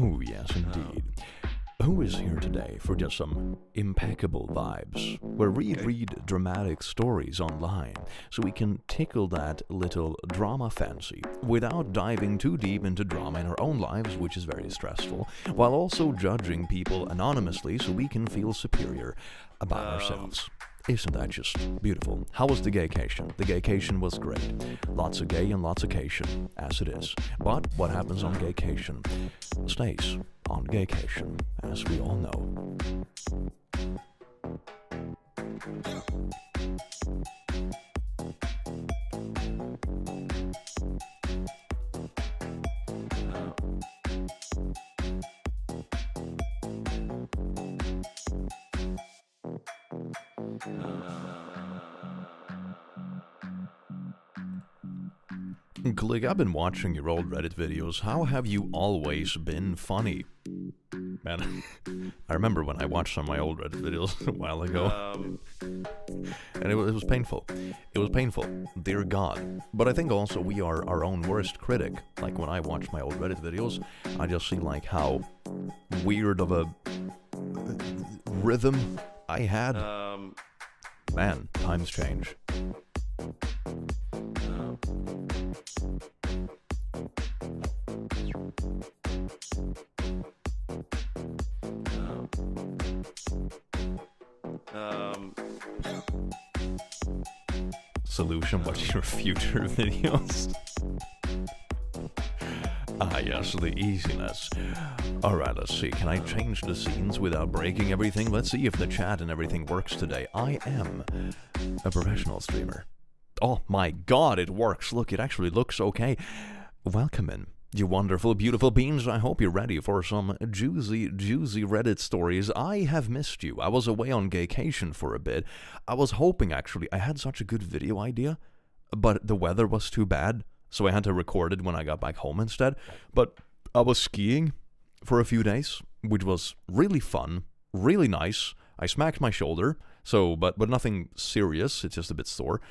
Oh, yes, indeed. Who is here today for just some impeccable vibes, where we read dramatic stories online so we can tickle that little drama fancy without diving too deep into drama in our own lives, which is very stressful, while also judging people anonymously so we can feel superior about ourselves. Isn't that just beautiful? How was the gaycation? The gaycation was great. Lots of gay and lots of cation, as it is. But what happens on gaycation stays on gaycation, as we all know. Click, I've been watching your old Reddit videos. How have you always been funny? Man, I remember when I watched some of my old Reddit videos a while ago. And it was painful. It was painful. Dear God. But I think also we are our own worst critic. Like when I watch my old Reddit videos, I just see like how weird of a rhythm I had. Man, times change. Solution, watch your future videos. Yes, the easiness. Alright, let's see. Can I change the scenes without breaking everything? Let's see if the chat and everything works today. I am a professional streamer. Oh my God, it works. Look, it actually looks okay. Welcome in, you wonderful, beautiful beings. I hope you're ready for some juicy Reddit stories. I have missed you. I was away on gaycation for a bit. I was hoping, actually, I had such a good video idea, but the weather was too bad, so I had to record it when I got back home instead. But I was skiing for a few days, which was really fun, really nice. I smacked my shoulder, so but nothing serious. It's just a bit sore.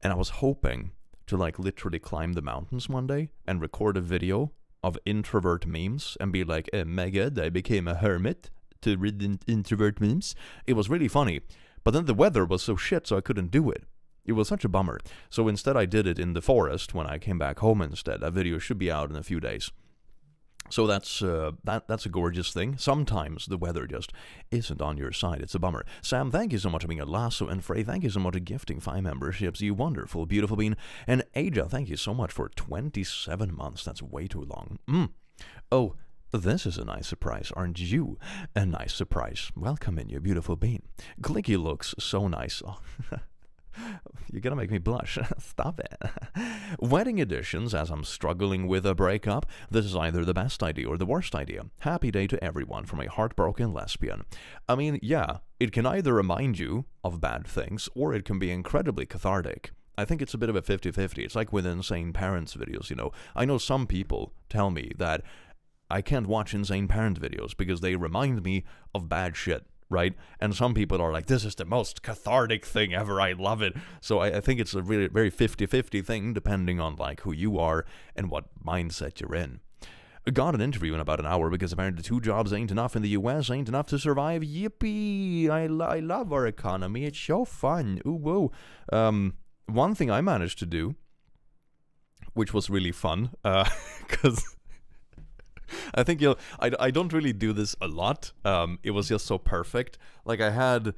And I was hoping to like literally climb the mountains one day and record a video of introvert memes and be like, oh my God, I became a hermit to read introvert memes. It was really funny. But then the weather was so shit, so I couldn't do it. It was such a bummer. So instead I did it in the forest when I came back home instead. That video should be out in a few days. So that's a gorgeous thing. Sometimes the weather just isn't on your side. It's a bummer. Sam, thank you so much for being a lasso. And Frey, thank you so much for gifting 5 memberships. You wonderful, beautiful bean. And Aja, thank you so much for 27 months. That's way too long. Oh, this is a nice surprise. Aren't you a nice surprise? Welcome in, you beautiful bean. Clicky looks so nice. Oh. You're gonna make me blush. Stop it. Wedding editions, as I'm struggling with a breakup. This is either the best idea or the worst idea. Happy day to everyone from a heartbroken lesbian. I mean, yeah, it can either remind you of bad things, or it can be incredibly cathartic. I think it's a bit of a 50-50. It's like with Insane Parents videos, you know. I know some people tell me that I can't watch Insane Parent videos because they remind me of bad shit. Right? And some people are like, this is the most cathartic thing ever, I love it. So I think it's a really very 50-50 thing, depending on like who you are and what mindset you're in. Got an interview in about an hour because apparently 2 jobs ain't enough in the US, ain't enough to survive. Yippee! I love our economy. It's so fun. Ooh, whoa. One thing I managed to do, which was really fun, because I think I don't really do this a lot. It was just so perfect. Like I had,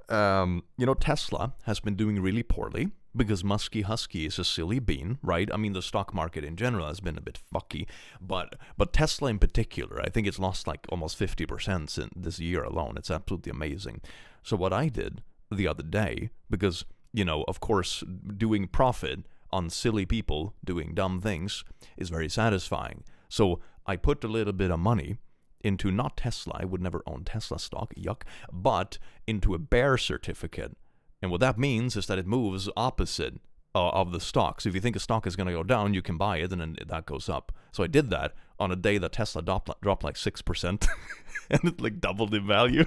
Tesla has been doing really poorly because Muskie Husky is a silly bean, right? I mean, the stock market in general has been a bit fucky, but Tesla in particular, I think it's lost like almost 50% in this year alone. It's absolutely amazing. So what I did the other day, because, of course, doing profit on silly people doing dumb things is very satisfying. So I put a little bit of money into not Tesla, I would never own Tesla stock, yuck, but into a bear certificate. And what that means is that it moves opposite of the stock. So if you think a stock is going to go down, you can buy it, and then that goes up. So I did that on a day that Tesla dropped like 6%, and it like doubled in value.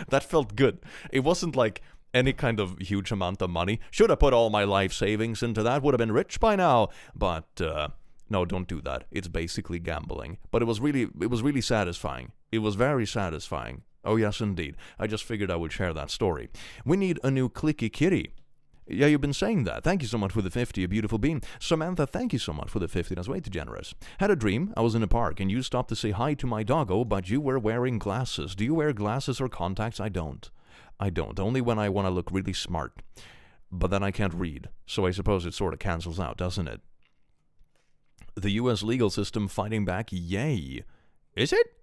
That felt good. It wasn't like any kind of huge amount of money. Should have put all my life savings into that, would have been rich by now. But no, don't do that. It's basically gambling. But it was really satisfying. It was very satisfying. Oh, yes, indeed. I just figured I would share that story. We need a new clicky kitty. Yeah, you've been saying that. Thank you so much for the 50, a beautiful bean. Samantha, thank you so much for the 50. That's way too generous. Had a dream. I was in a park, and you stopped to say hi to my doggo, but you were wearing glasses. Do you wear glasses or contacts? I don't. Only when I want to look really smart. But then I can't read, so I suppose it sort of cancels out, doesn't it? The U.S. legal system fighting back, yay. Is it?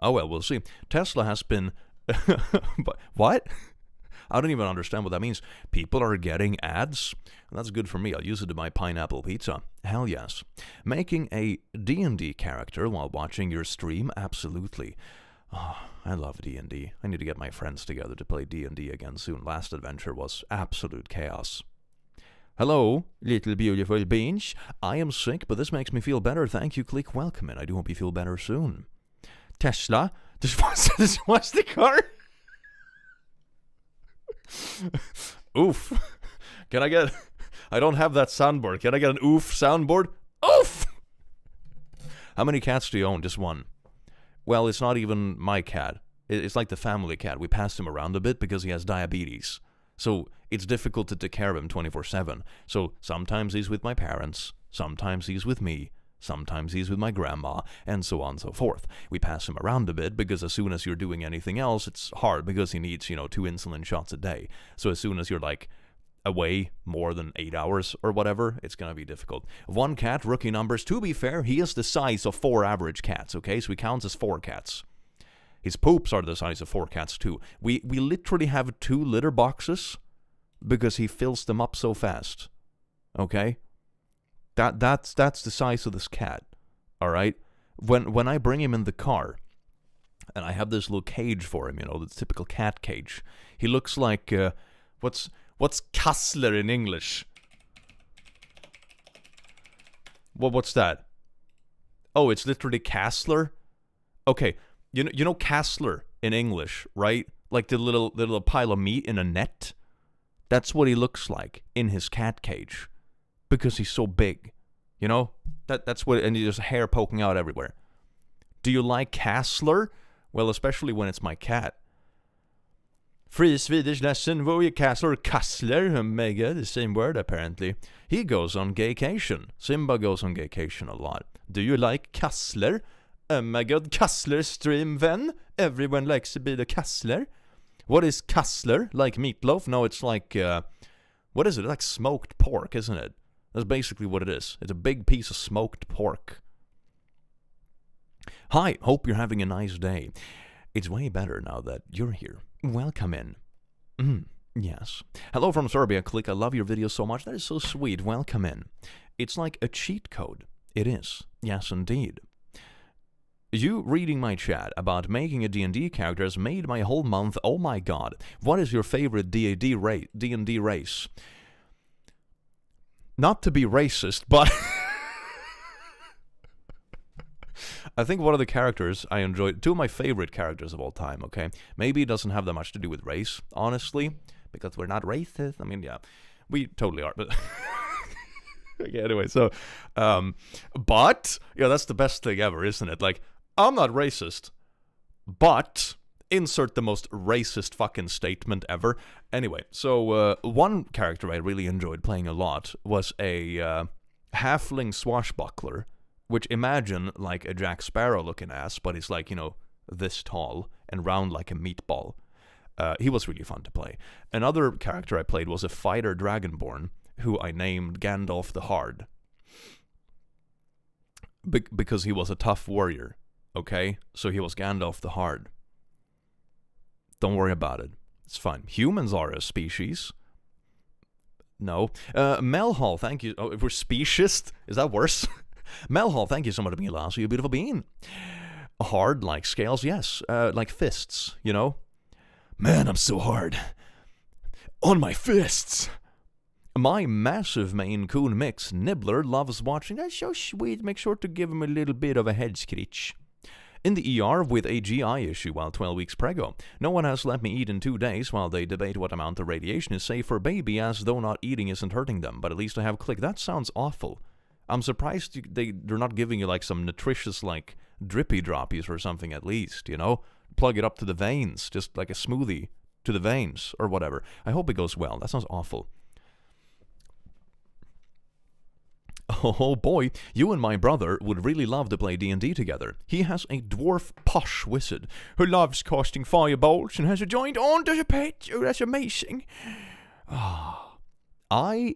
Oh, well, we'll see. Tesla has been... What? I don't even understand what that means. People are getting ads? That's good for me. I'll use it to buy pineapple pizza. Hell yes. Making a D&D character while watching your stream? Absolutely. Oh, I love D&D. I need to get my friends together to play D&D again soon. Last adventure was absolute chaos. Hello, little beautiful beans. I am sick, but this makes me feel better. Thank you, Click. Welcome in. I do hope you feel better soon. Tesla, this was the car. Oof. Can I get... I don't have that soundboard. Can I get an oof soundboard? Oof! How many cats do you own? Just one. Well, it's not even my cat. It's like the family cat. We passed him around a bit because he has diabetes. So it's difficult to take care of him 24/7. So sometimes he's with my parents. Sometimes he's with me. Sometimes he's with my grandma, and so on and so forth. We pass him around a bit because as soon as you're doing anything else, it's hard because he needs, 2 insulin shots a day. So as soon as you're like away more than 8 hours or whatever, it's going to be difficult. 1 cat, rookie numbers. To be fair, he is the size of 4 average cats, okay? So he counts as 4 cats. His poops are the size of 4 cats too. We literally have 2 litter boxes because he fills them up so fast, okay? That's the size of this cat, all right? When I bring him in the car, and I have this little cage for him, the typical cat cage. He looks like what's Kassler in English? What's that? Oh, it's literally Kassler. Okay, you know Kassler in English, right? Like the little pile of meat in a net. That's what he looks like in his cat cage. Because he's so big, that's what, and there's hair poking out everywhere. Do you like Kassler? Well, especially when it's my cat. Free Swedish lesson, Voje Kassler, Kassler, oh my god, the same word apparently. He goes on gaycation. Simba goes on gaycation a lot. Do you like Kassler? Oh my god, Kassler stream then? Everyone likes to be the Kassler. What is Kassler? Like meatloaf? No, it's like, what is it? Like smoked pork, isn't it? That's basically what it is. It's a big piece of smoked pork. Hi, hope you're having a nice day. It's way better now that you're here. Welcome in. Yes. Hello from Serbia, Click. I love your videos so much. That is so sweet. Welcome in. It's like a cheat code. It is. Yes, indeed. You reading my chat about making a D&D character has made my whole month. Oh my god. What is your favorite D&D race? Not to be racist, but I think one of the characters I enjoyed, 2 of my favorite characters of all time, okay? Maybe it doesn't have that much to do with race, honestly, because we're not racist. I mean, yeah, we totally are, but Okay, anyway, so, but, yeah, that's the best thing ever, isn't it? Like, I'm not racist, but insert the most racist fucking statement ever. Anyway, so one character I really enjoyed playing a lot was a halfling swashbuckler, which imagine like a Jack Sparrow looking ass, but he's like, this tall and round like a meatball. He was really fun to play. Another character I played was a fighter dragonborn who I named Gandalf the Hard. Because he was a tough warrior, okay? So he was Gandalf the Hard. Don't worry about it. It's fine. Humans are a species. No. Melhall, thank you. Oh, if we're speciest, is that worse? Melhall, thank you so much for being a lass. You beautiful being. Hard like scales, yes. Like fists, Man, I'm so hard. On my fists. My massive Maine Coon mix, Nibbler, loves watching. That's so sweet. Make sure to give him a little bit of a head scritch. In the ER with a GI issue while 12 weeks preggo. No one has let me eat in 2 days while they debate what amount of radiation is safe for baby, as though not eating isn't hurting them, but at least I have click. That sounds awful. I'm surprised they're not giving you like some nutritious like drippy droppies or something at least, Plug it up to the veins, just like a smoothie to the veins or whatever. I hope it goes well. That sounds awful. Oh boy, you and my brother would really love to play D&D together. He has a dwarf posh wizard who loves casting firebolts and has a giant aunt as a pet. Oh, that's amazing. I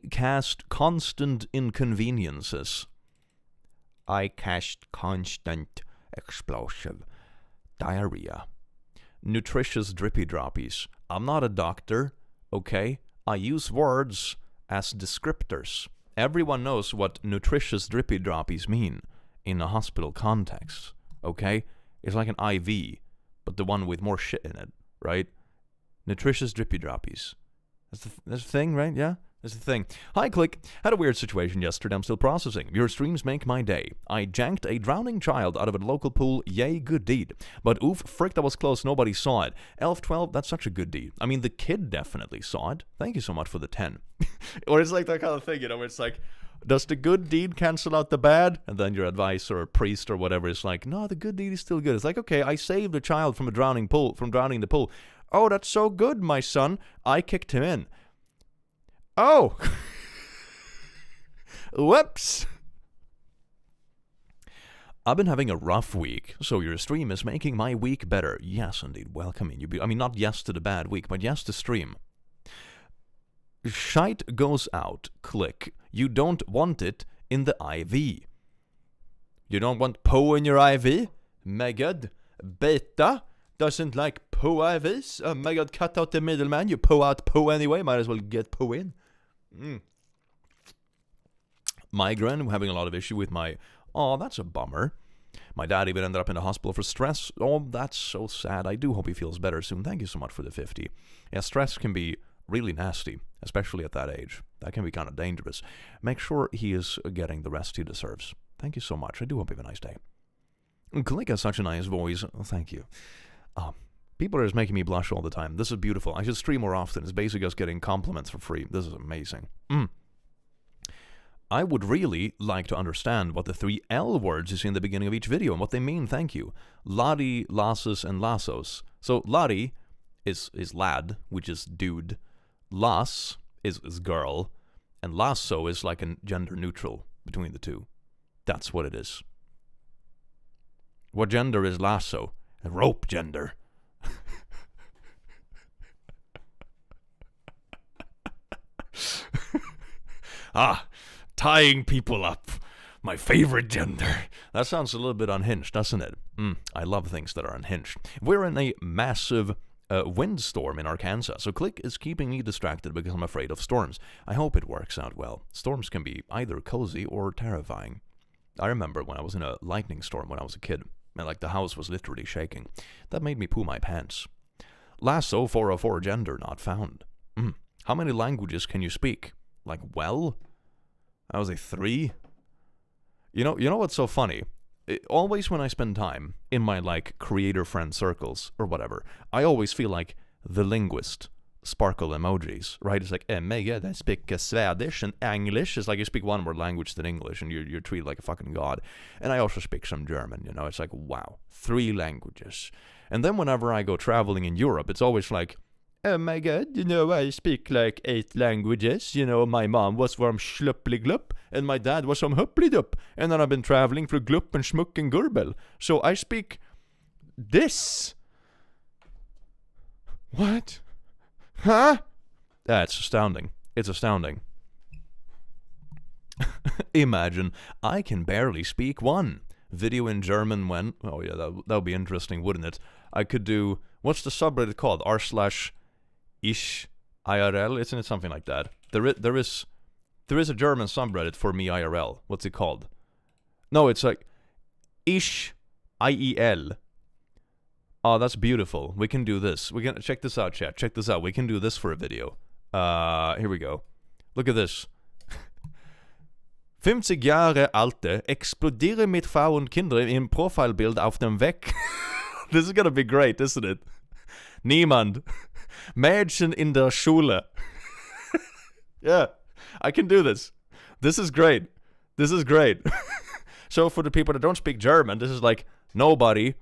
cast constant inconveniences. I cast constant explosive diarrhea. Nutritious drippy droppies. I'm not a doctor, okay? I use words as descriptors. Everyone knows what nutritious drippy droppies mean in a hospital context, okay? It's like an IV, but the one with more shit in it, right? Nutritious drippy droppies. That's the thing, right? Yeah? That's the thing. Hi, Click. Had a weird situation yesterday. I'm still processing. Your streams make my day. I janked a drowning child out of a local pool. Yay, good deed. But oof, frick, that was close. Nobody saw it. Elf12, that's such a good deed. I mean, the kid definitely saw it. Thank you so much for the 10. Or it's like that kind of thing, where it's like, does the good deed cancel out the bad? And then your advisor or priest or whatever is like, no, the good deed is still good. It's like, okay, I saved a child from drowning in the pool. Oh, that's so good, my son. I kicked him in. Oh! Whoops! I've been having a rough week, so your stream is making my week better. Yes, indeed. Welcoming you. I mean, not yes to the bad week, but yes to stream. Shite goes out. Click. You don't want it in the IV. You don't want poo in your IV? My god. Beta doesn't like poo IVs. Oh my god, cut out the middleman. You poo out poo anyway. Might as well get poo in. Migraine. I'm having a lot of issue with my... Oh, that's a bummer. My dad even ended up in the hospital for stress. Oh, that's so sad. I do hope he feels better soon. Thank you so much for the 50. Yeah, stress can be really nasty, especially at that age. That can be kind of dangerous. Make sure he is getting the rest he deserves. Thank you so much. I do hope you have a nice day. Click has such a nice voice. Oh, thank you. People are just making me blush all the time. This is beautiful. I should stream more often. It's basically just getting compliments for free. This is amazing. I would really like to understand what the 3 L words you see in the beginning of each video and what they mean. Thank you. Lari, lasses, and lassos. So Lari is lad, which is dude. Lass is girl. And lasso is like a gender neutral between the two. That's what it is. What gender is lasso? A rope gender. Tying people up. My favorite gender. That sounds a little bit unhinged, doesn't it? I love things that are unhinged. We're in a massive windstorm in Arkansas, so Click is keeping me distracted because I'm afraid of storms. I hope it works out well. Storms can be either cozy or terrifying. I remember when I was in a lightning storm when I was a kid, and like the house was literally shaking. That made me poo my pants. Lasso 404 gender not found. How many languages can you speak? Like, well? I was a 3. You know what's so funny? Always when I spend time in my, like, creator friend circles or whatever, I always feel like the linguist. sparkle emojis, right? It's like, my god, I speak Swedish and English. It's like you speak one more language than English and you're treated like a fucking god. And I also speak some German, you know? It's like, wow, 3 languages. And then whenever I go traveling in Europe, it's always like, oh my god, you know, I speak like 8 languages. You know, my mom was from Schluppliglupp and my dad was from Hupplidupp. And then I've been traveling through Glupp and Schmuck and Gurbel. So I speak this. What? Huh? That's astounding. It's astounding. Imagine, I can barely speak one. Video in German when... Oh yeah, that would be interesting, wouldn't it? I could do... What's the subreddit called? r/ish IRL? Isn't it something like that? There is a German subreddit for me IRL. What's it called? No, it's like... ish IEL. Oh, that's beautiful. We can do this. We can check this out, chat. Check this out. We can do this for a video. Here we go. Look at this. 50 Jahre alte explodiere mit Frau und Kinder im Profilbild auf dem Weg. This is gonna be great, isn't it? Niemand. Mädchen in der Schule. Yeah, I can do this. This is great. This is great. So for the people that don't speak German, this is like nobody.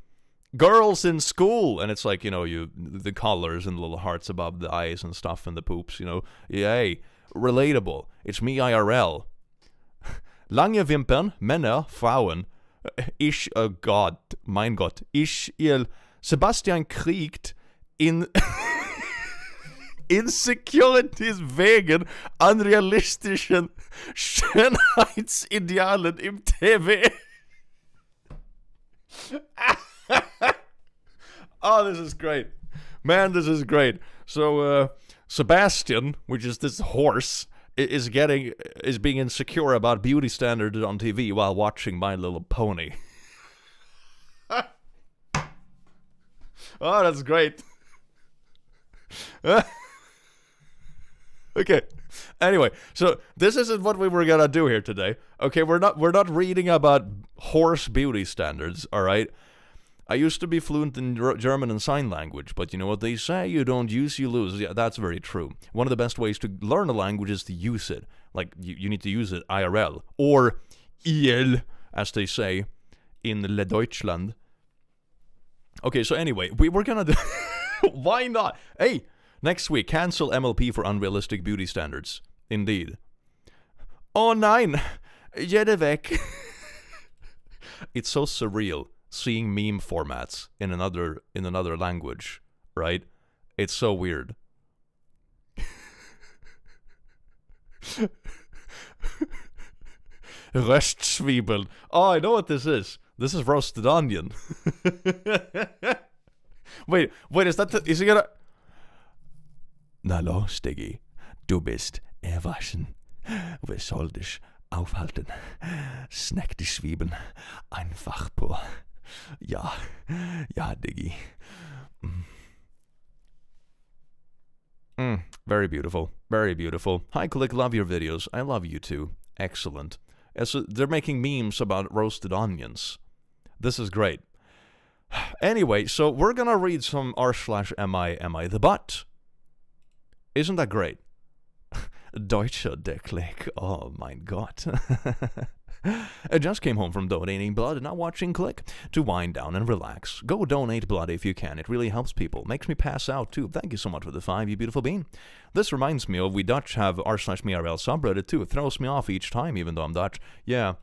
Girls in school, and it's like, you know, the colors and the little hearts above the eyes and stuff and the poops, you know. Yay, relatable. It's me IRL. Lange Wimpern, Männer, Frauen. Ich, oh Gott, mein Gott. Ich, ihr, Sebastian kriegt in Insecurities wegen unrealistischen Schönheitsidealen im TV. Oh, this is great. Man, this is great. So, Sebastian, which is this horse, is being insecure about beauty standards on TV while watching My Little Pony. Oh, that's great. Okay. Anyway, so this isn't what we were gonna do here today. Okay, we're not reading about horse beauty standards, all right? I used to be fluent in German and sign language, but you know what they say, you don't use, you lose. Yeah, that's very true. One of the best ways to learn a language is to use it. Like, you need to use it IRL. Or IL, as they say in Le Deutschland. Okay, so anyway, we were gonna do... Why not? Hey, next week, cancel MLP for unrealistic beauty standards. Indeed. Oh nein, jede weg. It's so surreal seeing meme formats in another language, right? It's so weird. Röstzwiebeln. Oh, I know what this is. This is roasted onion. Wait, is he gonna... Na los, Diggi. Du bist erwaschen. Wir soll dich aufhalten. Snack die Zwiebeln. Einfach pur. Ja, Diggi. Very beautiful. Very beautiful. Hi, Click. Love your videos. I love you too. Excellent. So they're making memes about roasted onions. This is great. Anyway, so we're gonna read some r/AmITheA. Isn't that great? Deutscher theclick. Oh mein Gott. I just came home from donating blood and not watching Click to wind down and relax. Go donate blood if you can. It really helps people. Makes me pass out too. Thank you so much for the 5, you beautiful bean. This reminds me of we Dutch have r/MeRL subreddit too. It throws me off each time even though I'm Dutch. Yeah.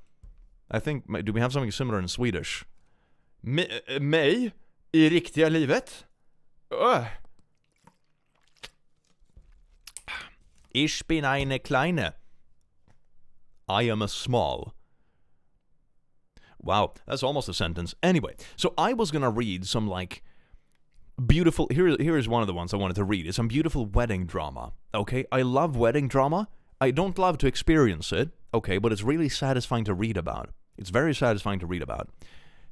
I think, do we have something similar in Swedish? Mig I riktiga livet? Ich bin eine kleine. I am a small. Wow, that's almost a sentence. Anyway, so I was gonna read some, like, beautiful... Here's one of the ones I wanted to read. It's some beautiful wedding drama, okay? I love wedding drama. I don't love to experience it, okay? But it's really satisfying to read about. It's very satisfying to read about.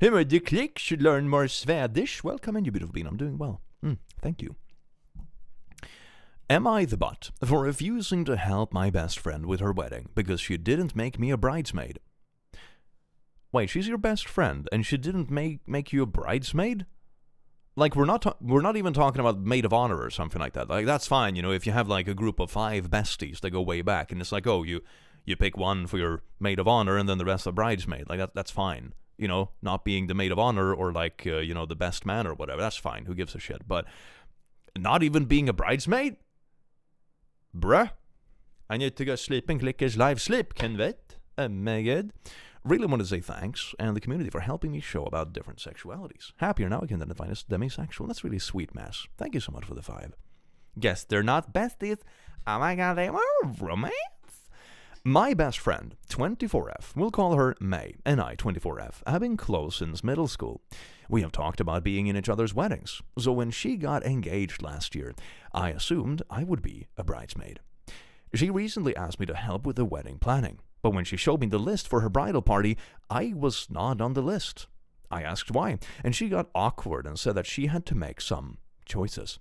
AmITheA should learn more Swedish. Welcome in, you beautiful bean. I'm doing well. Thank you. Am I the butt for refusing to help my best friend with her wedding because she didn't make me a bridesmaid? Wait, she's your best friend and she didn't make you a bridesmaid? Like, we're not even talking about maid of honor or something like that. Like, that's fine, you know, if you have like a group of 5 besties that go way back, and it's like, oh, you pick one for your maid of honor, and then the rest are bridesmaid. Like, that's fine. You know, not being the maid of honor or like, you know, the best man or whatever. That's fine. Who gives a shit? But not even being a bridesmaid? Bruh. I need to go sleep and click his live sleep, can vet. Oh my god. Really want to say thanks and the community for helping me show about different sexualities. Happier now I can identify as demisexual. That's really sweet, Mass. Thank you so much for the 5. Guess they're not besties. Oh my god, they were romance. My best friend, 24F, we'll call her May, and I, 24F, have been close since middle school. We have talked about being in each other's weddings, so when she got engaged last year, I assumed I would be a bridesmaid. She recently asked me to help with the wedding planning, but when she showed me the list for her bridal party, I was not on the list. I asked why, and she got awkward and said that she had to make some choices.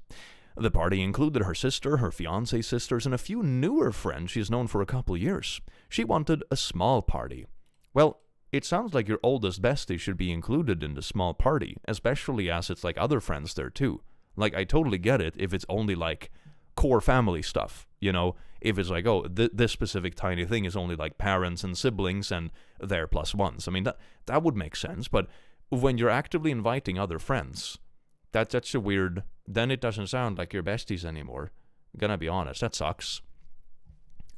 The party included her sister, her fiancé's sisters, and a few newer friends she's known for a couple years. She wanted a small party. Well, it sounds like your oldest bestie should be included in the small party, especially as it's like other friends there too. Like, I totally get it if it's only like core family stuff, you know? If it's like, oh, this specific tiny thing is only like parents and siblings and their plus ones. I mean, that would make sense, but when you're actively inviting other friends, that's a weird... Then it doesn't sound like your besties anymore. I'm gonna be honest, that sucks.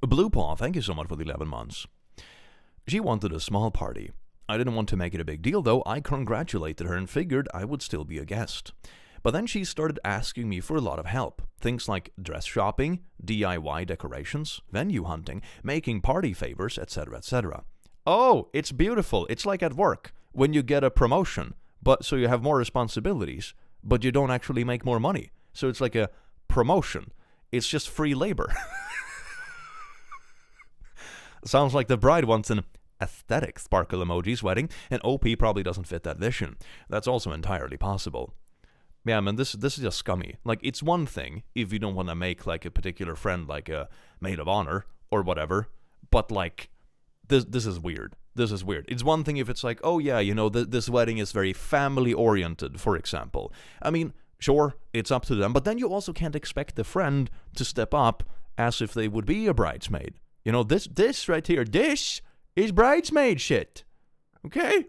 Blue Paw, thank you so much for the 11 months. She wanted a small party. I didn't want to make it a big deal, though. I congratulated her and figured I would still be a guest. But then she started asking me for a lot of help. Things like dress shopping, DIY decorations, venue hunting, making party favors, etc., etc. Oh, it's beautiful. It's like at work, when you get a promotion, but so you have more responsibilities, but you don't actually make more money. So it's like a promotion. It's just free labor. Sounds like the bride wants an aesthetic sparkle emojis wedding, and OP probably doesn't fit that vision. That's also entirely possible. Yeah, man, this is just scummy. Like, it's one thing if you don't want to make, like, a particular friend, like, a maid of honor or whatever, but, like, this is weird. This is weird. It's one thing if it's like, oh, yeah, you know, this wedding is very family-oriented, for example. I mean, sure, it's up to them, but then you also can't expect the friend to step up as if they would be a bridesmaid. You know, this right here, this is bridesmaid shit. Okay?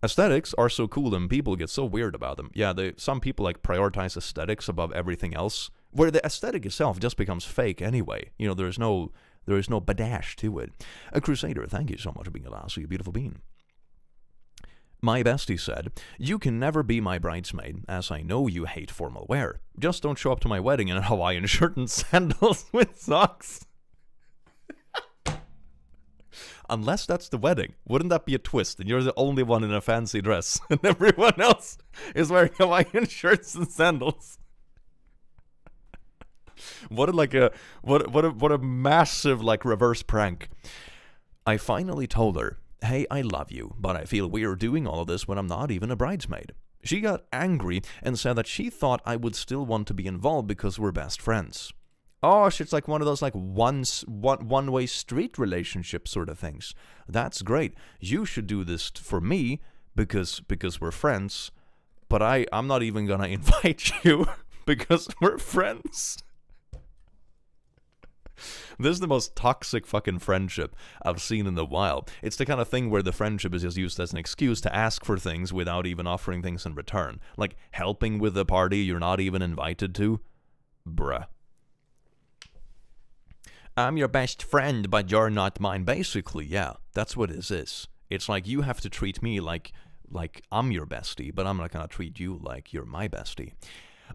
Aesthetics are so cool and people get so weird about them. Yeah, some people like prioritize aesthetics above everything else, where the aesthetic itself just becomes fake anyway. You know, there is no badash to it. A Crusader, thank you so much for being a lasso, you beautiful bean. My bestie said, you can never be my bridesmaid, as I know you hate formal wear. Just don't show up to my wedding in a Hawaiian shirt and sandals with socks. Unless that's the wedding. Wouldn't that be a twist? And you're the only one in a fancy dress, and everyone else is wearing Hawaiian shirts and sandals. What a massive, like, reverse prank. I finally told her, hey, I love you, but I feel weird doing all of this when I'm not even a bridesmaid. She got angry and said that she thought I would still want to be involved because we're best friends. Oh, it's like one of those like one-way street relationship sort of things. That's great. You should do this for me because we're friends, but I'm not even gonna invite you because we're friends. This is the most toxic fucking friendship I've seen in a while. It's the kind of thing where the friendship is just used as an excuse to ask for things without even offering things in return. Like helping with a party you're not even invited to. Bruh. I'm your best friend, but you're not mine. Basically, yeah, that's what this is. It's like you have to treat me like I'm your bestie, but I'm not gonna treat you like you're my bestie.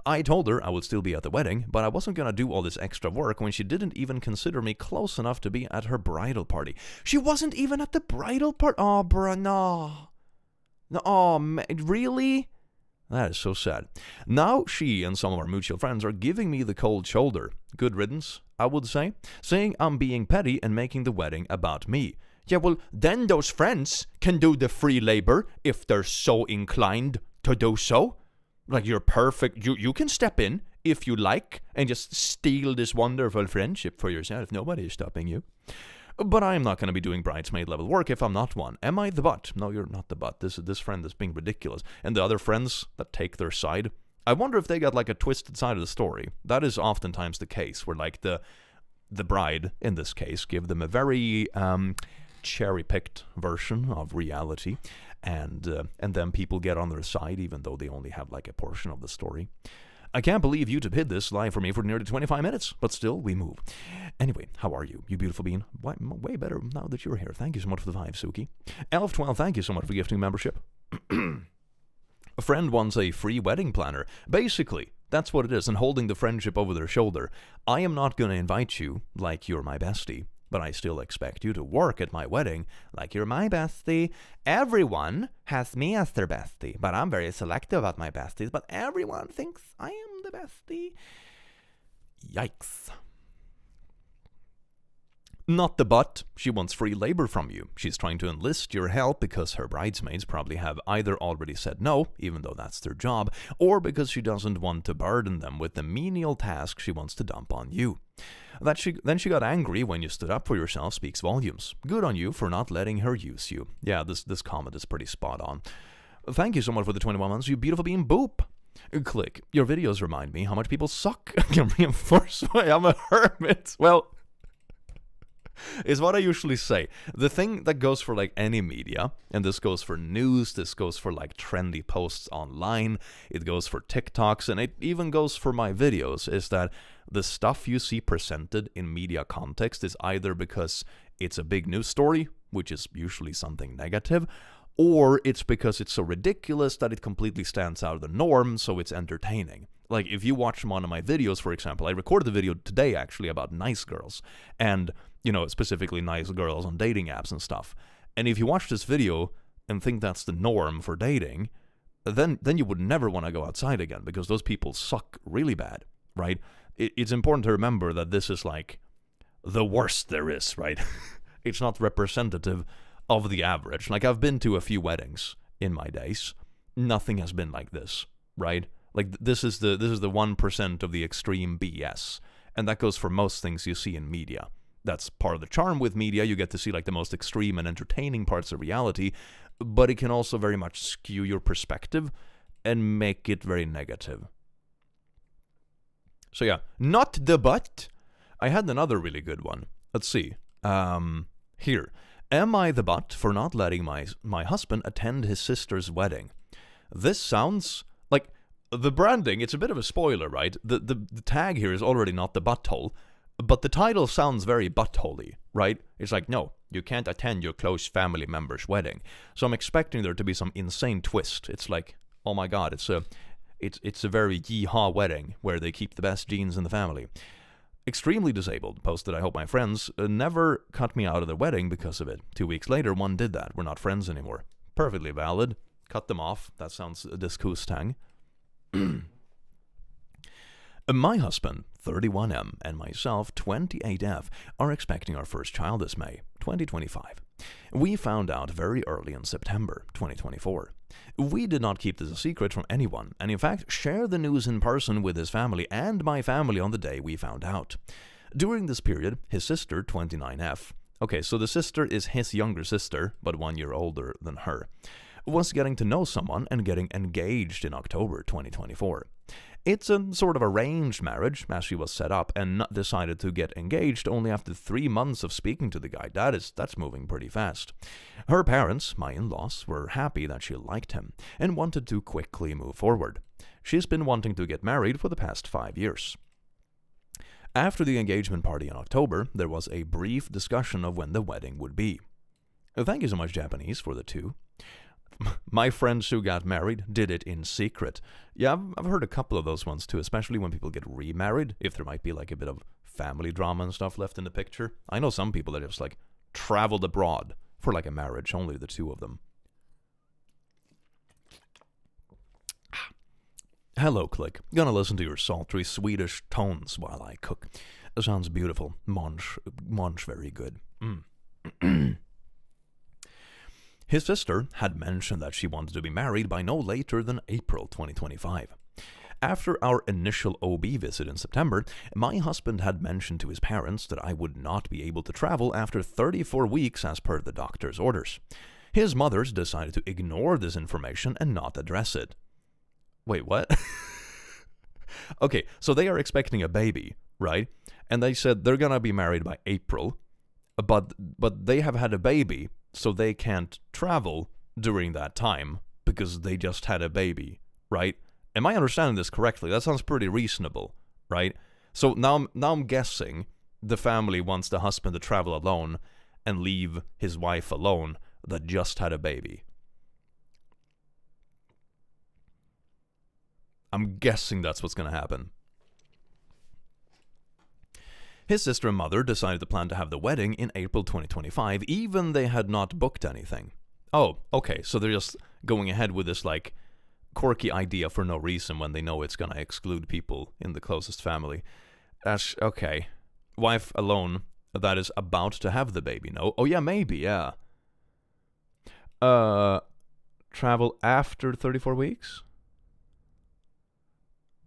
I told her I would still be at the wedding, but I wasn't gonna do all this extra work when she didn't even consider me close enough to be at her bridal party. She wasn't even at the bridal party? Oh, bruh, no. No, oh, man, really? That is so sad. Now she and some of our mutual friends are giving me the cold shoulder. Good riddance, I would say. Saying I'm being petty and making the wedding about me. Yeah, well, then those friends can do the free labor if they're so inclined to do so. Like, you're perfect. You can step in if you like and just steal this wonderful friendship for yourself. Nobody is stopping you. But I am not going to be doing bridesmaid level work if I'm not one. Am I the butt? No, you're not the butt. This friend is being ridiculous. And the other friends that take their side, I wonder if they got like a twisted side of the story. That is oftentimes the case, where like the bride, in this case, give them a very cherry-picked version of reality, and then people get on their side even though they only have like a portion of the story. I can't believe YouTube hid this live for me for nearly 25 minutes, but still, we move. Anyway, how are you, you beautiful being? Way better now that you're here. Thank you so much for the 5, Suki. Elf12, thank you so much for gifting membership. A friend wants a free wedding planner. Basically, that's what it is, and holding the friendship over their shoulder. I am not going to invite you like you're my bestie, but I still expect you to work at my wedding like you're my bestie. Everyone has me as their bestie, but I'm very selective about my besties, but everyone thinks I am the bestie. Yikes. Not the butt. She wants free labor from you. She's trying to enlist your help because her bridesmaids probably have either already said no, even though that's their job, or because she doesn't want to burden them with the menial task she wants to dump on you. Then she got angry when you stood up for yourself speaks volumes. Good on you for not letting her use you. Yeah, this comment is pretty spot on. Thank you so much for the 21 months, you beautiful being. Boop. Click. Your videos remind me how much people suck. I can reinforce why I'm a hermit. Well, is what I usually say. The thing that goes for like any media, and this goes for news, this goes for like trendy posts online, it goes for TikToks, and it even goes for my videos, is that the stuff you see presented in media context is either because it's a big news story, which is usually something negative, or it's because it's so ridiculous that it completely stands out of the norm, so it's entertaining. Like, if you watch one of my videos, for example, I recorded the video today, actually, about nice girls, and, you know, specifically nice girls on dating apps and stuff. And if you watch this video and think that's the norm for dating, then you would never want to go outside again, because those people suck really bad, right? It's important to remember that this is, like, the worst there is, right? It's not representative of the average. Like, I've been to a few weddings in my days. Nothing has been like this, right? Like, this is the 1% of the extreme BS. And that goes for most things you see in media. That's part of the charm with media. You get to see like the most extreme and entertaining parts of reality, but it can also very much skew your perspective and make it very negative. So yeah, not the butt. I had another really good one. Let's see. Here. Am I the butt for not letting my husband attend his sister's wedding? This sounds like the branding. It's a bit of a spoiler, right? The tag here is already not the butthole, but the title sounds very buttholey, right? It's like, no, you can't attend your close family member's wedding. So I'm expecting there to be some insane twist. It's like, oh my god, it's a very yeehaw wedding where they keep the best genes in the family. Extremely disabled posted, I hope my friends never cut me out of their wedding because of it. 2 weeks later, one did that. We're not friends anymore. Perfectly valid. Cut them off. That sounds disgusting. My husband, 31M, and myself, 28F, are expecting our first child this May, 2025. We found out very early in September, 2024. We did not keep this a secret from anyone, and in fact shared the news in person with his family and my family on the day we found out. During this period, his sister, 29F, okay, so the sister is his younger sister, but 1 year older than her, was getting to know someone and getting engaged in October 2024. It's a sort of arranged marriage, as she was set up, and decided to get engaged only after 3 months of speaking to the guy. That's moving pretty fast. Her parents, my in-laws, were happy that she liked him, and wanted to quickly move forward. She's been wanting to get married for the past 5 years. After the engagement party in October, there was a brief discussion of when the wedding would be. Thank you so much, Japanese, for the 2. My friends who got married did it in secret. Yeah, I've heard a couple of those ones too, especially when people get remarried, if there might be like a bit of family drama and stuff left in the picture. I know some people that just like traveled abroad for like a marriage, only the 2 of them. Hello, Click. Gonna listen to your sultry Swedish tones while I cook. It sounds beautiful. Munch very good. His sister had mentioned that she wanted to be married by no later than April 2025. After our initial OB visit in September, my husband had mentioned to his parents that I would not be able to travel after 34 weeks as per the doctor's orders. His mothers decided to ignore this information and not address it. Wait, what? Okay, so they are expecting a baby, right? And they said they're gonna be married by April, but they have had a baby, so they can't travel during that time because they just had a baby, right? Am I understanding this correctly? That sounds pretty reasonable, right? So now I'm guessing the family wants the husband to travel alone and leave his wife alone that just had a baby. I'm guessing that's what's going to happen. His sister and mother decided to plan to have the wedding in April 2025, even they had not booked anything. Oh, okay, so they're just going ahead with this, like, quirky idea for no reason when they know it's gonna exclude people in the closest family. That's okay. Wife alone that is about to have the baby, no? Oh yeah, maybe, yeah. Travel after 34 weeks?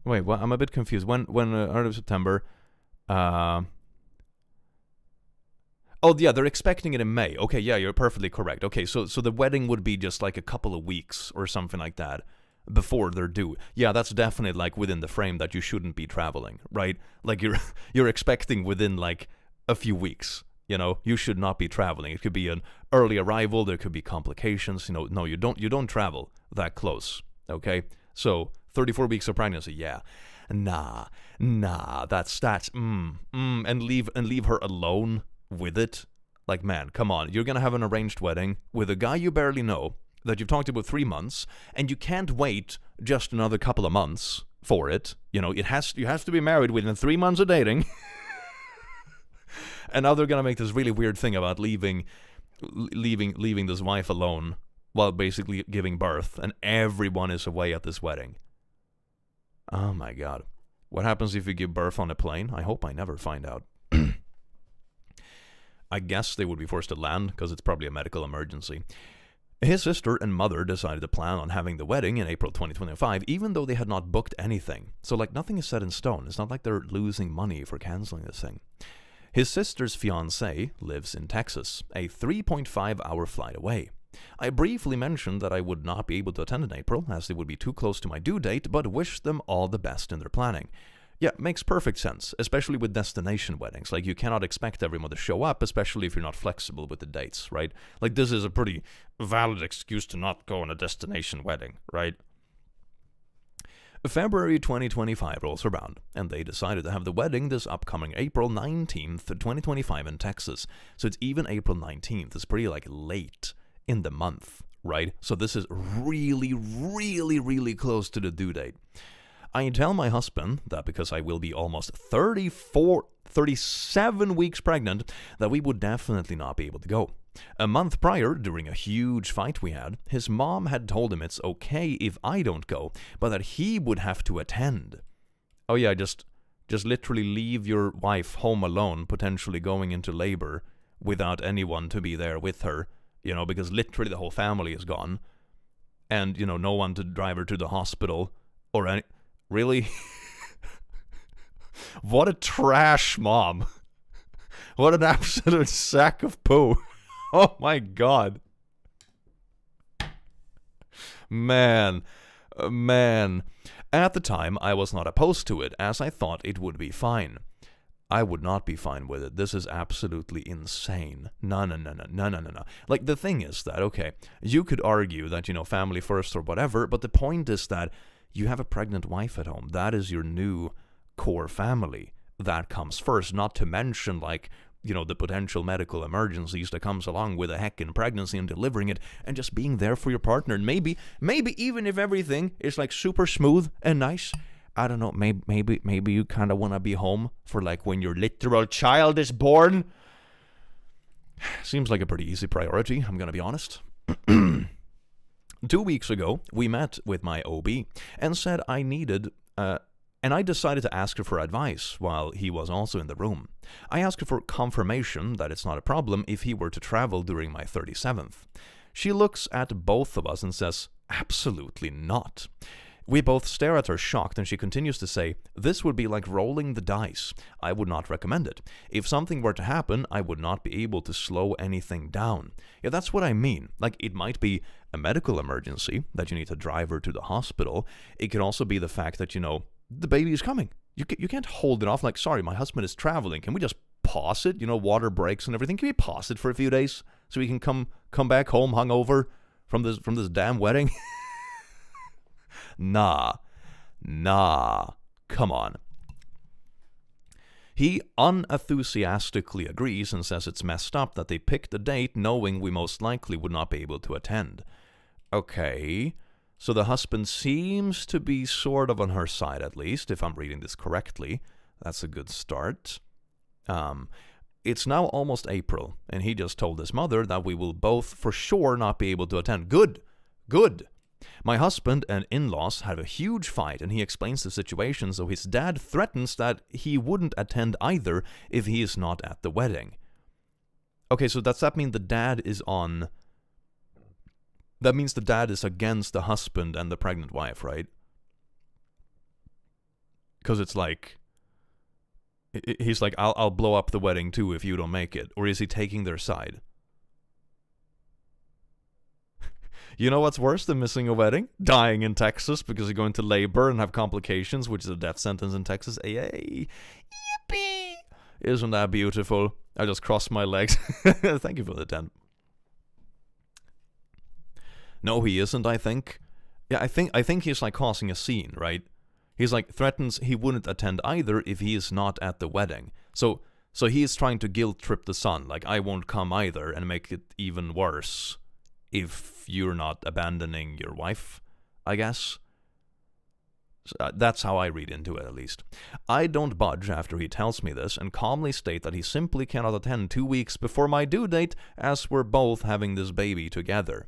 Wait, well, I'm a bit confused. When early September, oh yeah, they're expecting it in May. Okay, yeah, you're perfectly correct. Okay, so the wedding would be just like a couple of weeks or something like that before they're due. Yeah, that's definitely like within the frame that you shouldn't be traveling, right? Like you're expecting within like a few weeks, you know, you should not be traveling. It could be an early arrival, there could be complications, you know, no, you don't travel that close, okay? So 34 weeks of pregnancy, yeah. Nah, that's and leave her alone with it. Like, man, come on, you're gonna have an arranged wedding with a guy you barely know that you've talked about 3 months, and you can't wait just another couple of months for it. You know, you have to be married within 3 months of dating. And now they're gonna make this really weird thing about leaving this wife alone while basically giving birth, and everyone is away at this wedding. Oh my god. What happens if you give birth on a plane? I hope I never find out. I guess they would be forced to land because it's probably a medical emergency. His sister and mother decided to plan on having the wedding in April 2025, even though they had not booked anything. So, like, nothing is set in stone. It's not like they're losing money for canceling this thing. His sister's fiancé lives in Texas, a 3.5-hour flight away. I briefly mentioned that I would not be able to attend in April, as they would be too close to my due date, but wished them all the best in their planning. Yeah, makes perfect sense, especially with destination weddings. Like, you cannot expect everyone to show up, especially if you're not flexible with the dates, right? Like, this is a pretty valid excuse to not go on a destination wedding, right? February 2025 rolls around, and they decided to have the wedding this upcoming April 19th, 2025 in Texas. So it's even April 19th. It's pretty, like, late in the month, right? So this is really, really, really close to the due date. I tell my husband that because I will be almost 37 weeks pregnant, that we would definitely not be able to go. A month prior, during a huge fight we had, his mom had told him it's okay if I don't go, but that he would have to attend. Oh yeah, just literally leave your wife home alone, potentially going into labor, without anyone to be there with her, you know, because literally the whole family is gone. And, you know, no one to drive her to the hospital or any... Really? What a trash mom. What an absolute sack of poo. Oh my god. Man. At the time, I was not opposed to it, as I thought it would be fine. I would not be fine with it. This is absolutely insane. No. Like, the thing is that, okay, you could argue that, you know, family first or whatever, but the point is that you have a pregnant wife at home. That is your new core family. That comes first, not to mention, like, you know, the potential medical emergencies that comes along with a heckin' pregnancy and delivering it, and just being there for your partner. And maybe even if everything is, like, super smooth and nice, I don't know, maybe you kind of want to be home for, like, when your literal child is born. Seems like a pretty easy priority, I'm gonna be honest. 2 weeks ago, we met with my OB and said I needed, and I decided to ask her for advice while he was also in the room. I asked her for confirmation that it's not a problem if he were to travel during my 37th. She looks at both of us and says, absolutely not. We both stare at her shocked, and she continues to say, "This would be like rolling the dice. I would not recommend it. If something were to happen, I would not be able to slow anything down." Yeah, that's what I mean. Like, it might be a medical emergency that you need to drive her to the hospital. It could also be the fact that, the baby is coming. You can't hold it off like, "Sorry, my husband is traveling. Can we just pause it? Water breaks and everything. Can we pause it for a few days so we can come back home hungover from this damn wedding?" Nah, come on. He unenthusiastically agrees and says it's messed up that they picked a date knowing we most likely would not be able to attend. Okay, so the husband seems to be sort of on her side, at least, if I'm reading this correctly. That's a good start. It's now almost April, and he just told his mother that we will both for sure not be able to attend. Good. My husband and in-laws have a huge fight, and he explains the situation, so his dad threatens that he wouldn't attend either if he is not at the wedding. Okay, so does that mean the dad is on... That means the dad is against the husband and the pregnant wife, right? Because it's like... He's like, I'll blow up the wedding too if you don't make it. Or is he taking their side? You know what's worse than missing a wedding? Dying in Texas because you're going to labor and have complications, which is a death sentence in Texas. Yay! Yippee! Isn't that beautiful? I just crossed my legs. Thank you for the 10. No, he isn't, I think. Yeah, I think he's like causing a scene, right? He's like threatens he wouldn't attend either if he is not at the wedding. So he is trying to guilt trip the son, like, I won't come either, and make it even worse if you're not abandoning your wife, I guess. So, that's how I read into it, at least. I don't budge after he tells me this, and calmly state that he simply cannot attend 2 weeks before my due date, as we're both having this baby together.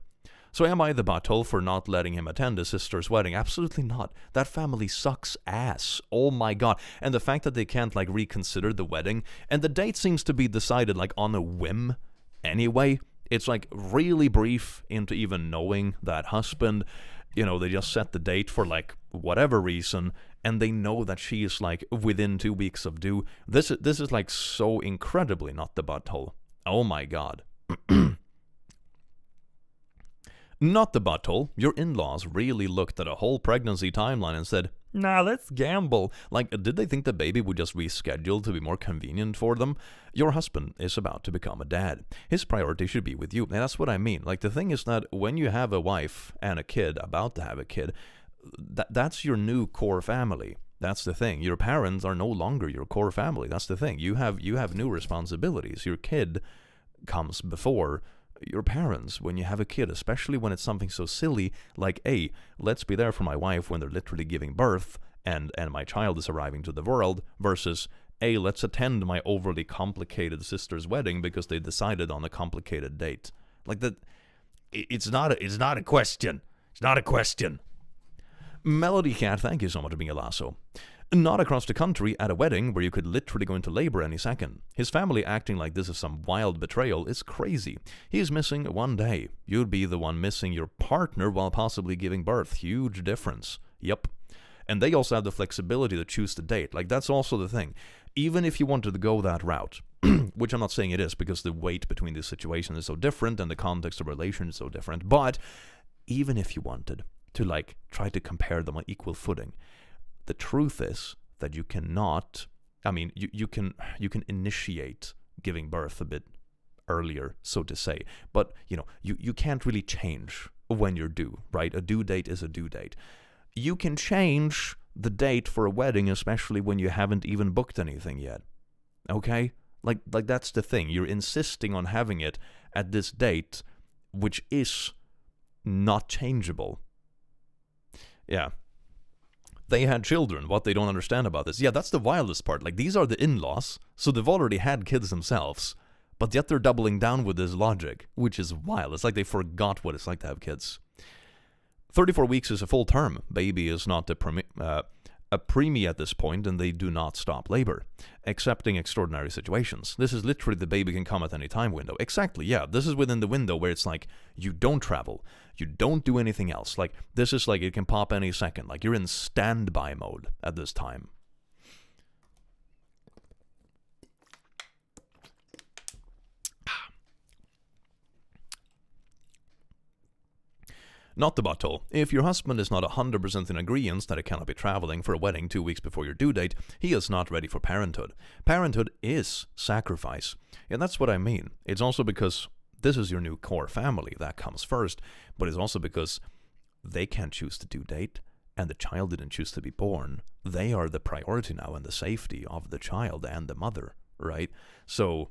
So am I the butthole for not letting him attend his sister's wedding? Absolutely not. That family sucks ass. Oh my god. And the fact that they can't, like, reconsider the wedding, and the date seems to be decided, like, on a whim anyway. It's, like, really brief into even knowing that husband. They just set the date for, like, whatever reason, and they know that she is, like, within 2 weeks of due. This is, like, so incredibly not the butthole. Oh my god. Not the butthole. Your in-laws really looked at a whole pregnancy timeline and said, "Nah, let's gamble." Like, did they think the baby would just reschedule to be more convenient for them? Your husband is about to become a dad. His priority should be with you. And that's what I mean. Like, the thing is that when you have a wife and a kid, about to have a kid, that's your new core family. That's the thing. Your parents are no longer your core family. That's the thing. You have new responsibilities. Your kid comes before your parents when you have a kid, especially when it's something so silly like, hey, let's be there for my wife when they're literally giving birth and my child is arriving to the world, versus, hey, let's attend my overly complicated sister's wedding because they decided on a complicated date. Like, that, it's not a question. It's not a question. Melody Cat, thank you so much for being a lasso. Not across the country at a wedding where you could literally go into labor any second. His family acting like this is some wild betrayal is crazy. He is missing 1 day. You'd be the one missing your partner while possibly giving birth. Huge difference. Yep. And they also have the flexibility to choose the date. Like, that's also the thing. Even if you wanted to go that route, which I'm not saying it is, because the weight between these situations is so different and the context of relation is so different, but even if you wanted to, like, try to compare them on equal footing, the truth is that you cannot, you can initiate giving birth a bit earlier, so to say, but, you can't really change when you're due, right? A due date is a due date. You can change the date for a wedding, especially when you haven't even booked anything yet, okay? Like that's the thing. You're insisting on having it at this date, which is not changeable. Yeah. They had children. What they don't understand about this. Yeah, that's the wildest part. Like, these are the in-laws, so they've already had kids themselves, but yet they're doubling down with this logic, which is wild. It's like they forgot what it's like to have kids. 34 weeks is a full term. Baby is not a preemie at this point and they do not stop labor, excepting extraordinary situations. This is literally the baby can come at any time window. Exactly, yeah. This is within the window where it's like you don't travel, you don't do anything else. Like this is like it can pop any second. Like you're in standby mode at this time. Not the butthole. If your husband is not 100% in agreement that he cannot be traveling for a wedding 2 weeks before your due date, he is not ready for parenthood. Parenthood is sacrifice. And that's what I mean. It's also because this is your new core family. That comes first. But it's also because they can't choose the due date, and the child didn't choose to be born. They are the priority now, and the safety of the child and the mother, right? So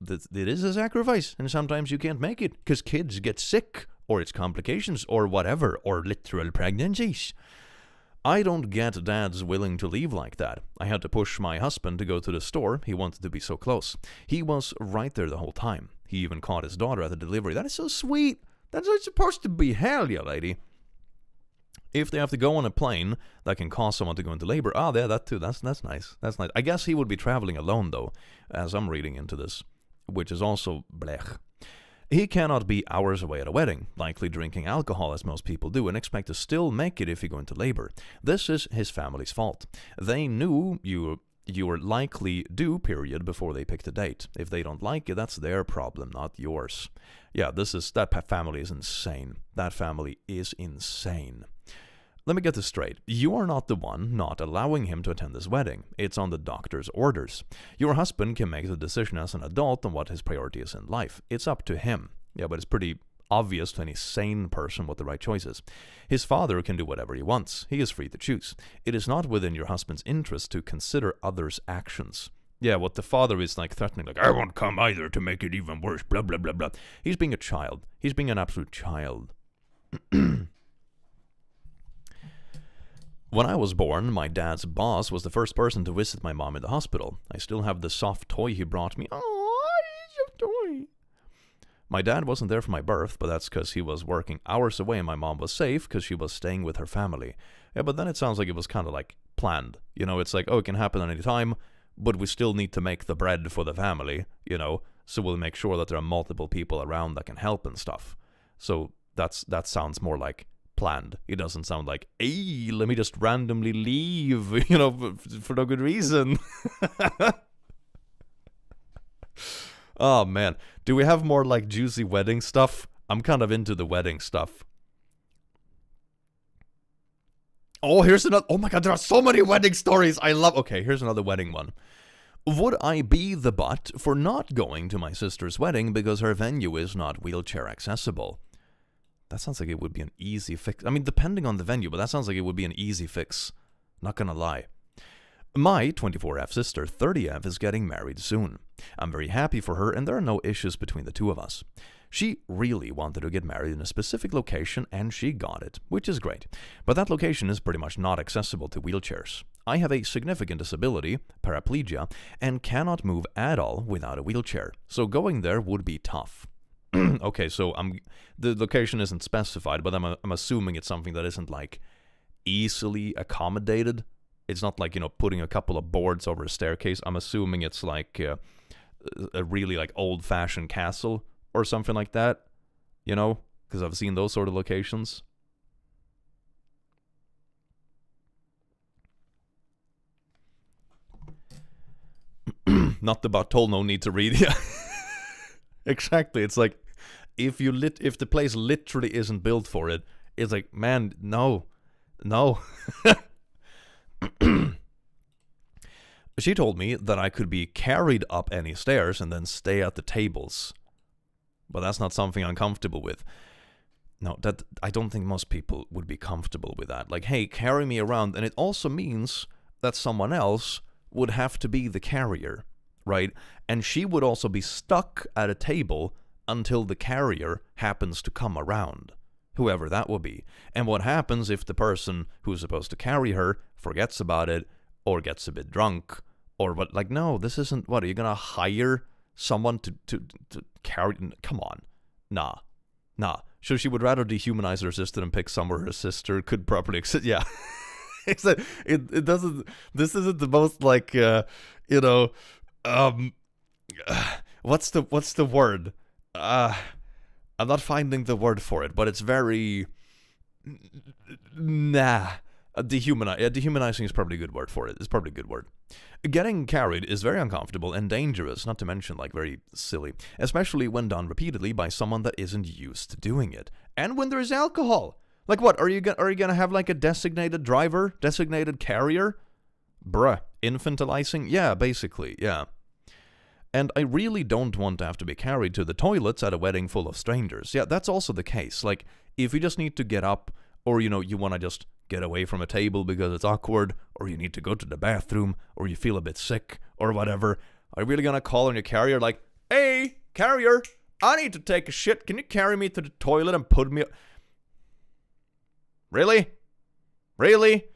it is a sacrifice, and sometimes you can't make it because kids get sick, or it's complications, or whatever, or literal pregnancies. I don't get dads willing to leave like that. I had to push my husband to go to the store. He wanted to be so close. He was right there the whole time. He even caught his daughter at the delivery. That is so sweet. That's what it's supposed to be. Hell yeah, lady. If they have to go on a plane that can cause someone to go into labor, yeah, that too. That's nice. That's nice. I guess he would be traveling alone, though, as I'm reading into this, which is also blech. He cannot be hours away at a wedding, likely drinking alcohol as most people do, and expect to still make it if you go into labor. This is his family's fault. They knew you were likely due, period, before they picked a date. If they don't like it, that's their problem, not yours. Yeah, that family is insane. That family is insane. Let me get this straight. You are not the one not allowing him to attend this wedding. It's on the doctor's orders. Your husband can make the decision as an adult on what his priority is in life. It's up to him. Yeah, but it's pretty obvious to any sane person what the right choice is. His father can do whatever he wants. He is free to choose. It is not within your husband's interest to consider others' actions. Yeah, what the father is like threatening, like, I won't come either to make it even worse, blah, blah, blah, blah. He's being a child. He's being an absolute child. When I was born, my dad's boss was the first person to visit my mom in the hospital. I still have the soft toy he brought me. Oh, it's a toy. My dad wasn't there for my birth, but that's because he was working hours away and my mom was safe because she was staying with her family. Yeah, but then it sounds like it was kind of like planned. You know, it's like, oh, it can happen at any time, but we still need to make the bread for the family, you know, so we'll make sure that there are multiple people around that can help and stuff. So that sounds more like planned. It doesn't sound like, hey, let me just randomly leave, you know, for no good reason. Oh, man. Do we have more, like, juicy wedding stuff? I'm kind of into the wedding stuff. Oh, here's another... Oh, my God, there are so many wedding stories. I love... Okay, here's another wedding one. Would I be the butt for not going to my sister's wedding because her venue is not wheelchair accessible? That sounds like it would be an easy fix. I mean, depending on the venue, but that sounds like it would be an easy fix. Not gonna lie. My 24F sister, 30F, is getting married soon. I'm very happy for her, and there are no issues between the two of us. She really wanted to get married in a specific location, and she got it, which is great. But that location is pretty much not accessible to wheelchairs. I have a significant disability, paraplegia, and cannot move at all without a wheelchair, so going there would be tough. Okay, so the location isn't specified, but I'm assuming it's something that isn't, like, easily accommodated. It's not like, you know, putting a couple of boards over a staircase. I'm assuming it's like a really, like, old-fashioned castle or something like that, you know, because I've seen those sort of locations. Not the butthole, no need to read. Yeah. Exactly. It's like, if the place literally isn't built for it, it's like, man, no. She told me that I could be carried up any stairs and then stay at the tables. But that's not something I'm comfortable with. No, I don't think most people would be comfortable with that. Like, hey, carry me around. And it also means that someone else would have to be the carrier, right? And she would also be stuck at a table until the carrier happens to come around, whoever that will be. And what happens if the person who's supposed to carry her forgets about it or gets a bit drunk or what? Like, no, this isn't, what, are you going to hire someone to carry? Come on. Nah. So she would rather dehumanize her sister and pick somewhere her sister could properly exist. Yeah. It doesn't. This isn't the most like you know, um, what's the word? I'm not finding the word for it, but it's very dehumanizing is probably a good word for it. It's probably a good word. Getting carried is very uncomfortable and dangerous, not to mention like very silly, especially when done repeatedly by someone that isn't used to doing it. And when there's alcohol. Like what? Are you gonna have like a designated driver, designated carrier? Bruh, infantilizing? Yeah, basically, yeah. And I really don't want to have to be carried to the toilets at a wedding full of strangers. Yeah, that's also the case. Like, if you just need to get up, or, you know, you want to just get away from a table because it's awkward, or you need to go to the bathroom, or you feel a bit sick, or whatever, are you really gonna call on your carrier like, hey, carrier, I need to take a shit, can you carry me to the toilet and put me... Really? Really?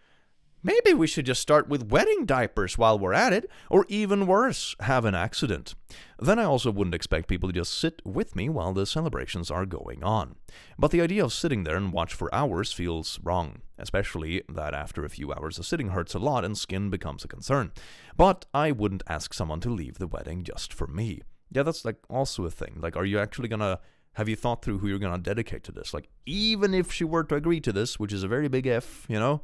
Maybe we should just start with wedding diapers while we're at it, or even worse, have an accident. Then I also wouldn't expect people to just sit with me while the celebrations are going on. But the idea of sitting there and watch for hours feels wrong, especially that after a few hours the sitting hurts a lot and skin becomes a concern. But I wouldn't ask someone to leave the wedding just for me. Yeah, that's like also a thing. Like, are you actually gonna... Have you thought through who you're gonna dedicate to this? Like, even if she were to agree to this, which is a very big if, you know...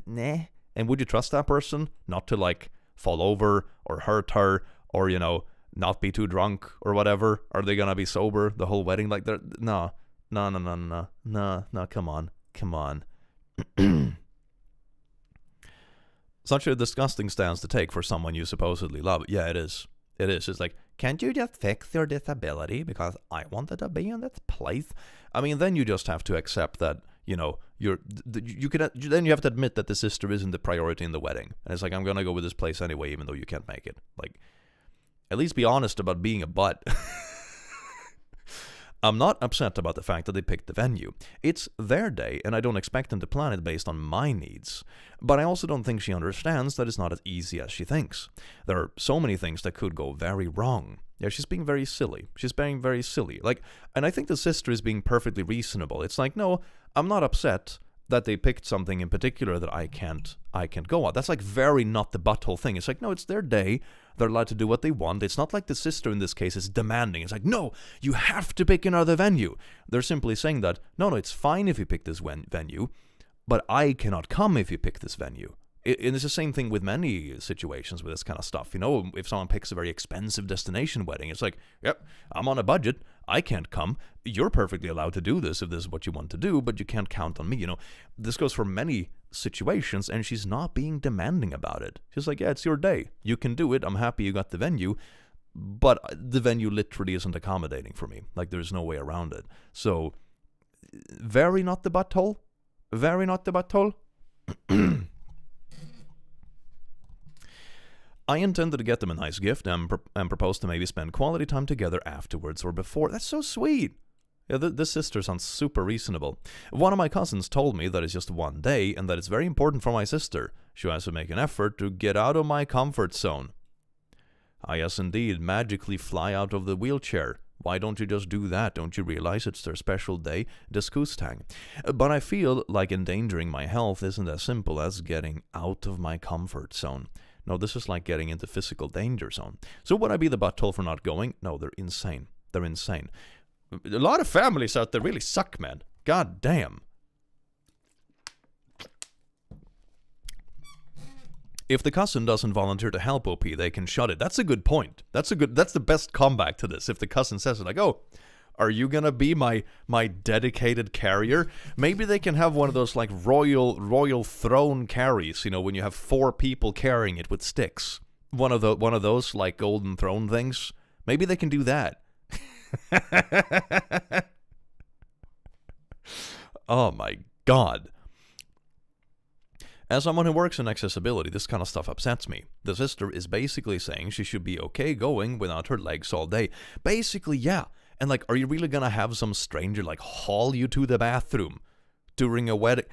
Nah. And would you trust that person not to like fall over or hurt her or, you know, not be too drunk or whatever? Are they gonna be sober the whole wedding? Like, they're no, come on. Such a disgusting stance to take for someone you supposedly love. Yeah, it is. It's like, can't you just fix your disability because I wanted to be in this place? I mean, then you just have to accept that, you know, then you have to admit that the sister isn't the priority in the wedding. And it's like, I'm gonna go with this place anyway, even though you can't make it. Like, at least be honest about being a butt. I'm not upset about the fact that they picked the venue. It's their day, and I don't expect them to plan it based on my needs. But I also don't think she understands that it's not as easy as she thinks. There are so many things that could go very wrong. Yeah, she's being very silly. Like, and I think the sister is being perfectly reasonable. It's like, no, I'm not upset that they picked something in particular that I can't go on. That's like very not the butthole thing. It's like, no, it's their day. They're allowed to do what they want. It's not like the sister in this case is demanding. It's like, no, you have to pick another venue. They're simply saying that, no, it's fine if you pick this venue, but I cannot come if you pick this venue. It's the same thing with many situations with this kind of stuff. You know, if someone picks a very expensive destination wedding, it's like, yep, I'm on a budget. I can't come. You're perfectly allowed to do this if this is what you want to do, but you can't count on me. You know, this goes for many situations, and she's not being demanding about it. She's like, yeah, it's your day. You can do it. I'm happy you got the venue, but the venue literally isn't accommodating for me. Like, there's no way around it. So, very not the butthole. Very not the butthole. I intended to get them a nice gift and propose to maybe spend quality time together afterwards or before. That's so sweet. Yeah, this sister sounds super reasonable. One of my cousins told me that it's just one day and that it's very important for my sister. She has to make an effort to get out of my comfort zone. Ah, yes, indeed, magically fly out of the wheelchair. Why don't you just do that? Don't you realize it's their special day? Diskustang. But I feel like endangering my health isn't as simple as getting out of my comfort zone. No, this is like getting into physical danger zone. So would I be the butthole for not going? No, they're insane. They're insane. A lot of families out there really suck, man. God damn. If the cousin doesn't volunteer to help OP, they can shut it. That's a good point. That's the best comeback to this. If the cousin says it, like, oh, are you gonna be my dedicated carrier? Maybe they can have one of those like royal throne carries, you know, when you have 4 people carrying it with sticks. One of those like golden throne things. Maybe they can do that. Oh my god. As someone who works in accessibility, this kind of stuff upsets me. The sister is basically saying she should be okay going without her legs all day. Basically, yeah. And like, are you really gonna have some stranger like haul you to the bathroom during a wedding?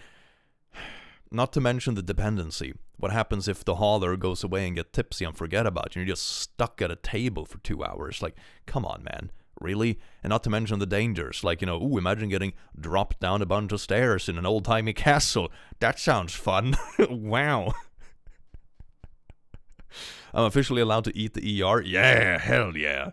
Not to mention the dependency. What happens if the hauler goes away and get tipsy and forget about you and you're just stuck at a table for 2 hours? Like, come on, man. Really? And not to mention the dangers, like, ooh, imagine getting dropped down a bunch of stairs in an old-timey castle. That sounds fun. Wow. I'm officially allowed to eat the ER? Yeah, hell yeah.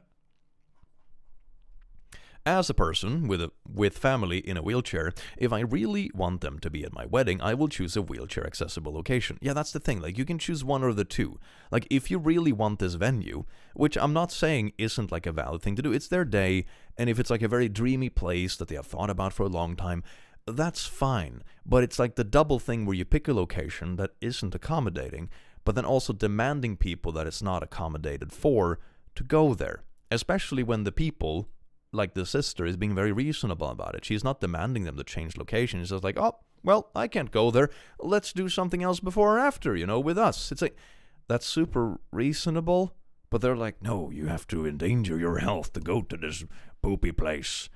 As a person with family in a wheelchair, if I really want them to be at my wedding, I will choose a wheelchair-accessible location. Yeah, that's the thing. Like, you can choose one or the two. Like, if you really want this venue, which I'm not saying isn't like a valid thing to do, it's their day, and if it's like a very dreamy place that they have thought about for a long time, that's fine. But it's like the double thing where you pick a location that isn't accommodating, but then also demanding people that it's not accommodated for to go there. Especially when the people, like the sister, is being very reasonable about it. She's not demanding them to change location. She's just like, oh, well, I can't go there. Let's do something else before or after, with us. It's like, that's super reasonable, but they're like, no, you have to endanger your health to go to this poopy place.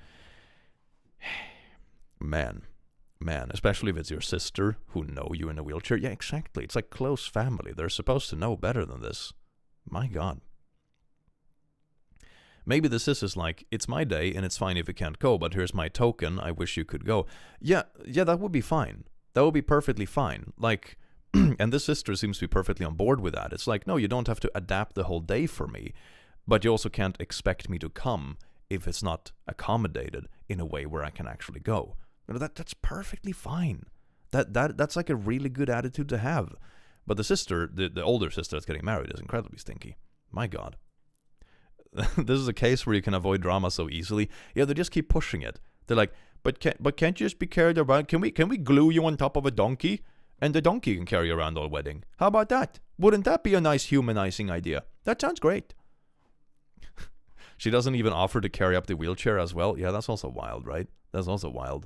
Man, especially if it's your sister who know you in a wheelchair. Yeah, exactly. It's like close family. They're supposed to know better than this. My God. Maybe the sis is like, it's my day and it's fine if you can't go, but here's my token, I wish you could go. Yeah, that would be fine. That would be perfectly fine. Like, and this sister seems to be perfectly on board with that. It's like, no, you don't have to adapt the whole day for me, but you also can't expect me to come if it's not accommodated in a way where I can actually go. That's perfectly fine. That's like a really good attitude to have. But the sister, the older sister that's getting married, is incredibly stinky. My God. This is a case where you can avoid drama so easily. Yeah, they just keep pushing it. They're like, but can't you just be carried around? Can we glue you on top of a donkey? And the donkey can carry you around all wedding. How about that? Wouldn't that be a nice humanizing idea? That sounds great. She doesn't even offer to carry up the wheelchair as well. Yeah, that's also wild, right? That's also wild.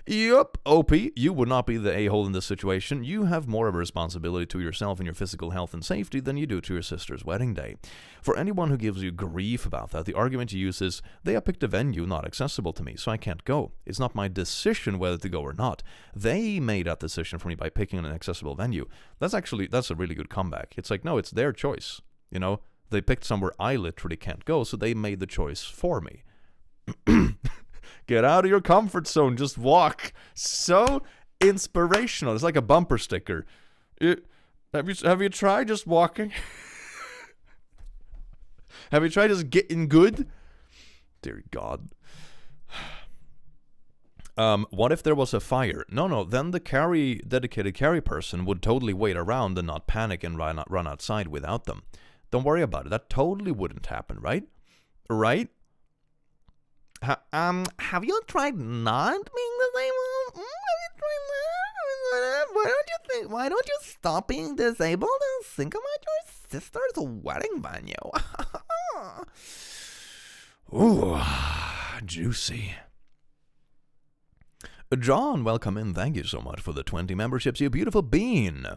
Yup, OP, you would not be the a-hole in this situation. You have more of a responsibility to yourself and your physical health and safety than you do to your sister's wedding day. For anyone who gives you grief about that, the argument you use is, they have picked a venue not accessible to me, so I can't go. It's not my decision whether to go or not. They made that decision for me by picking an accessible venue. That's a really good comeback. It's like, no, it's their choice. They picked somewhere I literally can't go, so they made the choice for me. Get out of your comfort zone. Just walk. So inspirational. It's like a bumper sticker. Have you tried just walking? Have you tried just getting good? Dear God. What if there was a fire? No. Then the dedicated carry person would totally wait around and not panic and run outside without them. Don't worry about it. That totally wouldn't happen, right? Right? Have you tried not being disabled? Have you tried that? Why don't you stop being disabled and think about your sister's wedding venue? Ooh, juicy. John, welcome in. Thank you so much for the 20 memberships, you beautiful bean.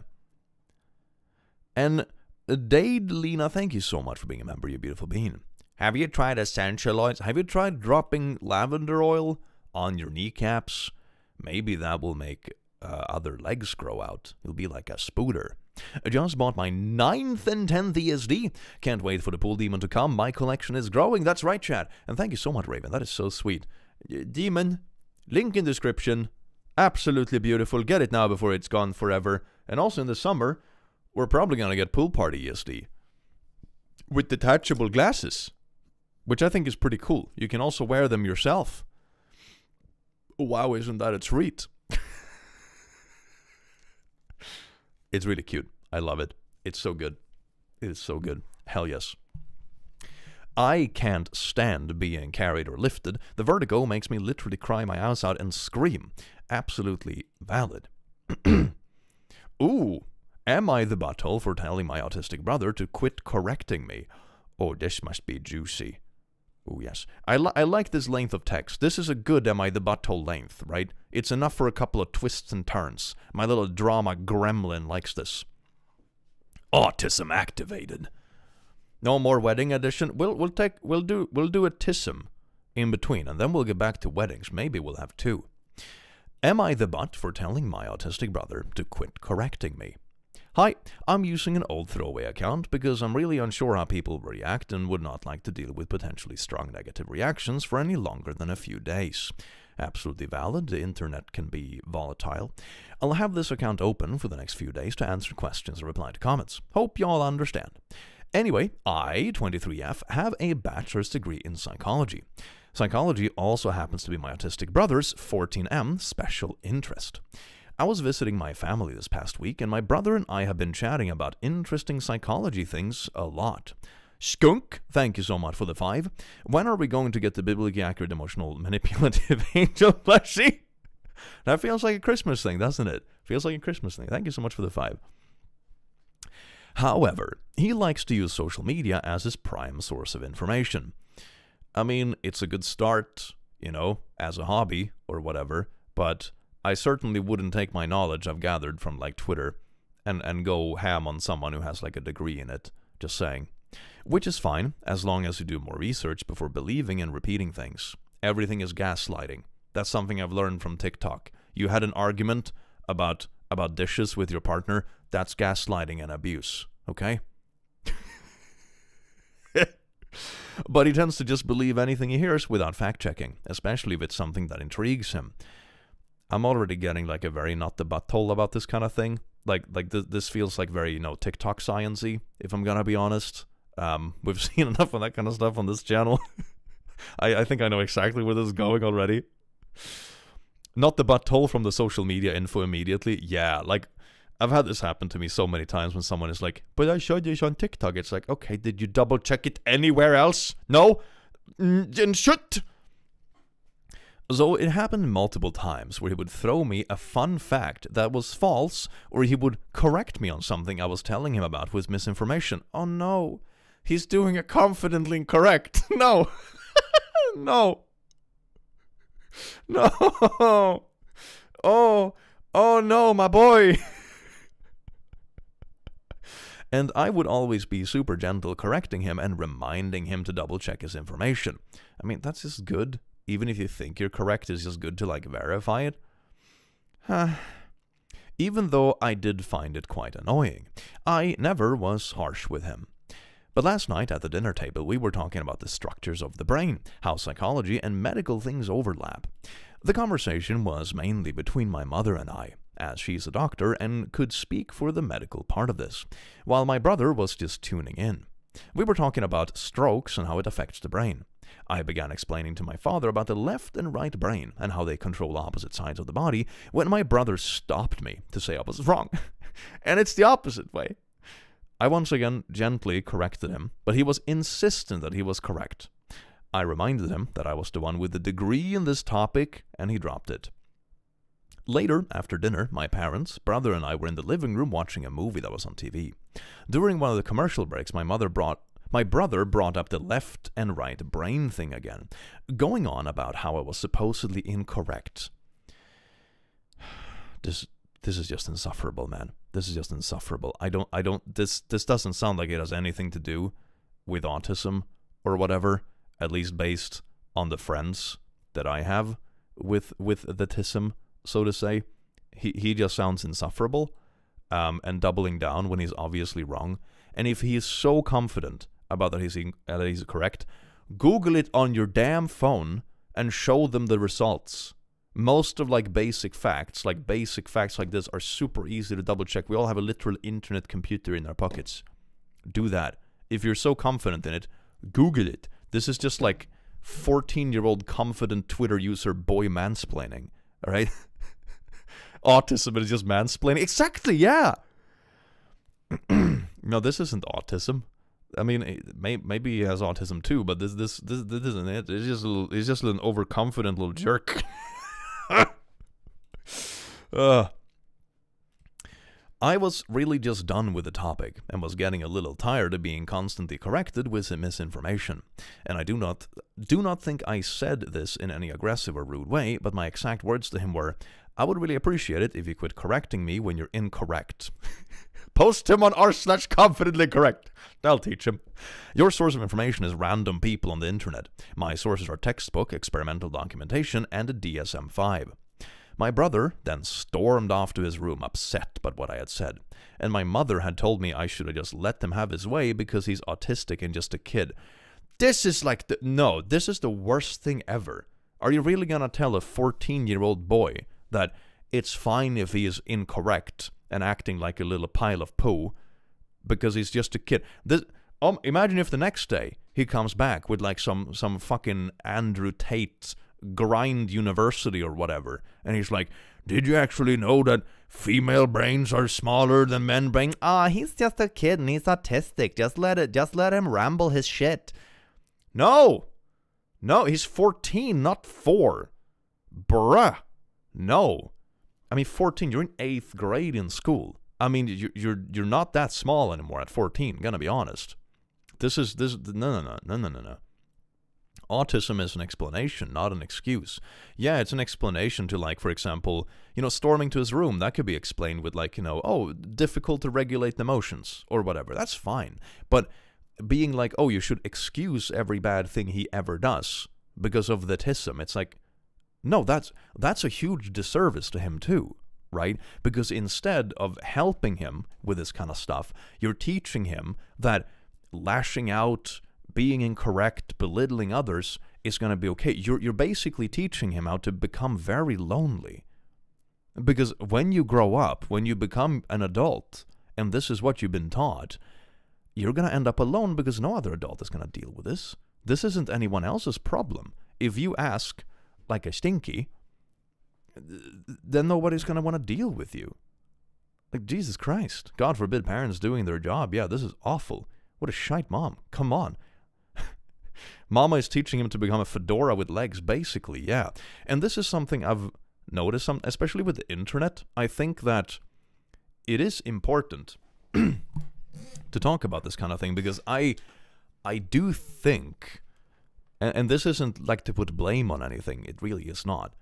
And Dade Lena, thank you so much for being a member, you beautiful bean. Have you tried essential oils? Have you tried dropping lavender oil on your kneecaps? Maybe that will make other legs grow out. You'll be like a spooter. I just bought my 9th and 10th ESD. Can't wait for the pool demon to come. My collection is growing. That's right, chat. And thank you so much, Raven. That is so sweet. Demon, link in description. Absolutely beautiful. Get it now before it's gone forever. And also in the summer, we're probably going to get pool party ESD with detachable glasses, which I think is pretty cool. You can also wear them yourself. Wow, isn't that a treat? It's really cute. I love it. It's so good. It is so good. Hell yes. I can't stand being carried or lifted. The vertigo makes me literally cry my eyes out and scream. Absolutely valid. Ooh, am I the butthole for telling my autistic brother to quit correcting me? Oh, this must be juicy. Oh, yes. I like this length of text. This is a good Am I the Butthole length, right? It's enough for a couple of twists and turns. My little drama gremlin likes this. Autism activated. No more wedding edition. We'll do a tism in between, and then we'll get back to weddings. Maybe we'll have 2. Am I the butt for telling my autistic brother to quit correcting me? Hi, I'm using an old throwaway account because I'm really unsure how people react and would not like to deal with potentially strong negative reactions for any longer than a few days. Absolutely valid, the internet can be volatile. I'll have this account open for the next few days to answer questions and reply to comments. Hope y'all understand. Anyway, I, 23F, have a bachelor's degree in psychology. Psychology also happens to be my autistic brother's, 14M, special interest. I was visiting my family this past week, and my brother and I have been chatting about interesting psychology things a lot. Skunk, thank you so much for the 5. When are we going to get the biblically accurate emotional manipulative angel plushie? That feels like a Christmas thing, doesn't it? Feels like a Christmas thing. Thank you so much for the 5. However, he likes to use social media as his prime source of information. I mean, it's a good start, as a hobby or whatever, but I certainly wouldn't take my knowledge I've gathered from like Twitter and go ham on someone who has like a degree in it, just saying. Which is fine, as long as you do more research before believing and repeating things. Everything is gaslighting. That's something I've learned from TikTok. You had an argument about dishes with your partner, that's gaslighting and abuse, okay? But he tends to just believe anything he hears without fact-checking, especially if it's something that intrigues him. I'm already getting like a very not the butthole about this kind of thing. This feels like very, TikTok science-y, if I'm gonna be honest. We've seen enough of that kind of stuff on this channel. I think I know exactly where this is going already. Not the butthole from the social media info immediately. Yeah, like, I've had this happen to me so many times when someone is like, but I showed you on TikTok. It's like, okay, did you double check it anywhere else? No? Then shut! So it happened multiple times where he would throw me a fun fact that was false, or he would correct me on something I was telling him about with misinformation. Oh no, he's doing it confidently incorrect. No. No. No. Oh no, my boy. And I would always be super gentle correcting him and reminding him to double check his information. I mean, that's just good. Even if you think you're correct, it's just good to, like, verify it. Even though I did find it quite annoying, I never was harsh with him. But last night at the dinner table, we were talking about the structures of the brain, how psychology and medical things overlap. The conversation was mainly between my mother and I, as she's a doctor and could speak for the medical part of this, while my brother was just tuning in. We were talking about strokes and how it affects the brain. I began explaining to my father about the left and right brain and how they control opposite sides of the body when my brother stopped me to say I was wrong. And it's the opposite way. I once again gently corrected him, but he was insistent that he was correct. I reminded him that I was the one with the degree in this topic, and he dropped it. Later, after dinner, my parents, brother, and I were in the living room watching a movie that was on TV. During one of the commercial breaks, my brother brought up the left and right brain thing again, going on about how I was supposedly incorrect. This is just insufferable, man. This is just insufferable. This doesn't sound like it has anything to do with autism or whatever, at least based on the friends that I have with the tism, so to say. He just sounds insufferable, and doubling down when he's obviously wrong. And if he is so confident about that he's correct, Google it on your damn phone and show them the results. Most of basic facts like this are super easy to double check. We all have a literal internet computer in our pockets. Do that. If you're so confident in it, Google it. This is just like 14-year-old confident Twitter user boy mansplaining. All right? Autism is just mansplaining. Exactly, yeah. No, this isn't autism. I mean, maybe he has autism too, but this isn't it. He's just an overconfident little jerk. I was really just done with the topic and was getting a little tired of being constantly corrected with misinformation. And I do not think I said this in any aggressive or rude way, but my exact words to him were, I would really appreciate it if you quit correcting me when you're incorrect. Post him on r/confidently correct. I'll teach him. Your source of information is random people on the internet. My sources are textbook, experimental documentation, and a DSM-5. My brother then stormed off to his room, upset by what I had said. And my mother had told me I should have just let him have his way because he's autistic and just a kid. This is like, this is the worst thing ever. Are you really gonna tell a 14-year-old boy that it's fine if he is incorrect and acting like a little pile of poo because he's just a kid? Imagine if the next day he comes back with like some fucking Andrew Tate grind university or whatever, and he's like, did you actually know that female brains are smaller than men brains? He's just a kid and he's autistic. Just let him ramble his shit. No, he's 14, not 4. Bruh. No. I mean, 14, you're in 8th grade in school. I mean, you're not that small anymore at 14, gonna be honest. No. Autism is an explanation, not an excuse. Yeah, it's an explanation to, like, for example, storming to his room. That could be explained with, like, difficult to regulate emotions or whatever. That's fine. But being like, you should excuse every bad thing he ever does because of the autism, it's like, no, that's a huge disservice to him too, right? Because instead of helping him with this kind of stuff, you're teaching him that lashing out, being incorrect, belittling others is going to be okay. You're basically teaching him how to become very lonely. Because when you grow up, when you become an adult, and this is what you've been taught, you're going to end up alone because no other adult is going to deal with this. This isn't anyone else's problem. If you ask like a stinky, then nobody's going to want to deal with you. Like, Jesus Christ. God forbid parents doing their job. Yeah, this is awful. What a shite mom. Come on. Mama is teaching him to become a fedora with legs, basically, yeah. And this is something I've noticed, especially with the internet. I think that it is important to talk about this kind of thing, because I do think, and this isn't like to put blame on anything, it really is not,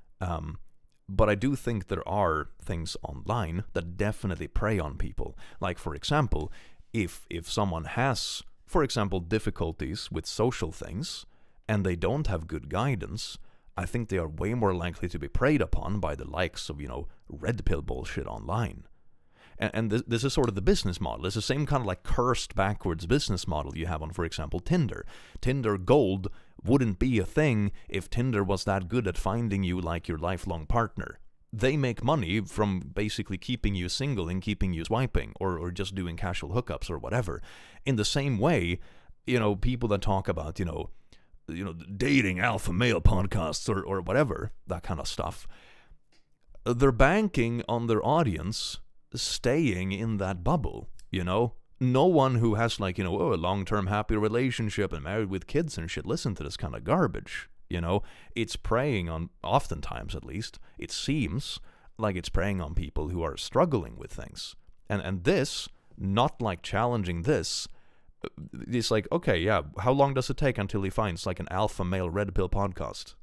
but I do think there are things online that definitely prey on people. Like, for example, if someone has, for example, difficulties with social things, and they don't have good guidance, I think they are way more likely to be preyed upon by the likes of, red pill bullshit online. And this is sort of the business model. It's the same kind of like cursed backwards business model you have on, for example, Tinder. Tinder Gold wouldn't be a thing if Tinder was that good at finding you like your lifelong partner. They make money from basically keeping you single and keeping you swiping, or just doing casual hookups or whatever. In the same way, people that talk about, dating alpha male podcasts or whatever, that kind of stuff, they're banking on their audience staying in that bubble, No one who has like, a long-term happy relationship and married with kids and shit listen to this kind of garbage. It's preying on, oftentimes at least, it seems like it's preying on people who are struggling with things. And this, not like challenging this, it's like, okay, yeah, how long does it take until he finds like an alpha male red pill podcast?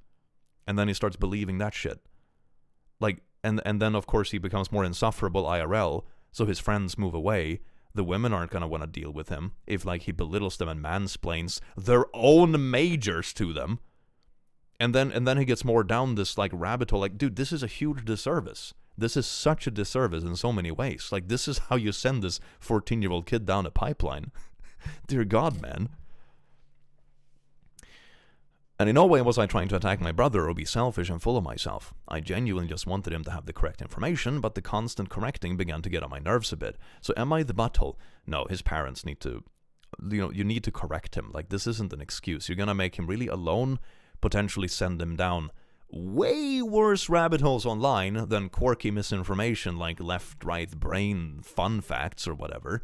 And then he starts believing that shit. Like, and then of course he becomes more insufferable IRL, so his friends move away. The women aren't going to want to deal with him if like he belittles them and mansplains their own majors to them. And then he gets more down this like rabbit hole. Like, dude, this is a huge disservice. This is such a disservice in so many ways. Like, this is how you send this 14-year-old kid down a pipeline. Dear God, man. And in no way was I trying to attack my brother or be selfish and full of myself. I genuinely just wanted him to have the correct information, but the constant correcting began to get on my nerves a bit. So am I the butthole? No, his parents need to, you need to correct him. Like, this isn't an excuse. You're gonna make him really alone, potentially send him down way worse rabbit holes online than quirky misinformation like left-right brain fun facts or whatever.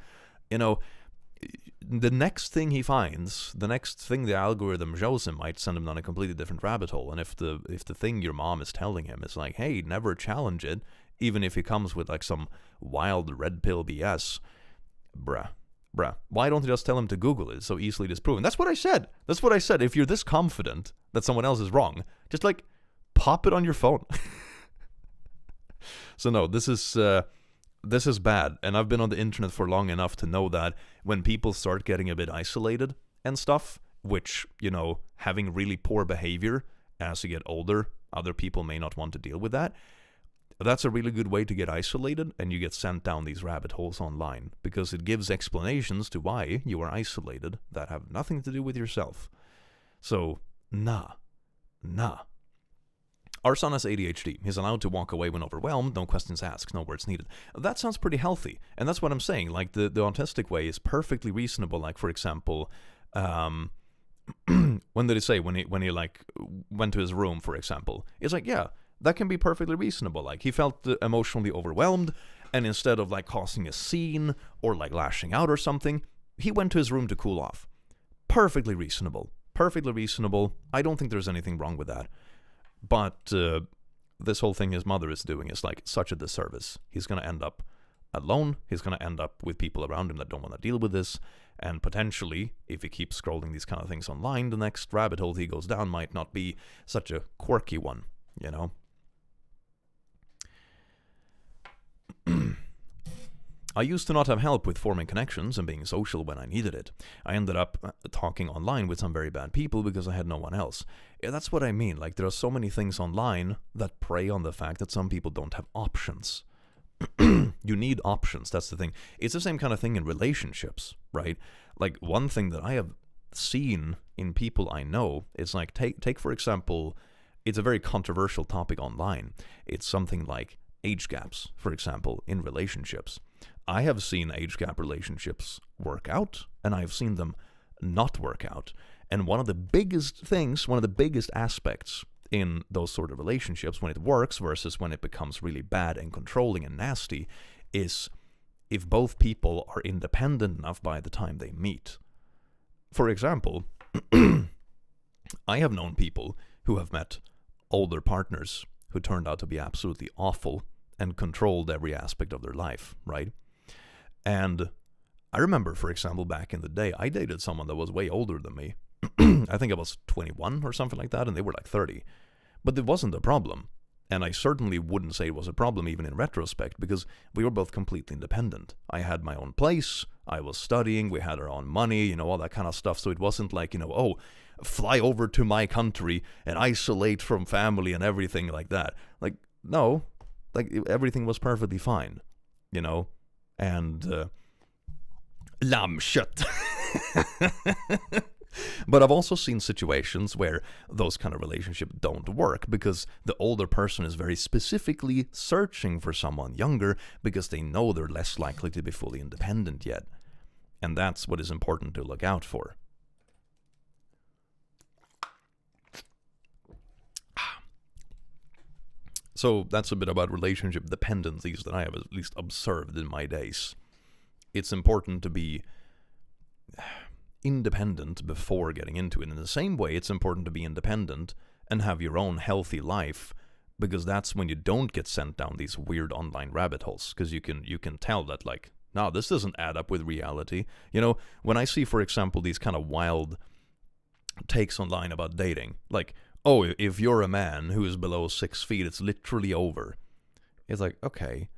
The next thing he finds, the next thing the algorithm shows him might send him down a completely different rabbit hole. And if the thing your mom is telling him is like, hey, never challenge it, even if he comes with like some wild red pill BS, bruh, why don't you just tell him to Google it? It's so easily disproven. That's what I said. If you're this confident that someone else is wrong, just like pop it on your phone. So no, this is bad, and I've been on the internet for long enough to know that when people start getting a bit isolated and stuff, which, having really poor behavior as you get older, other people may not want to deal with that. that's a really good way to get isolated, and you get sent down these rabbit holes online, because it gives explanations to why you are isolated that have nothing to do with yourself. So, nah. Our son has ADHD. He's allowed to walk away when overwhelmed, no questions asked, no words needed. That sounds pretty healthy, and that's what I'm saying. Like, the autistic way is perfectly reasonable. Like, for example, when did he say, when he like went to his room, for example, it's like, yeah, that can be perfectly reasonable. Like, he felt emotionally overwhelmed, and instead of like causing a scene or like lashing out or something, he went to his room to cool off. Perfectly reasonable. I don't think there's anything wrong with that. But this whole thing his mother is doing is like such a disservice. He's going to end up alone. He's going to end up with people around him that don't want to deal with this. And potentially, if he keeps scrolling these kind of things online, the next rabbit hole he goes down might not be such a quirky one, you know? I used to not have help with forming connections and being social when I needed it. I ended up talking online with some very bad people because I had no one else. Yeah, that's what I mean. Like, there are so many things online that prey on the fact that some people don't have options. You need options, that's the thing. It's the same kind of thing in relationships, right? Like, one thing that I have seen in people I know is like, take for example, it's a very controversial topic online. It's something like age gaps, for example, in relationships. I have seen age gap relationships work out, and I have seen them not work out. And one of the biggest aspects in those sort of relationships, when it works versus when it becomes really bad and controlling and nasty, is if both people are independent enough by the time they meet. For example, I have known people who have met older partners who turned out to be absolutely awful and controlled every aspect of their life, right? And I remember, for example, back in the day, I dated someone that was way older than me. I think I was 21 or something like that, and they were like 30. But it wasn't a problem. And I certainly wouldn't say it was a problem even in retrospect, because we were both completely independent. I had my own place, I was studying, we had our own money, you know, all that kind of stuff. So it wasn't like, you know, oh, fly over to my country and isolate from family and everything like that. Like, no, like everything was perfectly fine, you know? And lammkött. But I've also seen situations where those kind of relationships don't work because the older person is very specifically searching for someone younger because they know they're less likely to be fully independent yet. And that's what is important to look out for. So that's a bit about relationship dependencies that I have at least observed in my days. It's important to be independent before getting into it. In the same way, it's important to be independent and have your own healthy life, because that's when you don't get sent down these weird online rabbit holes, because you can tell that, like, no, this doesn't add up with reality. You know, when I see, for example, these kind of wild takes online about dating, like, oh, if you're a man who is below 6 feet, it's literally over. It's like, okay,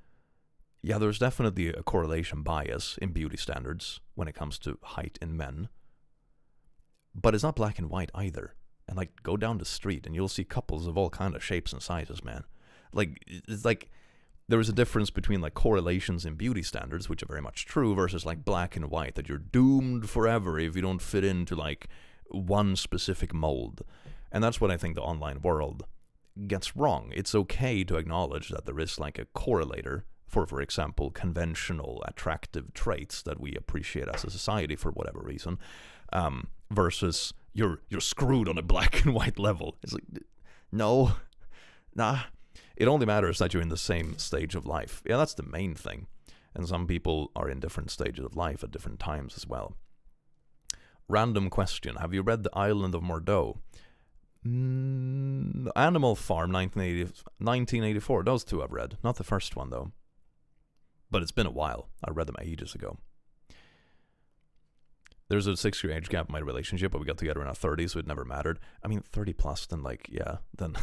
yeah, there's definitely a correlation bias in beauty standards when it comes to height in men. But it's not black and white either. And like, go down the street and you'll see couples of all kind of shapes and sizes, man. Like, it's like, there is a difference between like correlations in beauty standards, which are very much true, versus like black and white, that you're doomed forever if you don't fit into like one specific mold. And that's what I think the online world gets wrong. It's okay to acknowledge that there is like a correlator for example, conventional attractive traits that we appreciate as a society for whatever reason, versus you're screwed on a black and white level. It's like, no, nah. It only matters that you're in the same stage of life. Yeah, that's the main thing. And some people are in different stages of life at different times as well. Random question. Have you read The Island of Mordeaux? Animal Farm, 1984. Those two I've read. Not the first one, though. But it's been a while. I read them ages ago. There's a 6-year age gap in my relationship, but we got together in our 30s, so it never mattered. I mean, 30 plus, then like, yeah, then...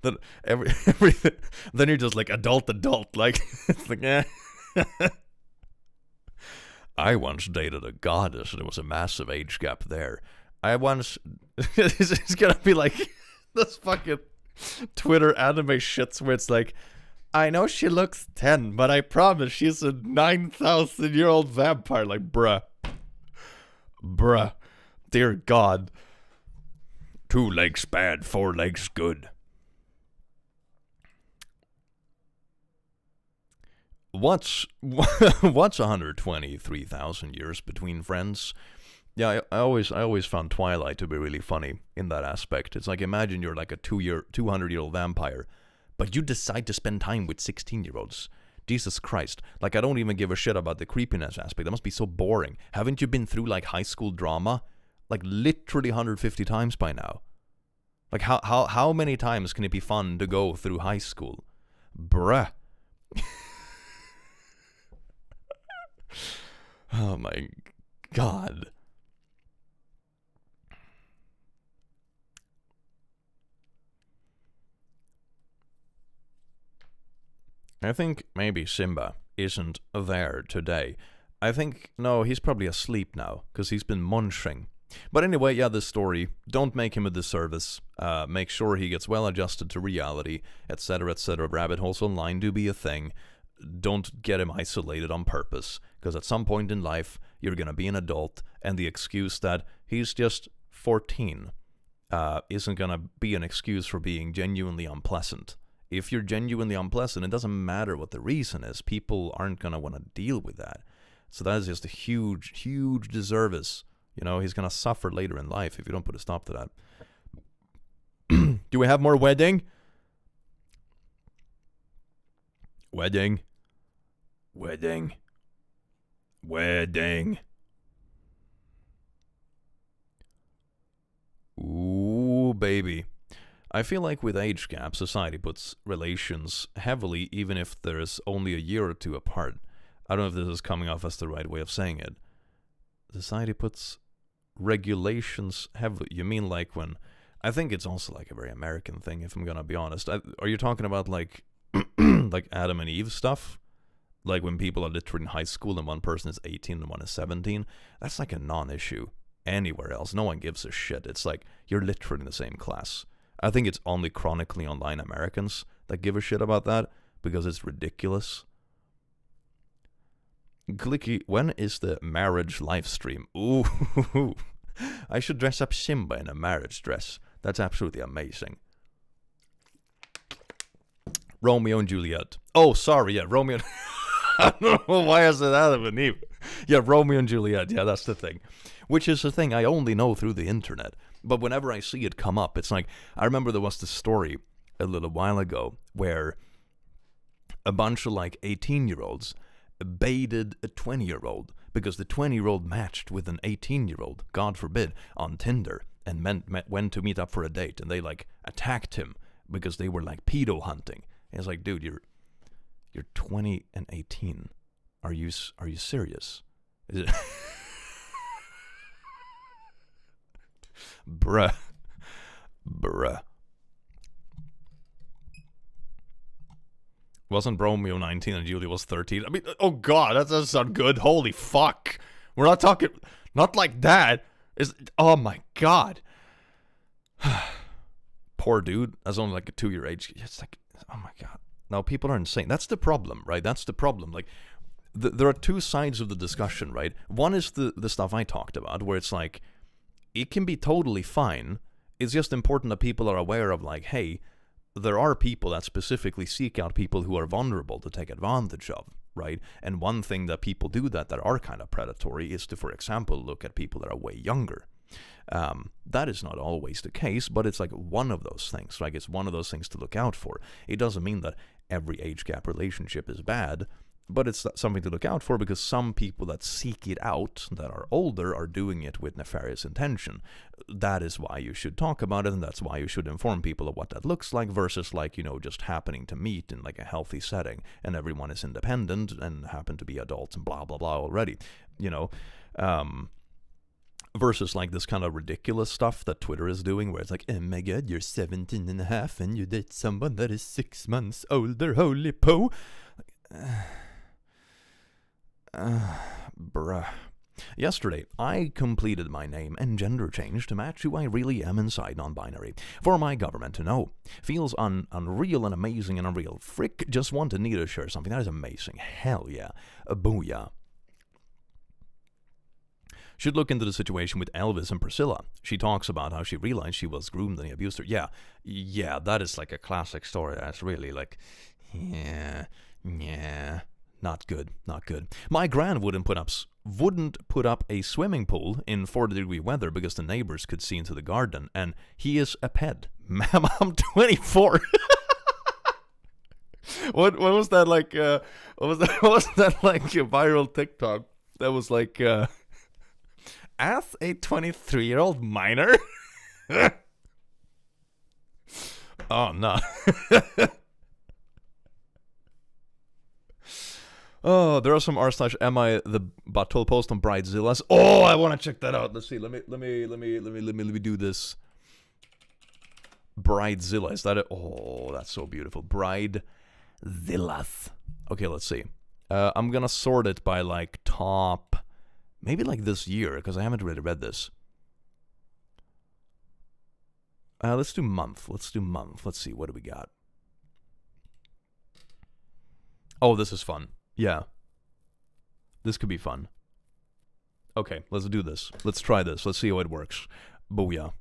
then everything, then you're just like adult, like, it's like, eh. I once dated a goddess, and there was a massive age gap there. I once... it's gonna be like, this fucking... Twitter anime shits where it's like, I know she looks 10, but I promise she's a 9,000-year-old vampire. Like, bruh. Dear God. 2 legs bad, 4 legs good. What's 123,000 years between friends? Yeah, I always found Twilight to be really funny in that aspect. It's like, imagine you're like a 200-year-old vampire, but you decide to spend time with 16-year-olds. Jesus Christ. Like, I don't even give a shit about the creepiness aspect. That must be so boring. Haven't you been through like high school drama? Like literally 150 times by now. Like how many times can it be fun to go through high school? Bruh. Oh my God. I think maybe Simba isn't there today. I think, no, he's probably asleep now, because he's been munching. But anyway, yeah, this story, don't make him a disservice. Make sure he gets well adjusted to reality, etc., etc. Rabbit holes online do be a thing. Don't get him isolated on purpose, because at some point in life, you're going to be an adult, and the excuse that he's just 14 isn't going to be an excuse for being genuinely unpleasant. If you're genuinely unpleasant, it doesn't matter what the reason is. People aren't going to want to deal with that. So that is just a huge, huge disservice. You know, he's going to suffer later in life if you don't put a stop to that. Do we have more wedding? Wedding. Ooh, baby. I feel like with age gap, society puts relations heavily even if there's only a year or two apart. I don't know if this is coming off as the right way of saying it. Society puts regulations heavily. You mean like when... I think it's also like a very American thing, if I'm gonna be honest. Are you talking about like like Adam and Eve stuff? Like when people are literally in high school and one person is 18 and one is 17? That's like a non-issue anywhere else. No one gives a shit. It's like you're literally in the same class. I think it's only chronically online Americans that give a shit about that because it's ridiculous. Clicky, when is the marriage live stream? Ooh, I should dress up Simba in a marriage dress. That's absolutely amazing. Romeo and Juliet. Oh, sorry, yeah, Romeo. I don't know why I said Adam and Eve. Yeah, Romeo and Juliet. Yeah, that's the thing. Which is the thing I only know through the internet. But whenever I see it come up, it's like, I remember there was this story a little while ago where a bunch of like 18-year-olds baited a 20-year-old because the 20-year-old matched with an 18-year-old, God forbid, on Tinder and went to meet up for a date, and they like attacked him because they were like pedo hunting. And it's like, dude, you're 20 and 18. Are you serious? Is it Bruh. Wasn't Romeo 19 and Julie was 13? I mean, oh God, that doesn't sound good. Holy fuck. We're not talking, not like that. Oh my God. Poor dude. That's only like a 2-year age. It's like, oh my God. No, people are insane. That's the problem, right? That's the problem. Like, there are two sides of the discussion, right? One is the stuff I talked about, where it's like, it can be totally fine. It's just important that people are aware of, like, hey, there are people that specifically seek out people who are vulnerable to take advantage of, right? And one thing that people do that are kind of predatory is to, for example, look at people that are way younger. That is not always the case, but it's like one of those things. Like, it's one of those things to look out for. It doesn't mean that every age gap relationship is bad, but it's something to look out for, because some people that seek it out, that are older, are doing it with nefarious intention. That is why you should talk about it, and that's why you should inform people of what that looks like, versus like, you know, just happening to meet in like a healthy setting, and everyone is independent and happen to be adults and blah, blah, blah already, you know. Versus like this kind of ridiculous stuff that Twitter is doing, where it's like, oh my God, you're 17 and a half and you date someone that is 6 months older, holy po. Bruh. Yesterday, I completed my name and gender change to match who I really am inside non-binary, for my government to know. Feels unreal and amazing and unreal. Frick, just wanted Nita to share something. That is amazing. Hell yeah. Booyah. Should look into the situation with Elvis and Priscilla. She talks about how she realized she was groomed and he abused her. Yeah, that is like a classic story. That's really like, yeah, not good. My gran wouldn't put up a swimming pool in 40-degree weather because the neighbors could see into the garden, and he is a pet. Ma'am, I'm 24. What was that like? What was that like a viral TikTok? That was like. As a 23-year-old minor? Oh, no. Oh, there are some r/AmITheA butthole post on Bridezilla. Oh, I want to check that out. Let's see. Let me do this. Bridezilla. Is that it? Oh, that's so beautiful. Bridezillas. Okay, let's see. I'm gonna sort it by like top. Maybe like this year, because I haven't really read this. Let's do month. Let's see, what do we got? Oh, this is fun. Yeah. This could be fun. Okay, let's do this. Let's try this. Let's see how it works. Booyah.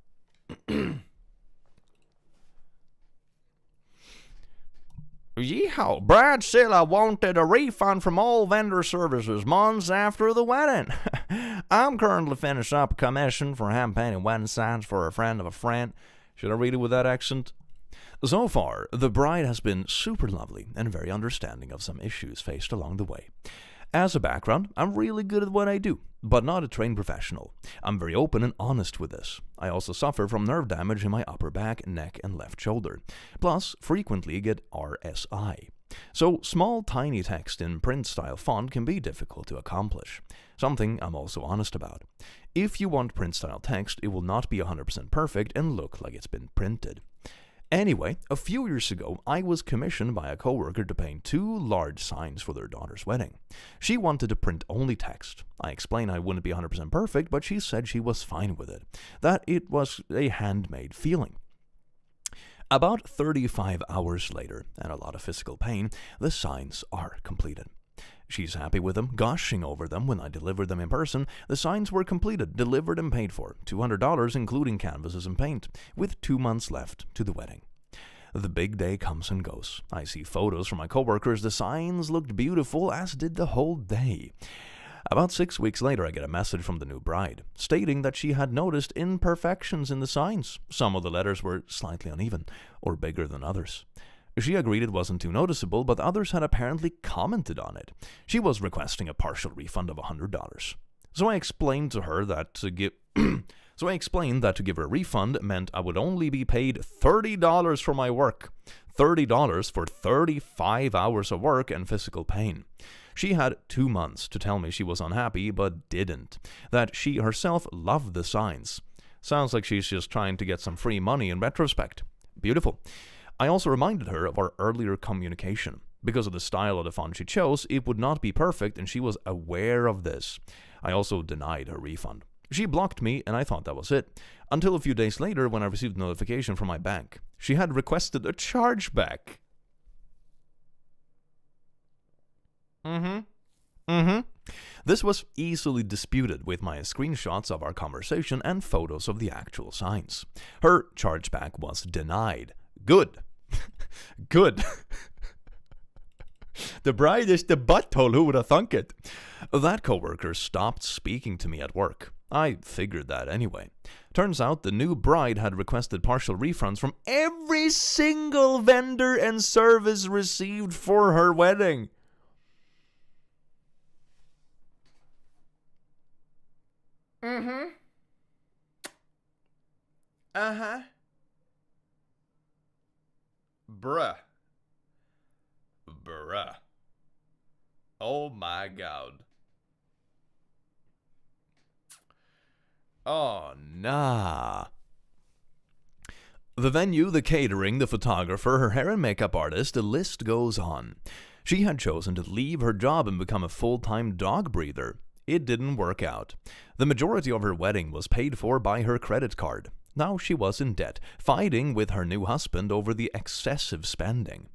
Yeehaw, Bridezilla wanted a refund from all vendor services months after the wedding. I'm currently finishing up a commission for hand-painting wedding signs for a friend of a friend. Should I read it with that accent? So far, the bride has been super lovely and very understanding of some issues faced along the way. As a background, I'm really good at what I do, but not a trained professional. I'm very open and honest with this. I also suffer from nerve damage in my upper back, neck, and left shoulder. Plus, frequently get RSI. So, small, tiny text in print-style font can be difficult to accomplish. Something I'm also honest about. If you want print-style text, it will not be 100% perfect and look like it's been printed. Anyway, a few years ago, I was commissioned by a coworker to paint 2 large signs for their daughter's wedding. She wanted to print only text. I explained I wouldn't be 100% perfect, but she said she was fine with it, that it was a handmade feeling. About 35 hours later, and a lot of physical pain, the signs are completed. She's happy with them, gushing over them when I delivered them in person. The signs were completed, delivered and paid for, $200 including canvases and paint, with 2 months left to the wedding. The big day comes and goes. I see photos from my coworkers. The signs looked beautiful, as did the whole day. About 6 weeks later, I get a message from the new bride, stating that she had noticed imperfections in the signs. Some of the letters were slightly uneven, or bigger than others. She agreed it wasn't too noticeable, but others had apparently commented on it. She was requesting a partial refund of $100. So I explained that to give her a refund meant I would only be paid $30 for my work. $30 for 35 hours of work and physical pain. She had 2 months to tell me she was unhappy, but didn't. That she herself loved the signs. Sounds like she's just trying to get some free money in retrospect. Beautiful. I also reminded her of our earlier communication. Because of the style of the font she chose, it would not be perfect, and she was aware of this. I also denied her refund. She blocked me, and I thought that was it. Until a few days later, when I received a notification from my bank. She had requested a chargeback. This was easily disputed with my screenshots of our conversation and photos of the actual signs. Her chargeback was denied. Good. Good. The bride is the butthole, who would have thunk it? That coworker stopped speaking to me at work. I figured that anyway. Turns out the new bride had requested partial refunds from every single vendor and service received for her wedding. Bruh. Oh my god. Oh, nah. The venue, the catering, the photographer, her hair and makeup artist, the list goes on. She had chosen to leave her job and become a full-time dog breather. it didn't work out. The majority of her wedding was paid for by her credit card. Now she was in debt, fighting with her new husband over the excessive spending.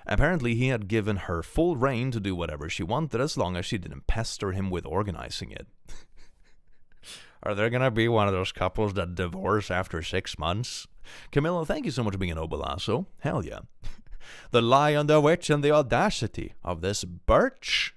Apparently, he had given her full reign to do whatever she wanted as long as she didn't pester him with organizing it. Are there gonna be one of those couples that divorce after 6 months? Camilla, thank you so much for being an Obelasso. Hell yeah. The Lion, the Witch, and the audacity of this birch.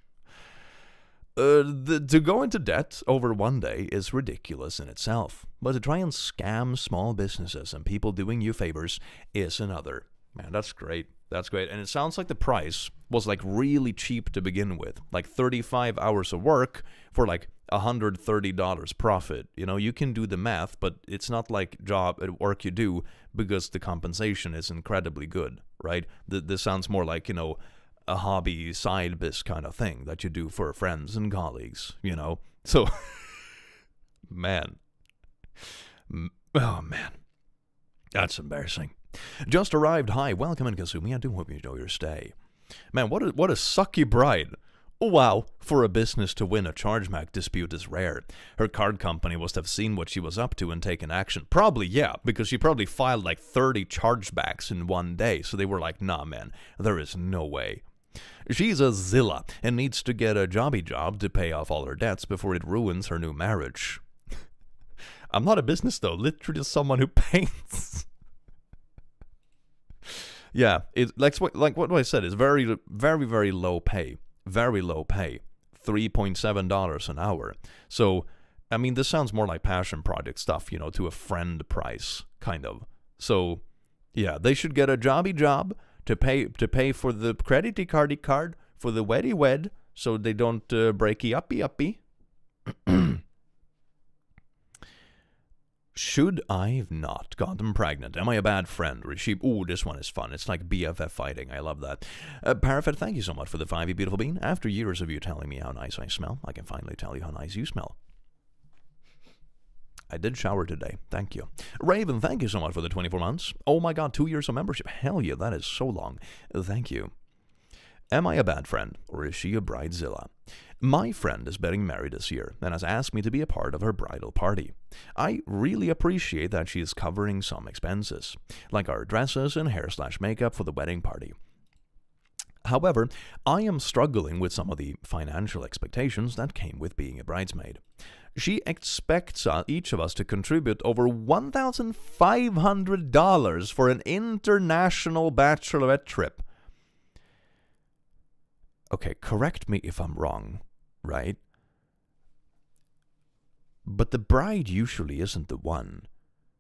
To go into debt over one day is ridiculous in itself, but to try and scam small businesses and people doing you favors is another. Man, that's great. That's great. And it sounds like the price was like really cheap to begin with, like 35 hours of work for like $130 profit. You know, you can do the math, but it's not like work you do because the compensation is incredibly good, right? This sounds more like, you know, a hobby side biz kind of thing that you do for friends and colleagues, you know? So, man. Oh, man. That's embarrassing. Just arrived. Hi, welcome in Kasumi. I do hope you enjoy your stay. Man, what a sucky bride. Oh, wow. For a business to win a chargeback dispute is rare. Her card company must have seen what she was up to and taken action. Probably, yeah, because she probably filed like 30 chargebacks in one day. So they were like, nah, man, there is no way. She's a Zilla and needs to get a jobby job to pay off all her debts before it ruins her new marriage. I'm not a business, though. Literally just someone who paints. Yeah, it's like what I said, is very, very, very low pay. Very low pay. $3.7 an hour. So, I mean, this sounds more like passion project stuff, you know, to a friend price, kind of. So, yeah, they should get a jobby job to pay for the credit card for the weddy wed, so they don't breaky uppy. Should I have not gotten pregnant? Am I a bad friend? Rashib, ooh, this one is fun. It's like BFF fighting. I love that. Parafet, thank you so much for the 5, you beautiful bean. After years of you telling me how nice I smell, I can finally tell you how nice you smell. I did shower today. Thank you. Raven, thank you so much for the 24 months. Oh my god, 2 years of membership. Hell yeah, that is so long. Thank you. Am I a bad friend, or is she a bridezilla? My friend is getting married this year and has asked me to be a part of her bridal party. I really appreciate that she is covering some expenses, like our dresses and hair/makeup for the wedding party. However, I am struggling with some of the financial expectations that came with being a bridesmaid. She expects each of us to contribute over $1,500 for an international bachelorette trip. Okay, correct me if I'm wrong, right? But the bride usually isn't the one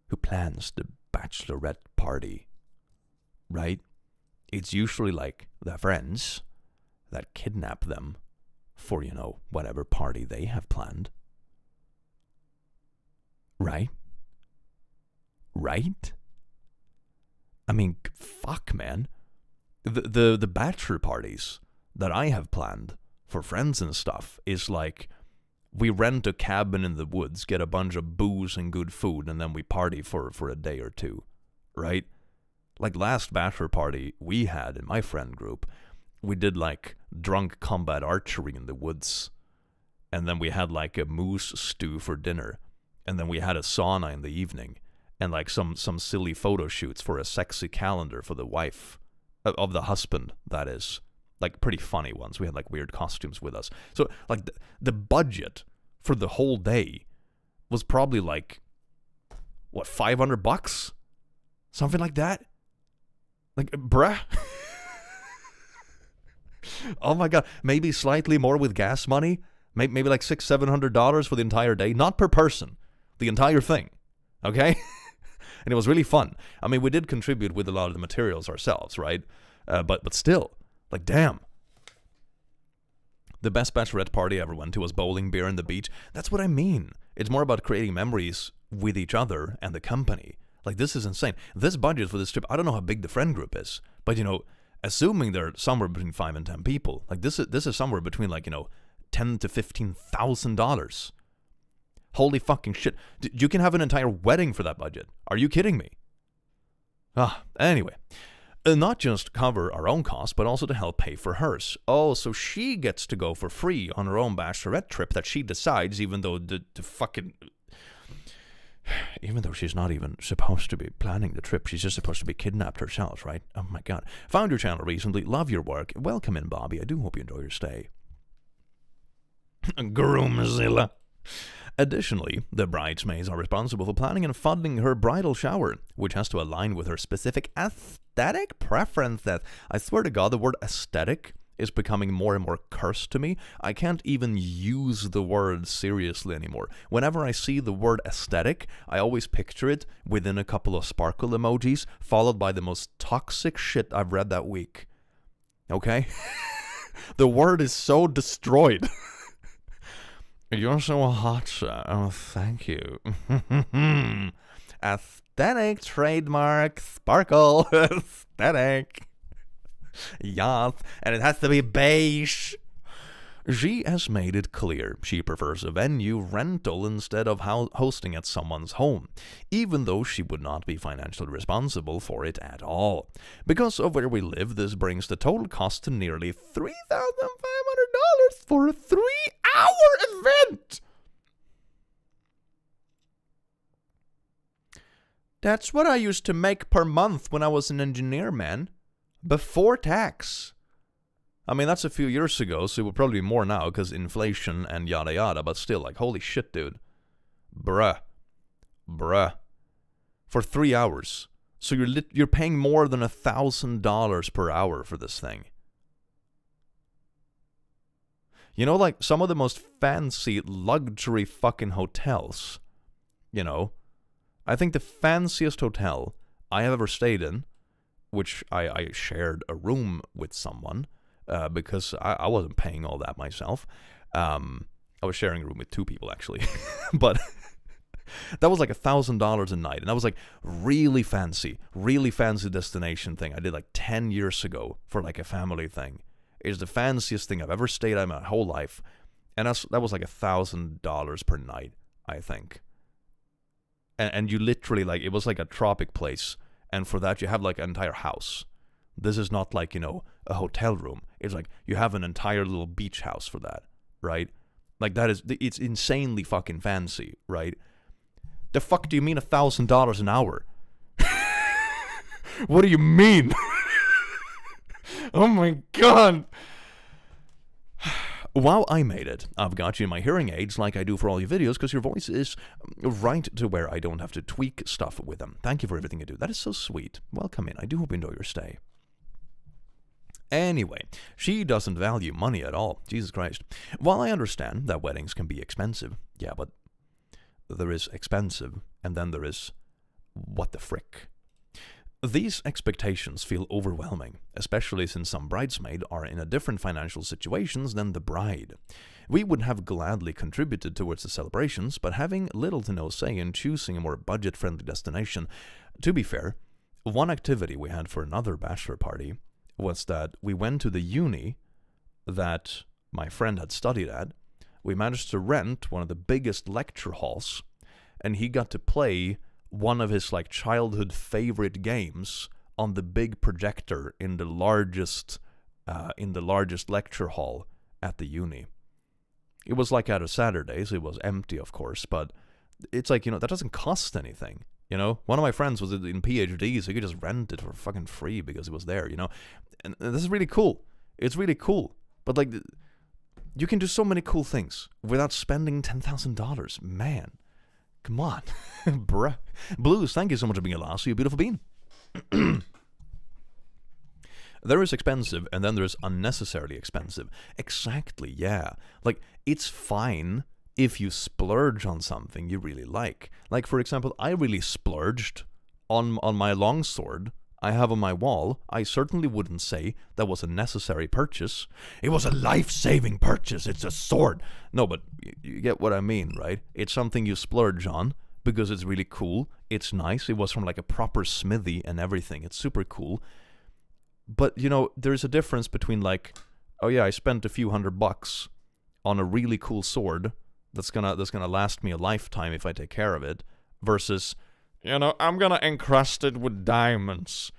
who plans the bachelorette party, right? It's usually like their friends that kidnap them for, you know, whatever party they have planned. Right? Right? I mean, fuck, man. The bachelor parties that I have planned for friends and stuff is like, we rent a cabin in the woods, get a bunch of booze and good food, and then we party for a day or two, right? Like last bachelor party we had in my friend group, we did like drunk combat archery in the woods, and then we had like a moose stew for dinner, and then we had a sauna in the evening, and like some silly photo shoots for a sexy calendar for the wife, of the husband, that is. Like pretty funny ones. We had like weird costumes with us. So like the budget for the whole day was probably like, what, $500? Something like that? Like, bruh. Oh my god. Maybe slightly more with gas money. Maybe like $600-700 for the entire day. Not per person. The entire thing. Okay? And it was really fun. I mean, we did contribute with a lot of the materials ourselves, right? But still. Like, damn. The best bachelorette party I ever went to was bowling, beer, and the beach. That's what I mean. It's more about creating memories with each other and the company. Like, this is insane. This budget for this trip, I don't know how big the friend group is. But, you know, assuming they're somewhere between 5 and 10 people, like, this is somewhere between, like, you know, $10,000 to $15,000. Holy fucking shit. You can have an entire wedding for that budget. Are you kidding me? Anyway. Not just cover our own costs, but also to help pay for hers. Oh, so she gets to go for free on her own bachelorette trip that she decides, even though even though she's not even supposed to be planning the trip, she's just supposed to be kidnapped herself, right? Oh my god. Found your channel recently, love your work. Welcome in, Bobby. I do hope you enjoy your stay. Groomzilla. Additionally, the bridesmaids are responsible for planning and funding her bridal shower, which has to align with her specific aesthetic preferences. I swear to God, the word aesthetic is becoming more and more cursed to me. I can't even use the word seriously anymore. Whenever I see the word aesthetic, I always picture it within a couple of sparkle emojis, followed by the most toxic shit I've read that week. Okay? The word is so destroyed. You're so hot, sir. Oh, thank you. Aesthetic, trademark, sparkle, aesthetic. Yes, and it has to be beige. She has made it clear she prefers a venue rental instead of hosting at someone's home, even though she would not be financially responsible for it at all. Because of where we live, this brings the total cost to nearly $3,500 for a 3-hour event. That's what I used to make per month when I was an engineer, man. Before tax. I mean, that's a few years ago, so it would probably be more now, because inflation and yada yada, but still, like, holy shit, dude. Bruh. For 3 hours. So you're paying more than $1,000 per hour for this thing. You know, like, some of the most fancy, luxury fucking hotels, you know, I think the fanciest hotel I have ever stayed in, which I shared a room with someone, because I wasn't paying all that myself. I was sharing a room with 2 people, actually. But that was like $1,000 a night. And that was like really fancy destination thing I did like 10 years ago for like a family thing. It's the fanciest thing I've ever stayed at in my whole life. And that was like $1,000 per night, I think. And you literally, like, it was like a tropic place. And for that, you have like an entire house. This is not like, you know, a hotel room. It's like you have an entire little beach house for that, right? Like it's insanely fucking fancy, right? The fuck do you mean $1,000 an hour? What do you mean? Oh my god. Wow, I made it. I've got you in my hearing aids like I do for all your videos because your voice is right to where I don't have to tweak stuff with them. Thank you for everything you do. That is so sweet. Welcome in. I do hope you enjoy your stay. Anyway, she doesn't value money at all. Jesus Christ. While I understand that weddings can be expensive, yeah, but there is expensive, and then there is what the frick. These expectations feel overwhelming, especially since some bridesmaids are in a different financial situations than the bride. We would have gladly contributed towards the celebrations, but having little to no say in choosing a more budget-friendly destination. To be fair, one activity we had for another bachelor party was that we went to the uni that my friend had studied at. We managed to rent one of the biggest lecture halls, and he got to play one of his like childhood favorite games on the big projector in the largest lecture hall at the uni. It was like at a Saturday, so it was empty, of course, but it's like, you know, that doesn't cost anything. You know, one of my friends was in PhD, so he could just rent it for fucking free because it was there, you know. And this is really cool. It's really cool. But like, you can do so many cool things without spending $10,000. Man. Come on. Bruh. Blues, thank you so much for being a lass, you beautiful bean. There is expensive, and then there is unnecessarily expensive. Exactly, yeah. Like, it's fine if you splurge on something you really like. Like, for example, I really splurged on my longsword I have on my wall. I certainly wouldn't say that was a necessary purchase. It was a life-saving purchase. It's a sword. No, but you get what I mean, right? It's something you splurge on because it's really cool. It's nice. It was from like a proper smithy and everything. It's super cool. But, you know, there's a difference between like, oh yeah, I spent a few $100 on a really cool sword that's gonna last me a lifetime if I take care of it, versus, you know, I'm gonna encrust it with diamonds.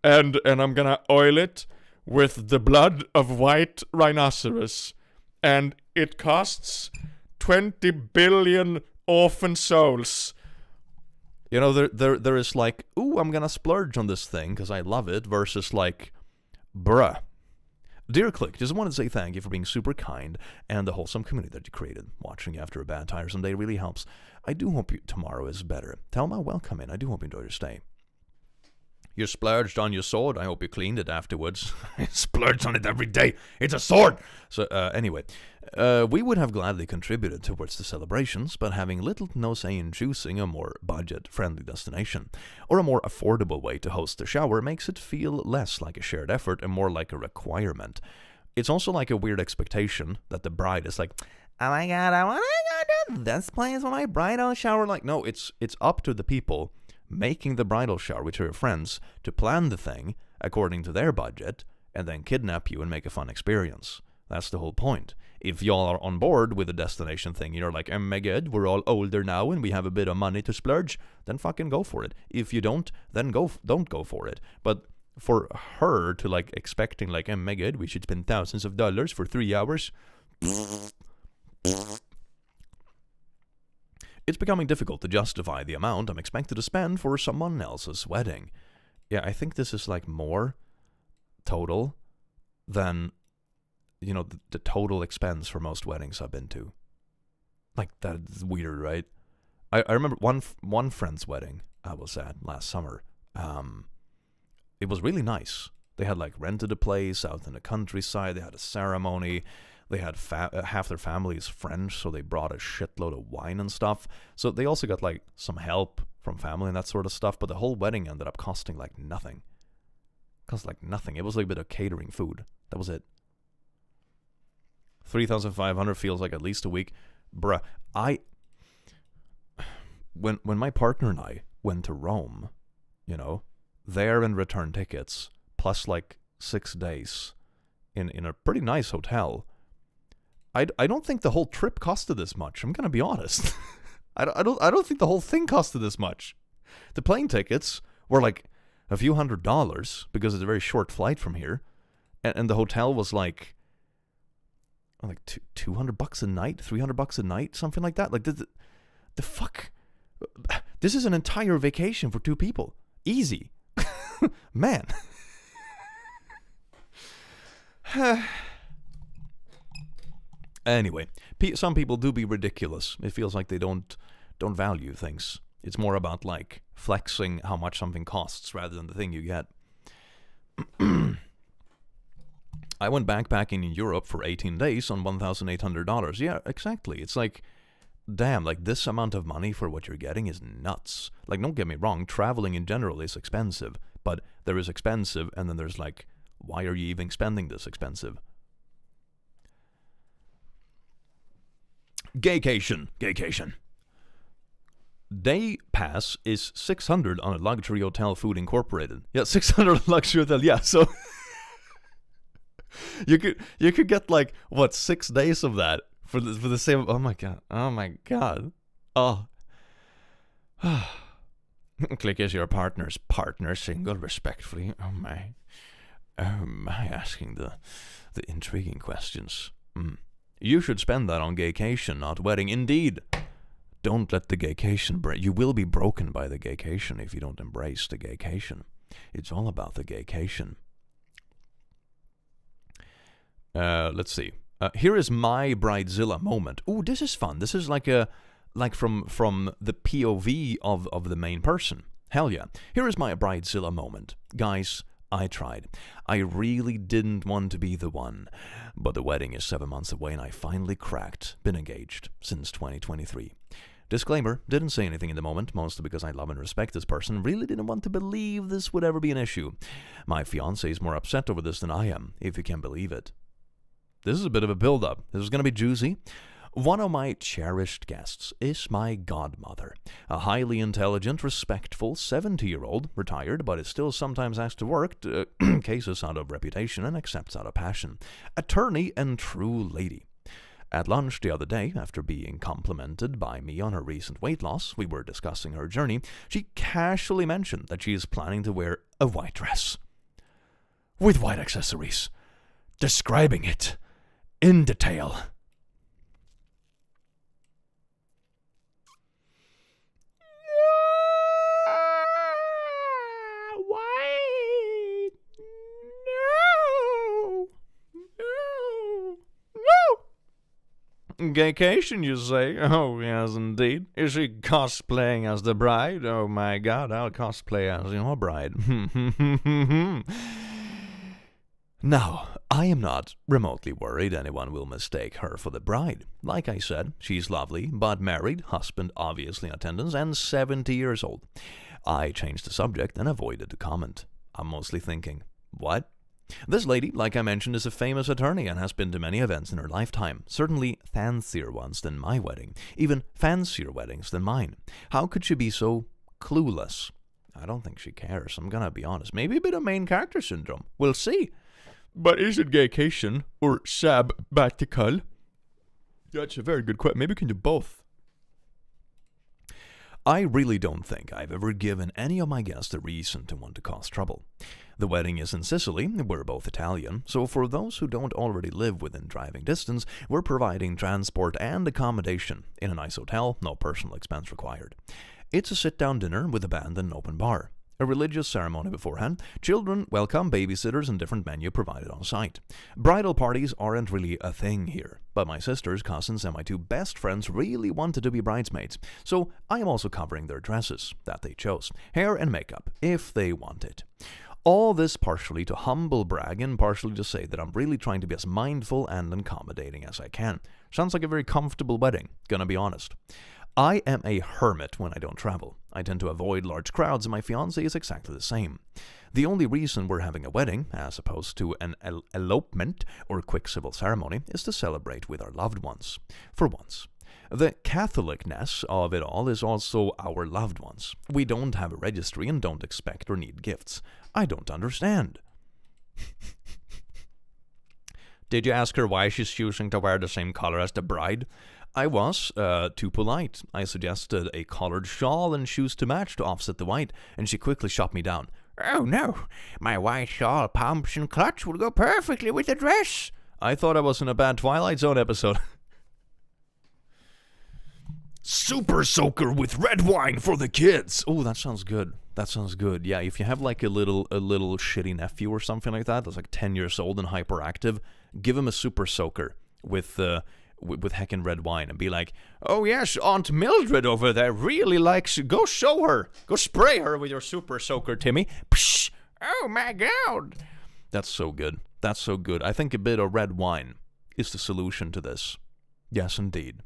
and I'm gonna oil it with the blood of white rhinoceros, and it costs 20 billion orphan souls. You know, there is like, ooh, I'm gonna splurge on this thing because I love it, versus like, bruh. Dear Click, just wanted to say thank you for being super kind and the wholesome community that you created. Watching after a bad, tiresome day really helps. I do hope tomorrow is better. Tell them how welcome in. I do hope you enjoy your stay. You splurged on your sword. I hope you cleaned it afterwards. I splurged on it every day. It's a sword! So, anyway. We would have gladly contributed towards the celebrations, but having little to no say in choosing a more budget-friendly destination, or a more affordable way to host the shower, makes it feel less like a shared effort and more like a requirement. It's also like a weird expectation that the bride is like, oh my god, I want to go to this place for my bridal shower. Like, no, it's up to the people making the bridal shower with your friends to plan the thing according to their budget, and then kidnap you and make a fun experience. That's the whole point. If y'all are on board with the destination thing, you're like, oh my god, we're all older now and we have a bit of money to splurge, then fucking go for it. If you don't, then don't go for it. But for her to like expecting like, oh my god, we should spend thousands of dollars for 3 hours, it's becoming difficult to justify the amount I'm expected to spend for someone else's wedding. Yeah, I think this is like more total than, you know, the total expense for most weddings I've been to. Like, that's weird, right? I remember one friend's wedding I was at last summer. It was really nice. They had like rented a place out in the countryside. They had a ceremony. They had half their family is French, so they brought a shitload of wine and stuff. So they also got like some help from family and that sort of stuff. But the whole wedding ended up costing like nothing. Cost like nothing. It was like a bit of catering food. That was it. 3,500 feels like at least a week. Bruh, when my partner and I went to Rome, you know, there and return tickets, plus like 6 days in a pretty nice hotel, I don't think the whole trip costed this much. I'm gonna be honest. I don't think the whole thing costed this much. The plane tickets were like a few $100s because it's a very short flight from here, and the hotel was like $200 a night, $300 a night, something like that. Like the fuck. This is an entire vacation for 2 people. Easy, man. Anyway, some people do be ridiculous. It feels like they don't value things. It's more about like flexing how much something costs rather than the thing you get. I went backpacking in Europe for 18 days on $1,800. Yeah, exactly. It's like, damn, like this amount of money for what you're getting is nuts. Like, don't get me wrong, traveling in general is expensive, but there is expensive, and then there's like, why are you even spending this expensive? Gaycation. Day pass is $600 on a luxury hotel, food incorporated. Yeah, $600 luxury hotel. Yeah, so you could get like what 6 days of that for the same. Oh my god. Oh. Click is your partner's partner, single, respectfully. Oh my, asking the intriguing questions. You should spend that on gaycation, not wedding. Indeed. Don't let the gaycation break. You will be broken by the gaycation if you don't embrace the gaycation. It's all about the gaycation. Let's see. Here is my Bridezilla moment. Ooh, this is fun. This is like from the POV of the main person. Hell yeah. Here is my Bridezilla moment. Guys, I tried. I really didn't want to be the one. But the wedding is 7 months away and I finally cracked. Been engaged since 2023. Disclaimer, didn't say anything in the moment, mostly because I love and respect this person. Really didn't want to believe this would ever be an issue. My fiancé is more upset over this than I am, if you can believe it. This is a bit of a build-up. This is going to be juicy. One of my cherished guests is my godmother, a highly intelligent, respectful 70-year-old, retired, but is still sometimes asked to work cases out of reputation and accepts out of passion. Attorney and true lady. At lunch the other day, after being complimented by me on her recent weight loss, we were discussing her journey, she casually mentioned that she is planning to wear a white dress. With white accessories. Describing it in detail. Gaycation, you say? Oh, yes, indeed. Is she cosplaying as the bride? Oh, my God, I'll cosplay as your bride. Now, I am not remotely worried anyone will mistake her for the bride. Like I said, she's lovely, but married, husband obviously in attendance, and 70 years old. I changed the subject and avoided the comment. I'm mostly thinking, what? This lady, like I mentioned, is a famous attorney and has been to many events in her lifetime, certainly fancier ones than my wedding, even fancier weddings than mine. How could she be so clueless? I don't think she cares, I'm gonna be honest. Maybe a bit of main character syndrome. We'll see. But is it gaycation or sabbatical? That's a very good question. Maybe we can do both. I really don't think I've ever given any of my guests a reason to want to cause trouble. The wedding is in Sicily, we're both Italian, so for those who don't already live within driving distance, we're providing transport and accommodation in a nice hotel, no personal expense required. It's a sit-down dinner with a band and an open bar. A religious ceremony beforehand, children, welcome, babysitters, and different menu provided on site. Bridal parties aren't really a thing here, but my sisters, cousins, and my two best friends really wanted to be bridesmaids, so I am also covering their dresses that they chose, hair and makeup, if they want it. All this partially to humble brag and partially to say that I'm really trying to be as mindful and accommodating as I can. Sounds like a very comfortable wedding, gonna be honest. I am a hermit when I don't travel. I tend to avoid large crowds, and my fiancé is exactly the same. The only reason we're having a wedding, as opposed to an elopement or quick civil ceremony, is to celebrate with our loved ones. For once. The Catholicness of it all is also our loved ones. We don't have a registry and don't expect or need gifts. I don't understand. Did you ask her why she's choosing to wear the same color as the bride? I was too polite. I suggested a collared shawl and shoes to match to offset the white, and she quickly shot me down. Oh no, my white shawl, pumps, and clutch would go perfectly with the dress. I thought I was in a bad Twilight Zone episode. Super soaker with red wine for the kids. Oh, that sounds good. That sounds good. Yeah, if you have like a little shitty nephew or something like that that's like 10 years old and hyperactive, give him a super soaker with heckin' red wine and be like, oh yes, Aunt Mildred over there really likes, go show her. Go spray her with your super soaker, Timmy. Psh! Oh my God. That's so good. That's so good. I think a bit of red wine is the solution to this. Yes, indeed.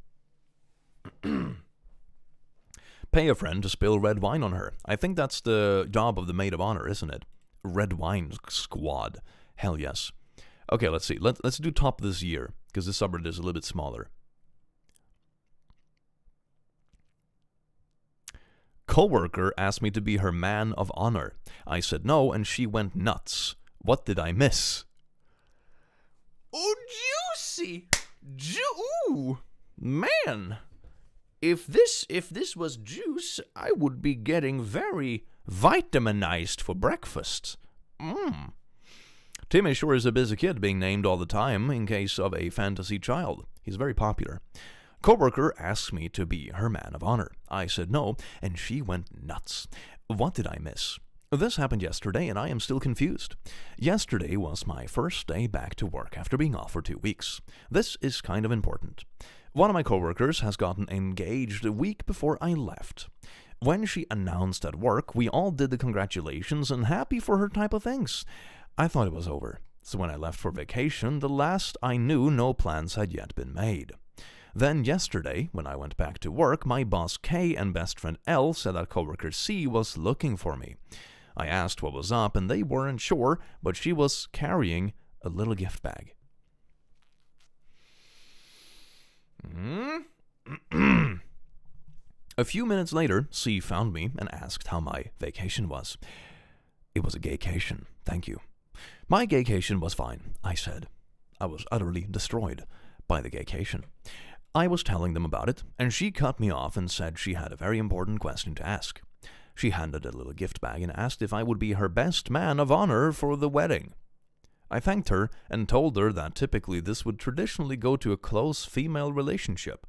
Pay a friend to spill red wine on her. I think that's the job of the maid of honor, isn't it? Red wine squad. Hell yes. Okay, let's see. Let's do top this year, because this subreddit is a little bit smaller. Coworker asked me to be her man of honor. I said no, and she went nuts. What did I miss? Oh, juicy! Ooh, man! If this was juice, I would be getting very vitaminized for breakfast. Timmy sure is a busy kid being named all the time in case of a fantasy child. He's very popular. Coworker asked me to be her man of honor. I said no, and she went nuts. What did I miss? This happened yesterday, and I am still confused. Yesterday was my first day back to work after being off for 2 weeks. This is kind of important. One of my coworkers has gotten engaged a week before I left. When she announced at work, we all did the congratulations and happy for her type of things. I thought it was over. So when I left for vacation, the last I knew, no plans had yet been made. Then yesterday, when I went back to work, my boss K and best friend L said that coworker C was looking for me. I asked what was up, and they weren't sure, but she was carrying a little gift bag. A few minutes later, C found me and asked how my vacation was. It was a gaycation, thank you. My gaycation was fine, I said. I was utterly destroyed. by the gaycation. I was telling them about it, and she cut me off and said she had a very important question to ask. She handed a little gift bag and asked if I would be her best man of honor for the wedding. I thanked her and told her that typically this would traditionally go to a close female relationship.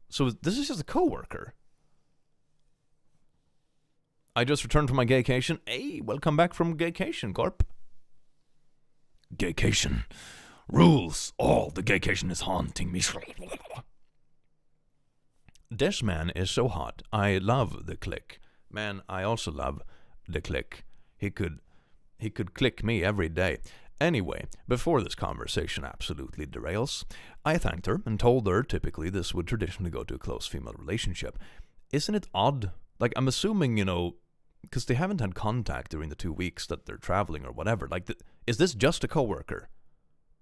So this is just a coworker. I just returned from my gaycation. Hey, welcome back from gaycation, Corp. Gaycation. Rules. Oh, the gaycation is haunting me. This man is so hot. I love the click. Man, I also love the click. He could click me every day. Anyway, before this conversation absolutely derails, I thanked her and told her typically this would traditionally go to a close female relationship. Isn't it odd? Like, I'm assuming, because they haven't had contact during the 2 weeks that they're traveling or whatever. Like, is this just a coworker?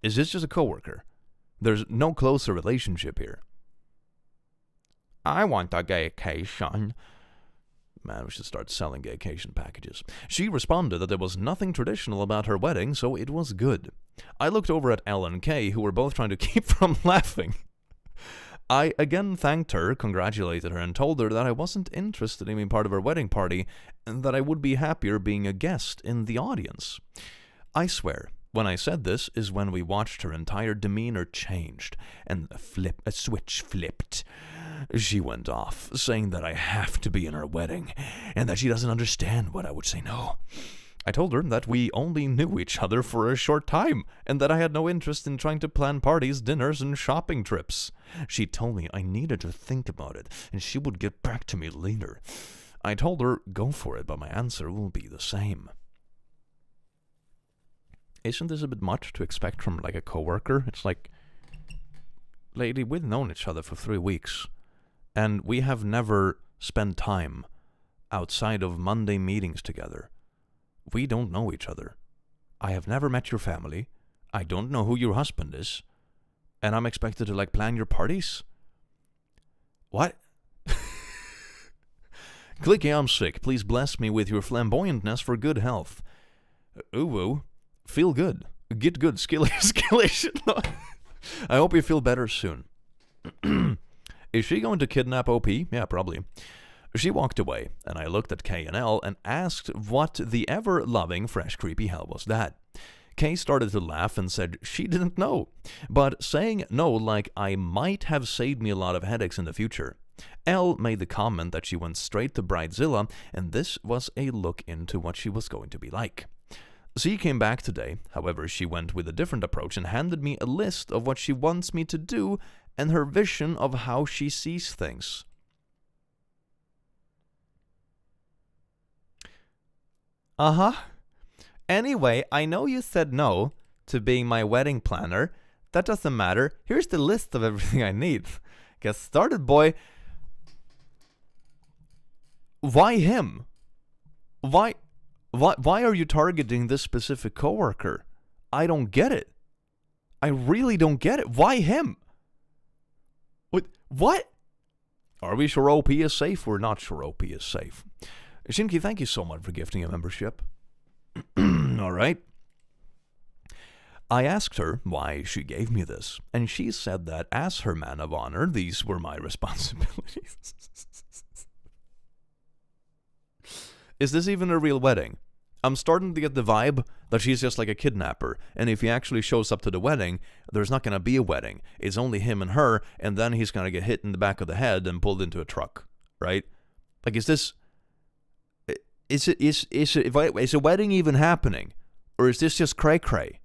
Is this just a coworker? There's no closer relationship here. I want a gaycation. Man, we should start selling gaycation packages. She responded that there was nothing traditional about her wedding, so it was good. I looked over at L and K, who were both trying to keep from laughing. I again thanked her, congratulated her, and told her that I wasn't interested in being part of her wedding party, and that I would be happier being a guest in the audience. I swear, when I said this is when we watched her entire demeanor changed, and a switch flipped. She went off, saying that I have to be in her wedding, and that she doesn't understand why I would say no. I told her that we only knew each other for a short time, and that I had no interest in trying to plan parties, dinners, and shopping trips. She told me I needed to think about it, and she would get back to me later. I told her, go for it, but my answer will be the same. Isn't this a bit much to expect from, like, a coworker? It's like, lady, we've known each other for 3 weeks, and we have never spent time outside of Monday meetings together. We don't know each other. I have never met your family. I don't know who your husband is. And I'm expected to, like, plan your parties? What? Clicky, I'm sick. Please bless me with your flamboyantness for good health. Ooh, feel good. Get good. Skillation. I hope you feel better soon. Is she going to kidnap OP? Yeah, probably. She walked away, and I looked at K and L and asked what the ever-loving fresh creepy hell was that. Kay started to laugh and said she didn't know, but saying no like I might have saved me a lot of headaches in the future. Elle made the comment that she went straight to Bridezilla, and this was a look into what she was going to be like. She came back today, however she went with a different approach and handed me a list of what she wants me to do and her vision of how she sees things. Uh-huh. Anyway, I know you said no to being my wedding planner. That doesn't matter. Here's the list of everything I need. Get started, boy. Why him? Why are you targeting this specific coworker? I don't get it. I really don't get it. Why him? What? Are we sure OP is safe? We're not sure OP is safe. Shinki, thank you so much for gifting a membership. All right. I asked her why she gave me this, and she said that as her man of honor, these were my responsibilities. Is this even a real wedding? I'm starting to get the vibe that she's just like a kidnapper, and if he actually shows up to the wedding, there's not going to be a wedding. It's only him and her, and then he's going to get hit in the back of the head and pulled into a truck, right? Like, is this... Is a wedding even happening? Or is this just cray-cray?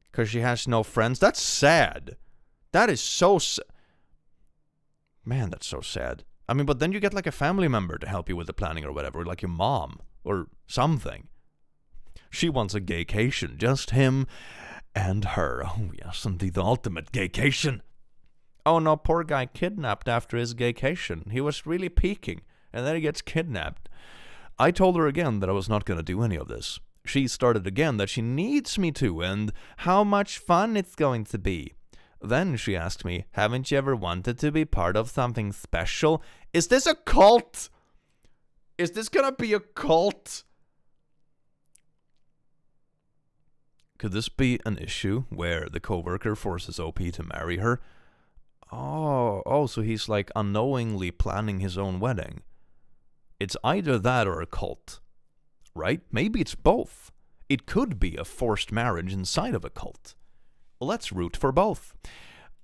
Because she has no friends? That's sad. That is so sad. Man, that's so sad. I mean, but then you get like a family member to help you with the planning or whatever, like your mom or something. She wants a gaycation, just him and her. Oh yes, indeed, the ultimate gaycation. Oh no, poor guy kidnapped after his gaycation. He was really peaking. And then he gets kidnapped. I told her again that I was not going to do any of this. She started again that she needs me to, and how much fun it's going to be. Then she asked me, haven't you ever wanted to be part of something special? Is this a cult? Is this going to be a cult? Could this be an issue where the coworker forces OP to marry her? Oh, so he's like unknowingly planning his own wedding. It's either that or a cult, right? Maybe it's both. It could be a forced marriage inside of a cult. Let's root for both.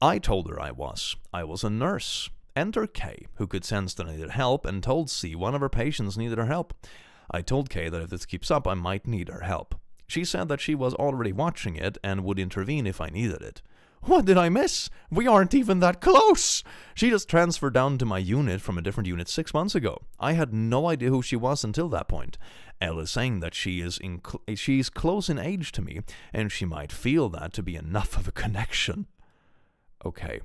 I told her I was a nurse. Enter K, who could sense that I needed help, and told C one of her patients needed her help. I told K that if this keeps up, I might need her help. She said that she was already watching it and would intervene if I needed it. What did I miss? We aren't even that close! She just transferred down to my unit from a different unit 6 months ago. I had no idea who she was until that point. Elle is saying that she's close in age to me, and she might feel that to be enough of a connection. Okay.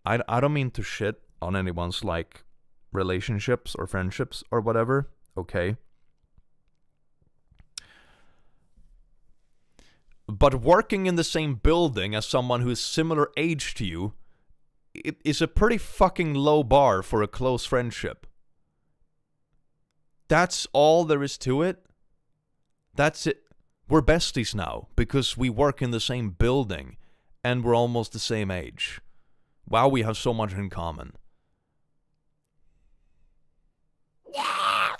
I don't mean to shit on anyone's, like, relationships or friendships or whatever, okay? But working in the same building as someone who's similar age to you, it is a pretty fucking low bar for a close friendship. That's all there is to it. That's it. We're besties now because we work in the same building and we're almost the same age. Wow, we have so much in common. Yeah!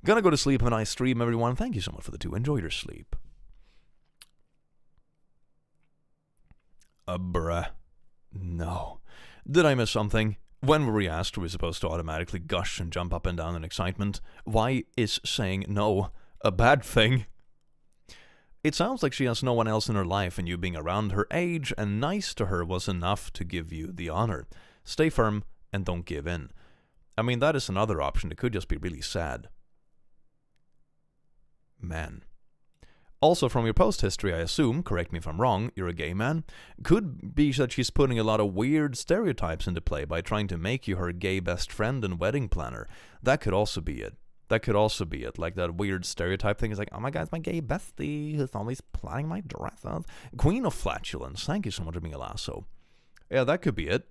Gonna go to sleep. Have a nice stream, everyone. Thank you so much for the 2. Enjoy your sleep. Bruh. No. Did I miss something? When were we asked, were we supposed to automatically gush and jump up and down in excitement? Why is saying no a bad thing? It sounds like she has no one else in her life, and you being around her age and nice to her was enough to give you the honor. Stay firm and don't give in. I mean, that is another option. It could just be really sad. Man. Also, from your post history, I assume, correct me if I'm wrong, you're a gay man. Could be that she's putting a lot of weird stereotypes into play by trying to make you her gay best friend and wedding planner. That could also be it. Like that weird stereotype thing is like, oh my god, it's my gay bestie who's always planning my dresses. Queen of Flatulence, thank you so much for being a lasso. Yeah, that could be it.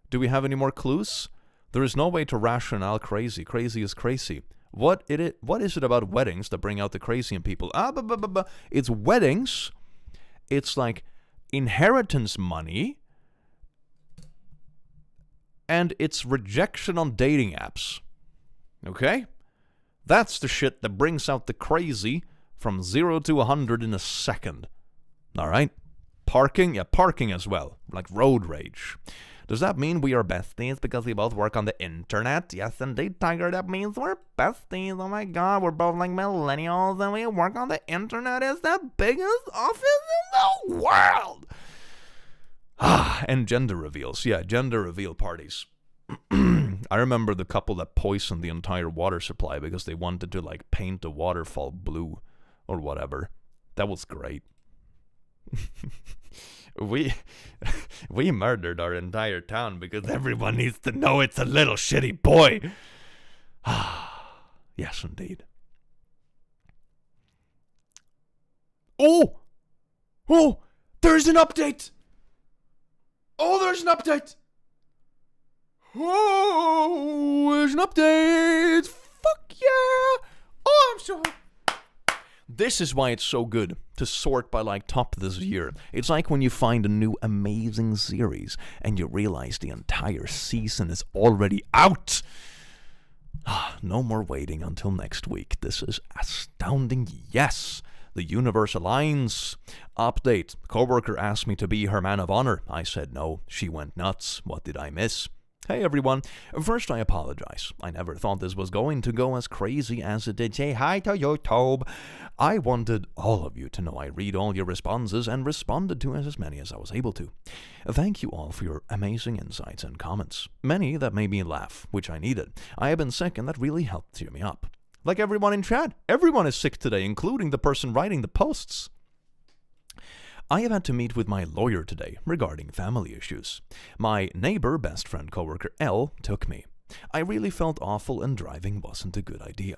Do we have any more clues? There is no way to rationale crazy. Crazy is crazy. What is it about weddings that bring out the crazy in people? It's weddings. It's like inheritance money. And it's rejection on dating apps. Okay? That's the shit that brings out the crazy from 0 to 100 in a second. Alright? Parking? Yeah, parking as well. Like road rage. Does that mean we are besties because we both work on the internet? Yes, indeed, Tiger. That means we're besties. Oh my god, we're both like millennials and we work on the internet. It's the biggest office in the world. And gender reveals. Yeah, gender reveal parties. I remember the couple that poisoned the entire water supply because they wanted to, like, paint the waterfall blue or whatever. That was great. We murdered our entire town because everyone needs to know it's a little shitty boy. Yes, indeed. Oh, there's an update. There's an update. There's an update. Fuck yeah. I'm so happy. This is why it's so good to sort by, like, top this year. It's like when you find a new amazing series and you realize the entire season is already out. No more waiting until next week. This is astounding. Yes, the universe aligns. Update. Coworker asked me to be her man of honor. I said no. She went nuts. What did I miss? Hey everyone, first I apologize. I never thought this was going to go as crazy as it did. Say hi to YouTube. I wanted all of you to know I read all your responses and responded to as many as I was able to. Thank you all for your amazing insights and comments. Many that made me laugh, which I needed. I have been sick and that really helped cheer me up. Like everyone in chat, everyone is sick today, including the person writing the posts. I have had to meet with my lawyer today regarding family issues. My neighbor, best friend, coworker L took me. I really felt awful and driving wasn't a good idea.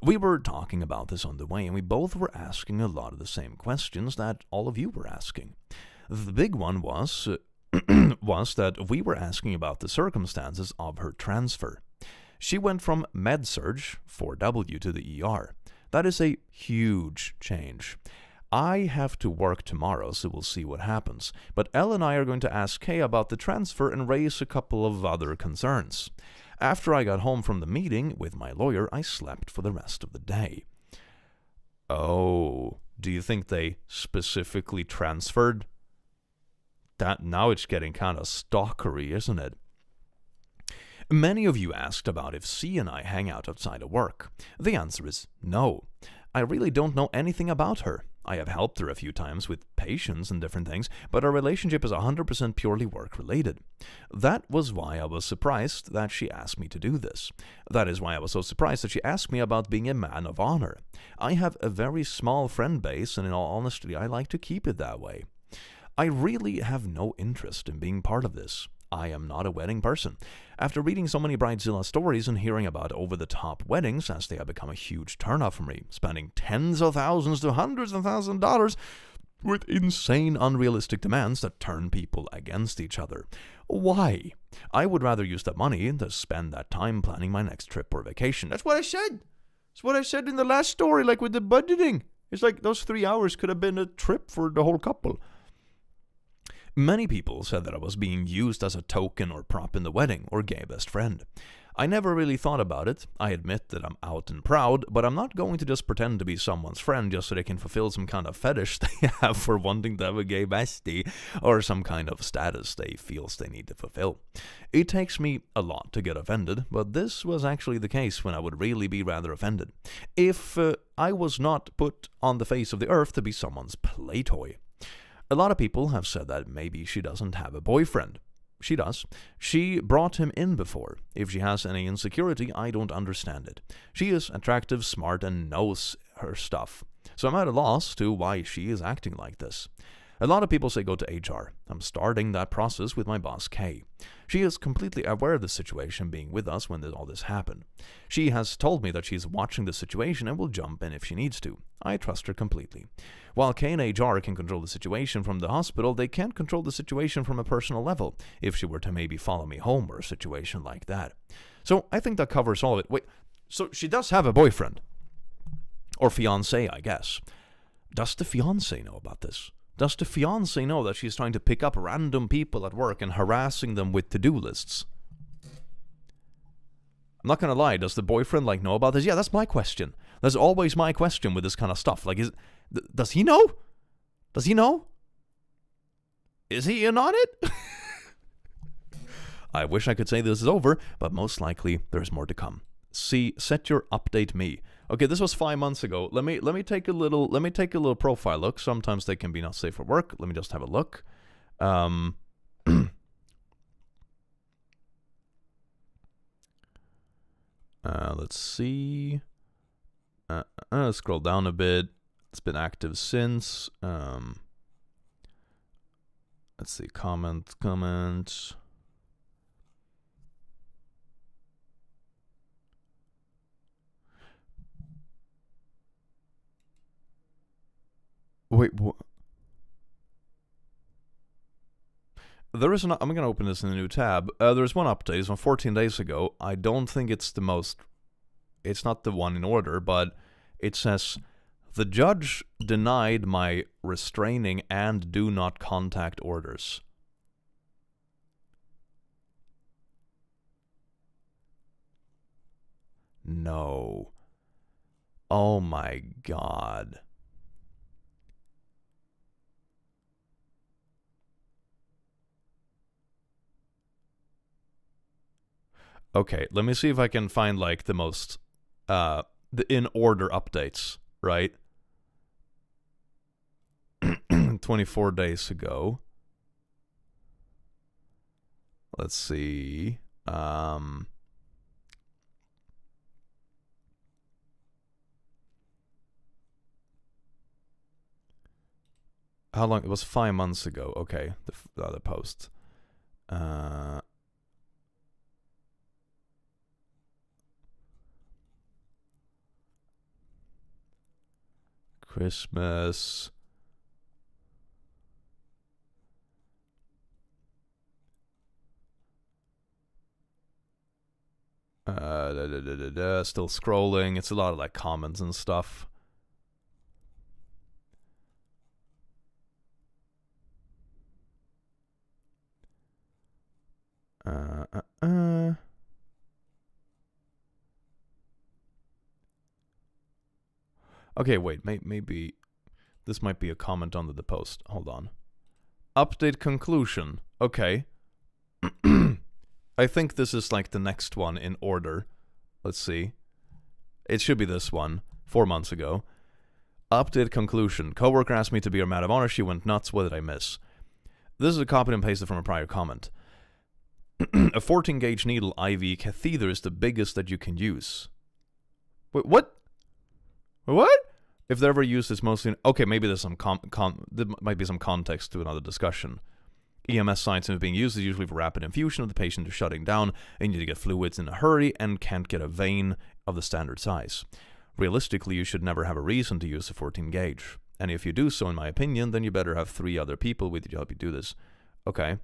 We were talking about this on the way and we both were asking a lot of the same questions that all of you were asking. The big one was that we were asking about the circumstances of her transfer. She went from med-surg 4W to the ER. That is a huge change. I have to work tomorrow, so we'll see what happens. But Elle and I are going to ask Kay about the transfer and raise a couple of other concerns. After I got home from the meeting with my lawyer, I slept for the rest of the day. Oh, do you think they specifically transferred? That now it's getting kind of stalkery, isn't it? Many of you asked about if C and I hang out outside of work. The answer is no. I really don't know anything about her. I have helped her a few times with patients and different things, but our relationship is 100% purely work-related. That was why I was surprised that she asked me to do this. That is why I was so surprised that she asked me about being a man of honor. I have a very small friend base, and in all honesty, I like to keep it that way. I really have no interest in being part of this. I am not a wedding person. After reading so many Bridezilla stories and hearing about over-the-top weddings, as they have become a huge turnoff for me, spending tens of thousands to hundreds of thousands of dollars with insane, unrealistic demands that turn people against each other. Why? I would rather use that money to spend that time planning my next trip or vacation. That's what I said. That's what I said in the last story, like with the budgeting. It's like those 3 hours could have been a trip for the whole couple. Many people said that I was being used as a token or prop in the wedding, or gay best friend. I never really thought about it. I admit that I'm out and proud, but I'm not going to just pretend to be someone's friend just so they can fulfill some kind of fetish they have for wanting to have a gay bestie, or some kind of status they feel they need to fulfill. It takes me a lot to get offended, but this was actually the case when I would really be rather offended. If I was not put on the face of the earth to be someone's play toy. A lot of people have said that maybe she doesn't have a boyfriend. She does. She brought him in before. If she has any insecurity, I don't understand it. She is attractive, smart, and knows her stuff. So I'm at a loss to why she is acting like this. A lot of people say go to HR. I'm starting that process with my boss, Kay. She is completely aware of the situation being with us when all this happened. She has told me that she's watching the situation and will jump in if she needs to. I trust her completely. While Kay and HR can control the situation from the hospital, they can't control the situation from a personal level, if she were to maybe follow me home or a situation like that. So I think that covers all of it. Wait, so she does have a boyfriend? Or fiancé, I guess. Does the fiancé know about this? Does the fiancé know that she's trying to pick up random people at work and harassing them with to-do lists? I'm not gonna lie, does the boyfriend know about this? Yeah, that's my question. That's always my question with this kind of stuff. Does he know? Does he know? Is he in on it? I wish I could say this is over, but most likely there's more to come. See, set your update me. Okay, this was 5 months ago. Let me take a little profile look. Sometimes they can be not safe for work. Let me just have a look. Let's see. Scroll down a bit. It's been active since. Let's see. Comment. Wait, what? There is an. I'm gonna open this in a new tab. There's one update. It's from 14 days ago. I don't think it's the most. It's not the one in order, but it says the judge denied my restraining and do not contact orders. No. Oh my God. Okay, let me see if I can find the most the in order updates, right? 24 days ago. Let's see. How long? It was 5 months ago. Okay, the other post. Christmas. Still scrolling. It's a lot of comments and stuff. Okay, wait, maybe this might be a comment under the post. Hold on. Update conclusion. Okay. I think this is like the next one in order. Let's see. It should be this one. 4 months ago. Update conclusion. Coworker asked me to be her maid of honor. She went nuts. What did I miss? This is a copy and pasted from a prior comment. A 14-gauge needle IV catheter is the biggest that you can use. Wait, what? What? If they're ever used, it's mostly... Okay, maybe there's some there might be some context to another discussion. EMS sites being used is usually for rapid infusion of the patient is shutting down, and you need to get fluids in a hurry and can't get a vein of the standard size. Realistically, you should never have a reason to use a 14-gauge. And if you do so, in my opinion, then you better have 3 other people with you to help you do this. Okay.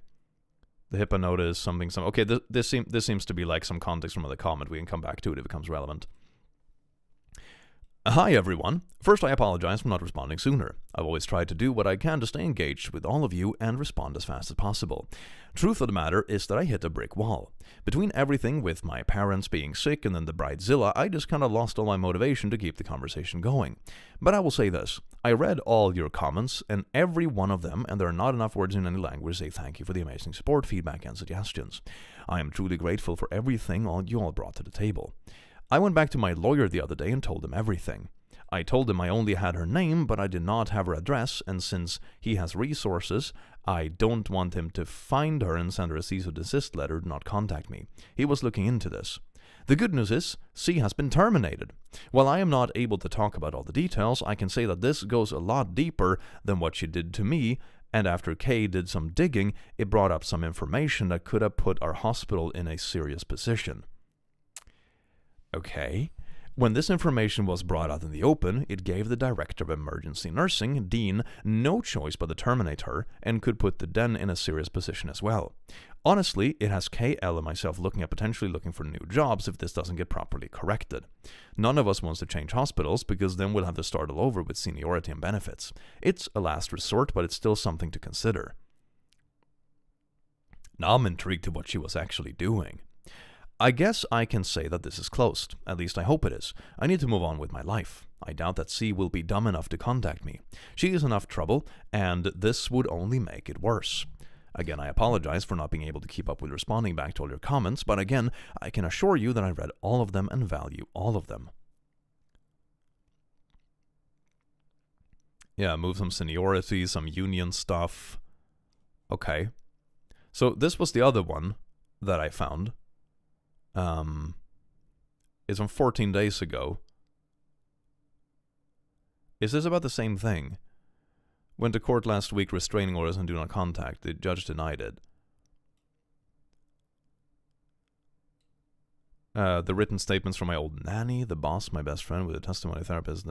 The HIPAA notice, something... Okay, this seems to be like some context from another comment. We can come back to it if it becomes relevant. Hi everyone. First, I apologize for not responding sooner. I've always tried to do what I can to stay engaged with all of you and respond as fast as possible. Truth of the matter is that I hit a brick wall. Between everything with my parents being sick and then the Bridezilla, I just kind of lost all my motivation to keep the conversation going. But I will say this. I read all your comments, and every one of them, and there are not enough words in any language to say thank you for the amazing support, feedback, and suggestions. I am truly grateful for everything you all brought to the table. I went back to my lawyer the other day and told him everything. I told him I only had her name, but I did not have her address, and since he has resources, I don't want him to find her and send her a cease and desist letter to not contact me. He was looking into this. The good news is, C has been terminated. While I am not able to talk about all the details, I can say that this goes a lot deeper than what she did to me, and after Kay did some digging, it brought up some information that could have put our hospital in a serious position. Okay. When this information was brought out in the open, it gave the Director of Emergency Nursing, Dean, no choice but to terminate her, and could put the Den in a serious position as well. Honestly, it has KL and myself potentially looking for new jobs if this doesn't get properly corrected. None of us wants to change hospitals, because then we'll have to start all over with seniority and benefits. It's a last resort, but it's still something to consider. Now I'm intrigued to what she was actually doing. I guess I can say that this is closed. At least I hope it is. I need to move on with my life. I doubt that C will be dumb enough to contact me. She is enough trouble, and this would only make it worse. Again, I apologize for not being able to keep up with responding back to all your comments, but again, I can assure you that I read all of them and value all of them. Yeah, move some seniority, some union stuff. Okay. So this was the other one that I found. It's from 14 days ago. Is this about the same thing? Went to court last week, restraining orders and do not contact. The judge denied it. The written statements from my old nanny, the boss, my best friend with a testimony therapist.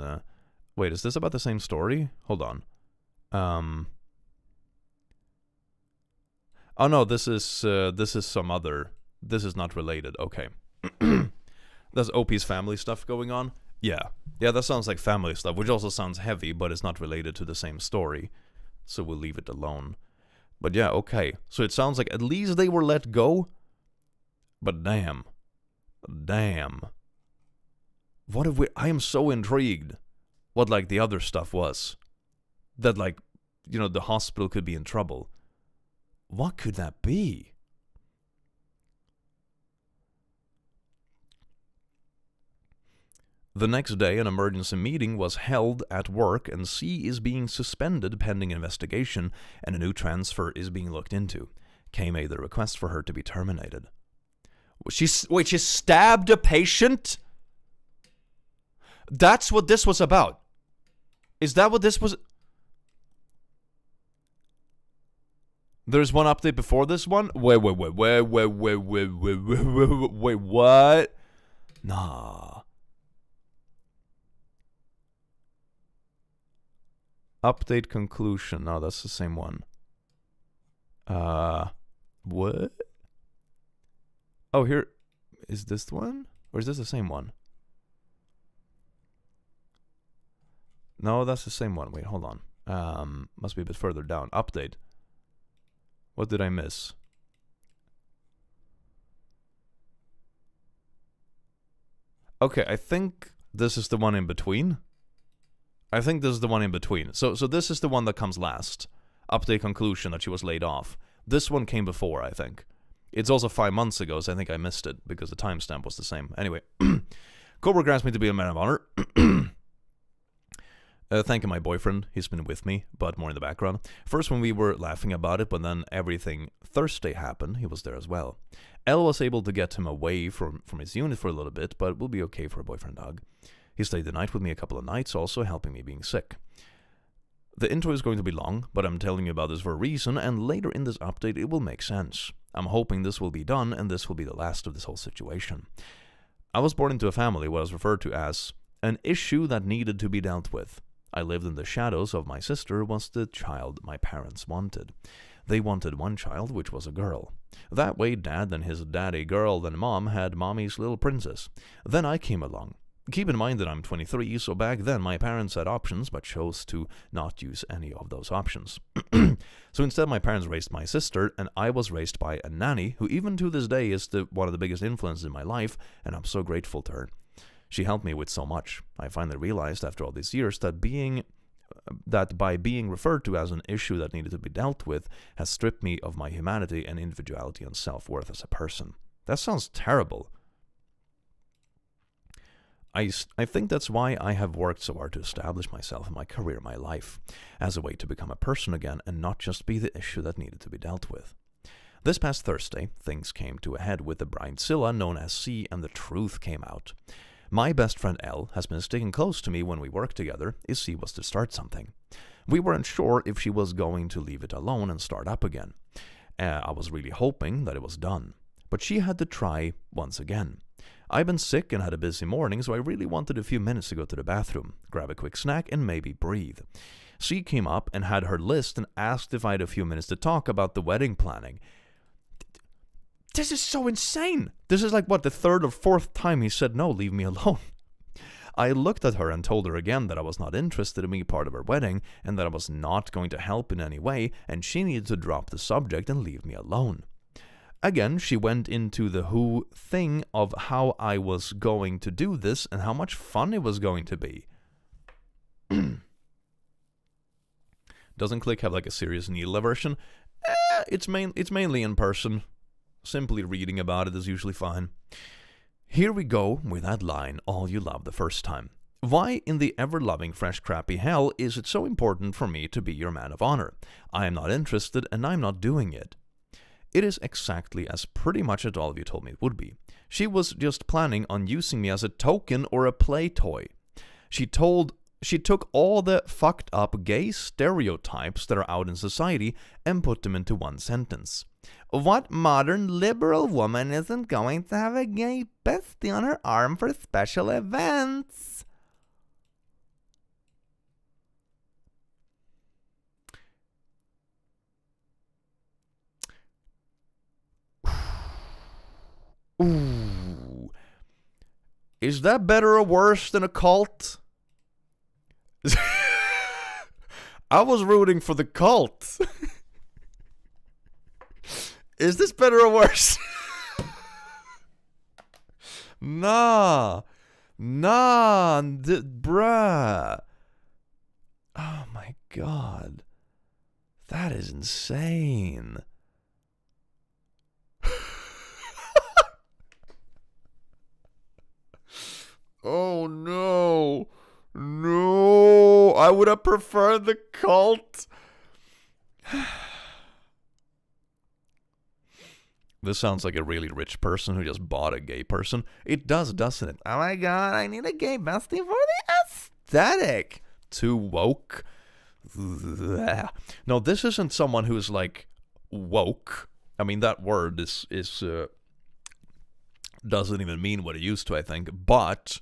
Wait, is this about the same story? Hold on. Oh no, this is some other. This is not related. Okay. There's OP's family stuff going on. Yeah, that sounds like family stuff, which also sounds heavy, but it's not related to the same story. So we'll leave it alone. But yeah, okay. So it sounds like at least they were let go. But damn. What if I am so intrigued what, like, the other stuff was. That, like, you know, the hospital could be in trouble. What could that be? The next day, an emergency meeting was held at work, and C is being suspended pending investigation, and a new transfer is being looked into. K made the request for her to be terminated. She stabbed a patient? That's what this was about. Is that what this was? There's one update before this one? Wait, what? Nah. Update conclusion. No, that's the same one. What? Oh, here. Is this the one? Or is this the same one? No, that's the same one. Wait, hold on. Must be a bit further down. Update. What did I miss? Okay, I think this is the one in between. So this is the one that comes last. Update conclusion that she was laid off. This one came before, I think. It's also 5 months ago, so I think I missed it because the timestamp was the same. Anyway, coworker asked me to be a man of honor. Thank you, my boyfriend. He's been with me, but more in the background. First when we were laughing about it, but then everything Thursday happened, he was there as well. Elle was able to get him away from his unit for a little bit, but will be okay for a boyfriend dog. He stayed the night with me a couple of nights, also helping me being sick. The intro is going to be long, but I'm telling you about this for a reason, and later in this update it will make sense. I'm hoping this will be done, and this will be the last of this whole situation. I was born into a family what is referred to as an issue that needed to be dealt with. I lived in the shadows of my sister was the child my parents wanted. They wanted one child, which was a girl. That way dad and his daddy girl then mom had mommy's little princess. Then I came along. Keep in mind that I'm 23, so back then my parents had options but chose to not use any of those options. So instead my parents raised my sister, and I was raised by a nanny who even to this day is one of the biggest influences in my life, and I'm so grateful to her. She helped me with so much. I finally realized after all these years that by being referred to as an issue that needed to be dealt with has stripped me of my humanity and individuality and self-worth as a person. That sounds terrible. I think that's why I have worked so hard to establish myself in my career, my life, as a way to become a person again and not just be the issue that needed to be dealt with. This past Thursday, things came to a head with the Bridezilla known as C, and the truth came out. My best friend L has been sticking close to me when we work together if C was to start something. We weren't sure if she was going to leave it alone and start up again. I was really hoping that it was done. But she had to try once again. I've been sick and had a busy morning, so I really wanted a few minutes to go to the bathroom, grab a quick snack, and maybe breathe. She came up and had her list and asked if I had a few minutes to talk about the wedding planning. This is so insane! This is like, what, the third or fourth time he said no, leave me alone. I looked at her and told her again that I was not interested in being part of her wedding and that I was not going to help in any way, and she needed to drop the subject and leave me alone. Again, she went into the who thing of how I was going to do this and how much fun it was going to be. Doesn't Click have like a serious Needle version? It's mainly in person. Simply reading about it is usually fine. Here we go with that line all you loved the first time. Why in the ever-loving fresh crappy hell is it so important for me to be your man of honor? I am not interested and I'm not doing it. It is exactly as pretty much as all of you told me it would be. She was just planning on using me as a token or a play toy. She took all the fucked up gay stereotypes that are out in society and put them into one sentence. What modern liberal woman isn't going to have a gay bestie on her arm for special events? Ooh. Is that better or worse than a cult? I was rooting for the cult. Is this better or worse? Nah, bruh. Oh my god. That is insane. Oh no. No, I would have preferred the cult. This sounds like a really rich person who just bought a gay person. It does, doesn't it? Oh my god, I need a gay bestie for the aesthetic. Too woke. No, this isn't someone who's like woke. I mean, that word is doesn't even mean what it used to, I think. But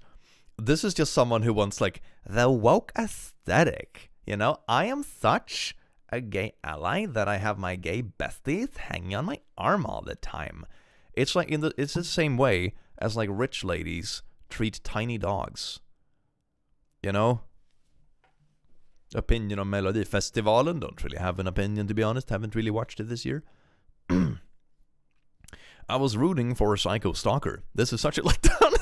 this is just someone who wants like the woke aesthetic. You know, I am such a gay ally that I have my gay besties hanging on my arm all the time. It's like it's the same way as like rich ladies treat tiny dogs. You know? Opinion on Melodifestivalen. Don't really have an opinion, to be honest. Haven't really watched it this year. I was rooting for a psycho stalker. This is such a letdown.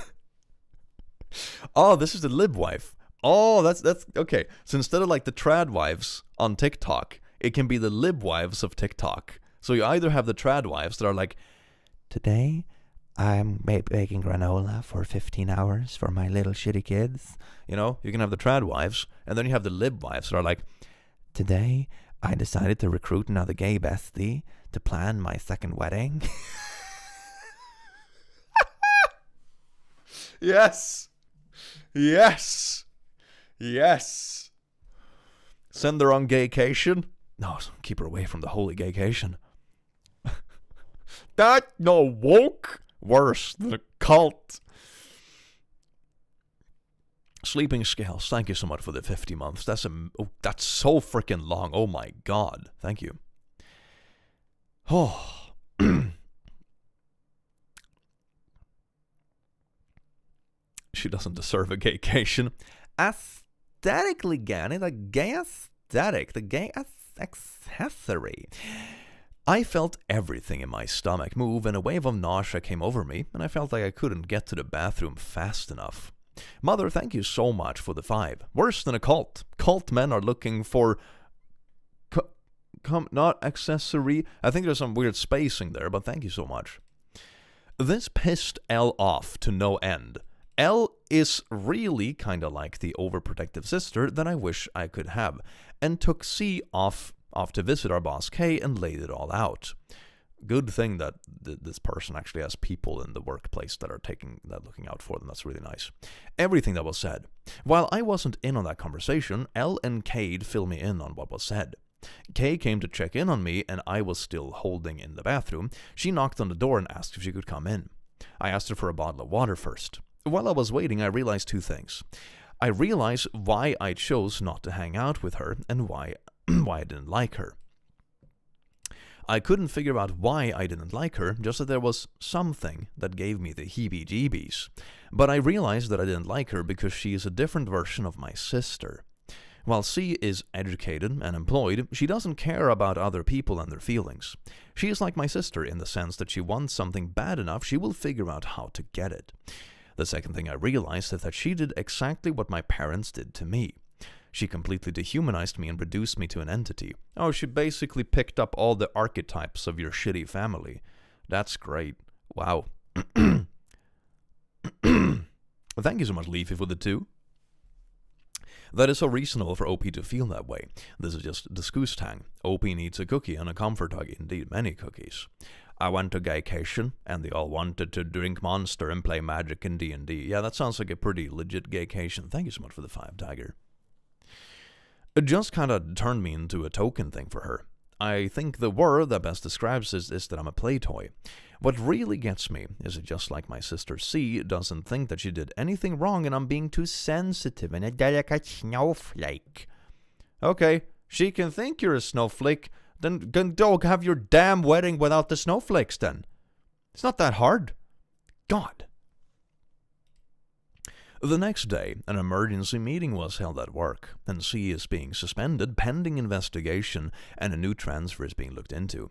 Oh, this is the lib wife. Oh, that's okay. So instead of like the trad wives on TikTok, it can be the lib wives of TikTok. So you either have the trad wives that are like, today I'm baking granola for 15 hours for my little shitty kids. You know, you can have the trad wives, and then you have the lib wives that are like, today I decided to recruit another gay bestie to plan my second wedding. Yes. Yes. Yes. Send her on gaycation. No, keep her away from the holy gaycation. That no woke. Worse than a cult. Sleeping Scales, thank you so much for the 50 months. That's so freaking long. Oh my god. Thank you. Oh. She doesn't deserve a gaycation. Aesthetically, Ganny, the gay aesthetic, the gay accessory. I felt everything in my stomach move, and a wave of nausea came over me, and I felt like I couldn't get to the bathroom fast enough. Mother, thank you so much for the 5. Worse than a cult. Cult men are looking for... not accessory. I think there's some weird spacing there, but thank you so much. This pissed L off to no end. L is really kind of like the overprotective sister that I wish I could have, and took C off to visit our boss K and laid it all out. Good thing that this person actually has people in the workplace that are looking out for them. That's really nice. Everything that was said. While I wasn't in on that conversation, L and K'd fill me in on what was said. K came to check in on me, and I was still holding in the bathroom. She knocked on the door and asked if she could come in. I asked her for a bottle of water first. While I was waiting, I realized 2 things. I realized why I chose not to hang out with her, and why I didn't like her. I couldn't figure out why I didn't like her, just that there was something that gave me the heebie-jeebies. But I realized that I didn't like her because she is a different version of my sister. While C is educated and employed, she doesn't care about other people and their feelings. She is like my sister in the sense that she wants something bad enough, she will figure out how to get it. The second thing I realized is that she did exactly what my parents did to me. She completely dehumanized me and reduced me to an entity. Oh, she basically picked up all the archetypes of your shitty family. That's great. Wow. Well, thank you so much, Leafy, for the 2. That is so reasonable for OP to feel that way. This is just the Skoostang. OP needs a cookie and a comfort hug, indeed many cookies. I went to gaycation, and they all wanted to drink Monster and play Magic in D&D. Yeah, that sounds like a pretty legit gaycation. Thank you so much for the 5, Tiger. It just kind of turned me into a token thing for her. I think the word that best describes this is that I'm a play toy. What really gets me is that just like my sister C doesn't think that she did anything wrong and I'm being too sensitive and a delicate snowflake. Okay, she can think you're a snowflake, then go have your damn wedding without the snowflakes then. It's not that hard. God. The next day, an emergency meeting was held at work, and C is being suspended pending investigation and a new transfer is being looked into.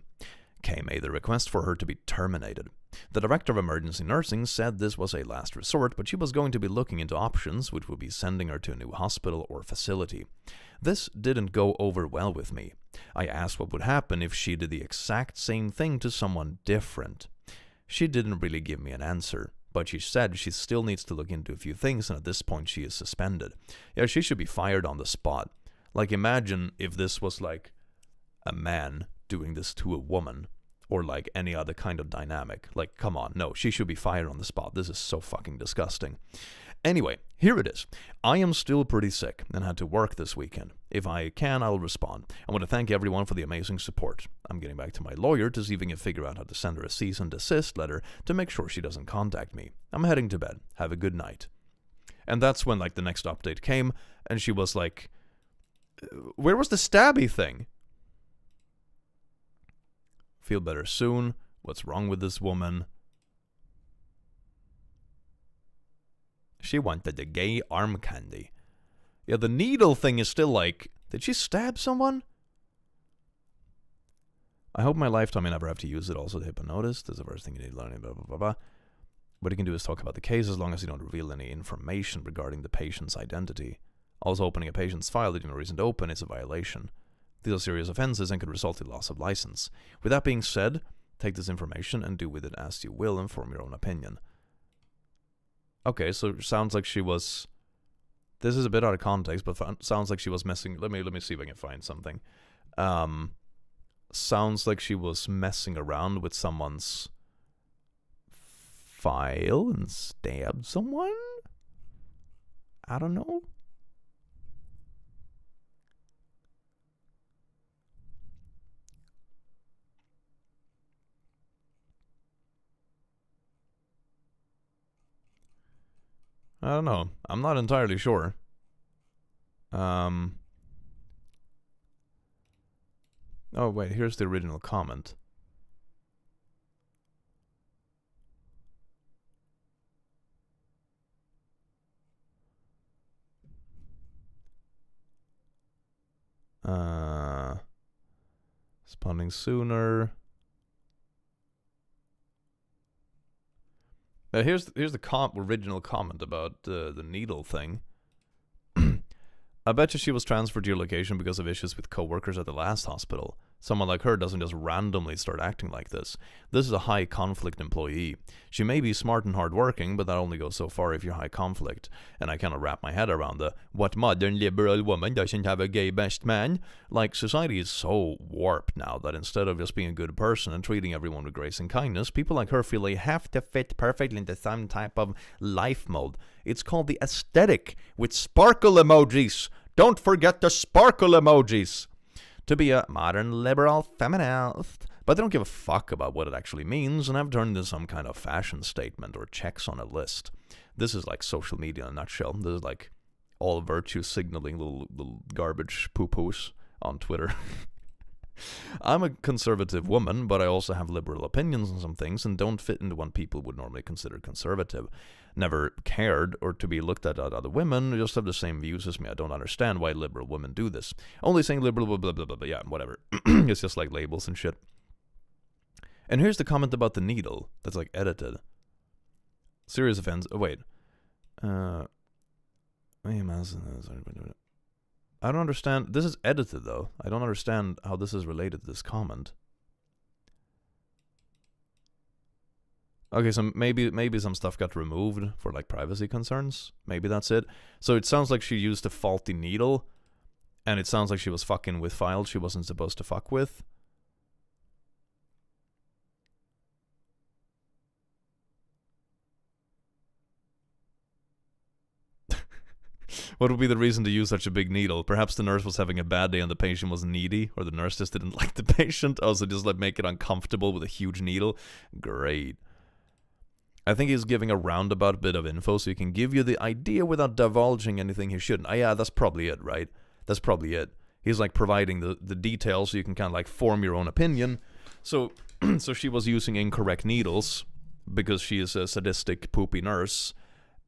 K made the request for her to be terminated. The director of emergency nursing said this was a last resort, but she was going to be looking into options, which would be sending her to a new hospital or facility. This didn't go over well with me. I asked what would happen if she did the exact same thing to someone different. She didn't really give me an answer, but she said she still needs to look into a few things, and at this point she is suspended. Yeah, she should be fired on the spot. Like, imagine if this was like a man doing this to a woman, or like any other kind of dynamic. Like, come on, no, she should be fired on the spot. This is so fucking disgusting. Anyway, here it is. I am still pretty sick and had to work this weekend. If I can, I'll respond. I want to thank everyone for the amazing support. I'm getting back to my lawyer to see if we can figure out how to send her a cease and desist letter to make sure she doesn't contact me. I'm heading to bed. Have a good night. And that's when like the next update came, and she was like, where was the stabby thing? Feel better soon. What's wrong with this woman? She wanted the gay arm candy. Yeah, the needle thing is still like, did she stab someone? I hope my lifetime I never have to use it. Also, the hypnosis. That's the first thing you need to learn. Blah, blah, blah, blah. What you can do is talk about the case as long as you don't reveal any information regarding the patient's identity. Also, opening a patient's file that you have no reason to open is a violation. These are serious offenses and could result in loss of license. With that being said, take this information and do with it as you will and form your own opinion. Okay, so it sounds like she was... This is a bit out of context, but sounds like she was messing... Let me see if I can find something. Sounds like she was messing around with someone's file and stabbed someone? I don't know. I don't know. I'm not entirely sure. Oh, wait, here's the original comment. Responding sooner. Here's the original comment about the needle thing. I bet you she was transferred to your location because of issues with coworkers at the last hospital. Someone like her doesn't just randomly start acting like this. This is a high conflict employee. She may be smart and hardworking, but that only goes so far if you're high conflict. And I cannot wrap my head around the what modern liberal woman doesn't have a gay best man. Like, society is so warped now that instead of just being a good person and treating everyone with grace and kindness, people like her feel they have to fit perfectly into some type of life mode. It's called the aesthetic with sparkle emojis. Don't forget the sparkle emojis. To be a modern liberal feminist, but they don't give a fuck about what it actually means and have turned into some kind of fashion statement or checks on a list. This is like social media in a nutshell. This is like all virtue signaling little garbage poo-poos on Twitter. I'm a conservative woman, but I also have liberal opinions on some things and don't fit into what people would normally consider conservative. Never cared or to be looked at other women, just have the same views as me. I don't understand why liberal women do this. Only saying liberal, blah, blah, blah, blah, blah, yeah, whatever. It's just like labels and shit. And here's the comment about the needle that's like edited. Serious offense. Oh, wait. I don't understand. This is edited, though. I don't understand how this is related to this comment. Okay, so maybe some stuff got removed for, like, privacy concerns. Maybe that's it. So it sounds like she used a faulty needle, and it sounds like she was fucking with files she wasn't supposed to fuck with. What would be the reason to use such a big needle? Perhaps the nurse was having a bad day and the patient was needy, or the nurse just didn't like the patient. Also, just like make it uncomfortable with a huge needle. Great. I think he's giving a roundabout bit of info so he can give you the idea without divulging anything he shouldn't. Yeah, that's probably it, right? That's probably it. He's like providing the details so you can kind of like form your own opinion. So, so she was using incorrect needles because she is a sadistic, poopy nurse.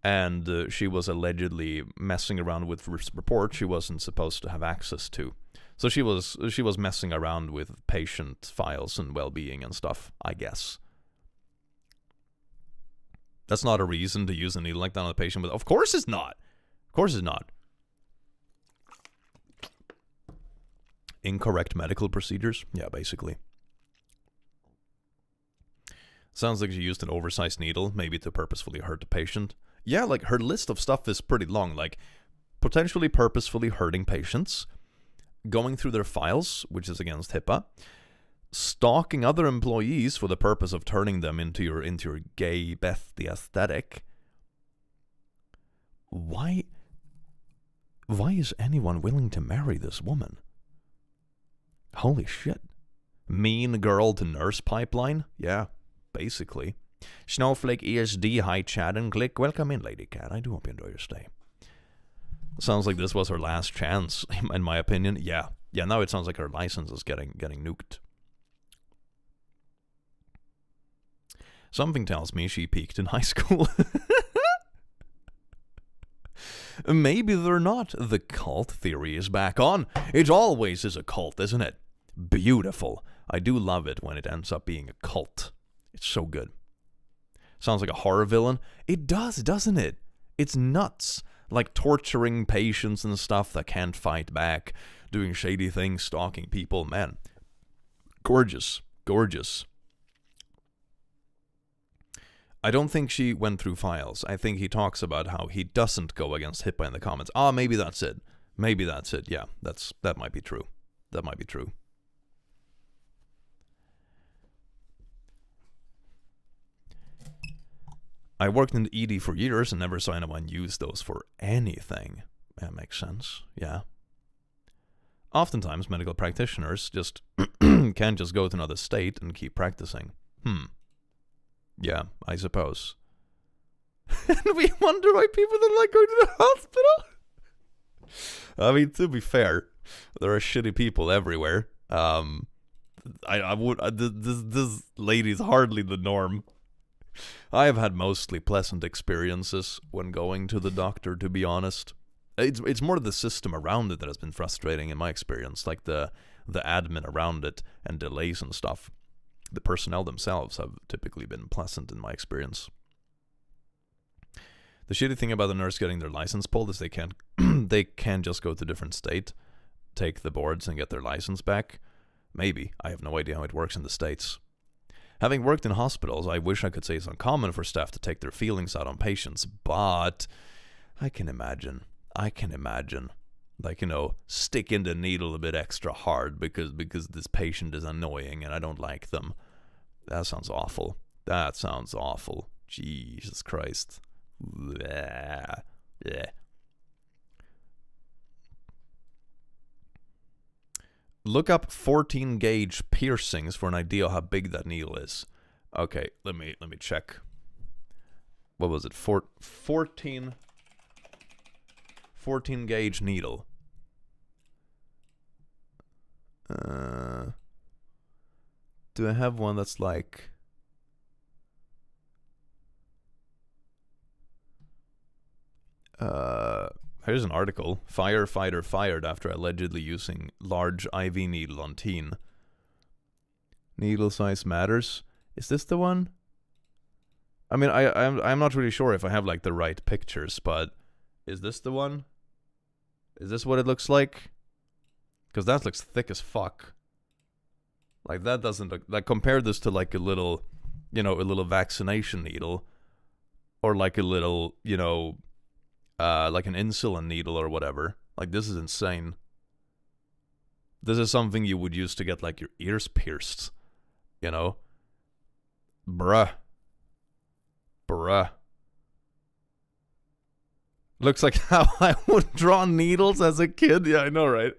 And she was allegedly messing around with reports she wasn't supposed to have access to. So she was messing around with patient files and well-being and stuff, I guess. That's not a reason to use a needle like that on a patient. Of course it's not. Of course it's not. Incorrect medical procedures? Yeah, basically. Sounds like she used an oversized needle, maybe to purposefully hurt the patient. Yeah, like, her list of stuff is pretty long, like, potentially purposefully hurting patients, going through their files, which is against HIPAA, stalking other employees for the purpose of turning them into your gay bestie aesthetic. Why is anyone willing to marry this woman? Holy shit. Mean girl to nurse pipeline? Yeah, basically. Snowflake ESD, hi chat and click. Welcome in, Lady Cat. I do hope you enjoy your stay. Sounds like this was her last chance, in my opinion. Yeah, now it sounds like her license is getting nuked. Something tells me she peaked in high school. Maybe they're not. The cult theory is back on. It always is a cult, isn't it? Beautiful. I do love it when it ends up being a cult. It's so good. Sounds like a horror villain. It does, doesn't it? It's nuts. Like torturing patients and stuff that can't fight back, doing shady things, stalking people. Man, gorgeous, gorgeous. I don't think she went through files. I think he talks about how he doesn't go against HIPAA in the comments. Ah, maybe that's it. Maybe that's it. Yeah, that might be true. That might be true. I worked in the ED for years and never saw anyone use those for anything. That makes sense. Yeah. Oftentimes, medical practitioners just can't just go to another state and keep practicing. Yeah, I suppose. And we wonder why people don't like going to the hospital. I mean, to be fair, there are shitty people everywhere. This lady's hardly the norm. I have had mostly pleasant experiences when going to the doctor, to be honest. It's more the system around it that has been frustrating in my experience, like the admin around it and delays and stuff. The personnel themselves have typically been pleasant in my experience. The shitty thing about the nurse getting their license pulled is they can't just go to a different state, take the boards and get their license back. Maybe. I have no idea how it works in the States. Having worked in hospitals, I wish I could say it's uncommon for staff to take their feelings out on patients, but I can imagine. Like, sticking the needle a bit extra hard because this patient is annoying and I don't like them. That sounds awful. Jesus Christ. Yeah. Look up 14 gauge piercings for an idea of how big that needle is. Okay, let me check. What was it? 14 gauge needle. Do I have one that's like... Here's an article. Firefighter fired after allegedly using large IV needle on teen. Needle size matters. Is this the one? I mean, I'm not really sure if I have like the right pictures, but is this the one? Is this what it looks like? Because that looks thick as fuck. Like that doesn't look like, compare this to like a little, a little vaccination needle, or like a little, like an insulin needle or whatever. Like, this is insane. This is something you would use to get, like, your ears pierced. Bruh. Looks like how I would draw needles as a kid. Yeah, I know, right?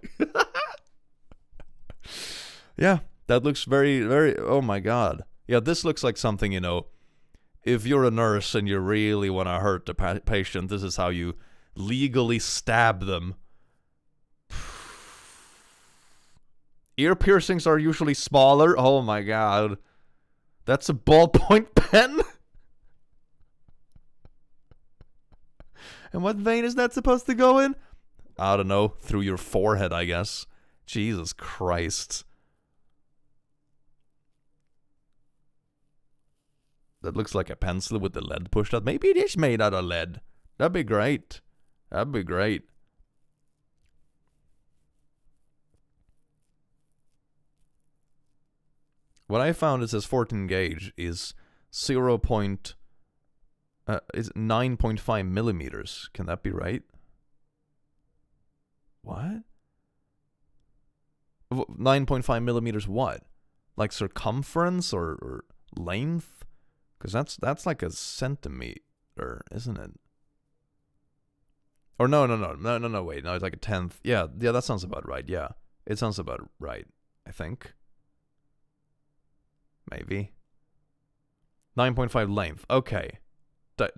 Yeah, that looks very, very... Oh, my God. Yeah, this looks like something, if you're a nurse and you really want to hurt the patient, this is how you legally stab them. Ear piercings are usually smaller. Oh my God. That's a ballpoint pen? And what vein is that supposed to go in? I don't know. Through your forehead, I guess. Jesus Christ. That looks like a pencil with the lead pushed out. Maybe it is made out of lead. That'd be great. That'd be great. What I found, it says 14 gauge is 9.5 millimeters. Can that be right? What? 9.5 millimeters what? Like circumference or length? Because that's like a centimeter, isn't it? Or no, wait. No, it's like a tenth. Yeah, that sounds about right. Yeah, it sounds about right, I think. Maybe. 9.5 length. Okay.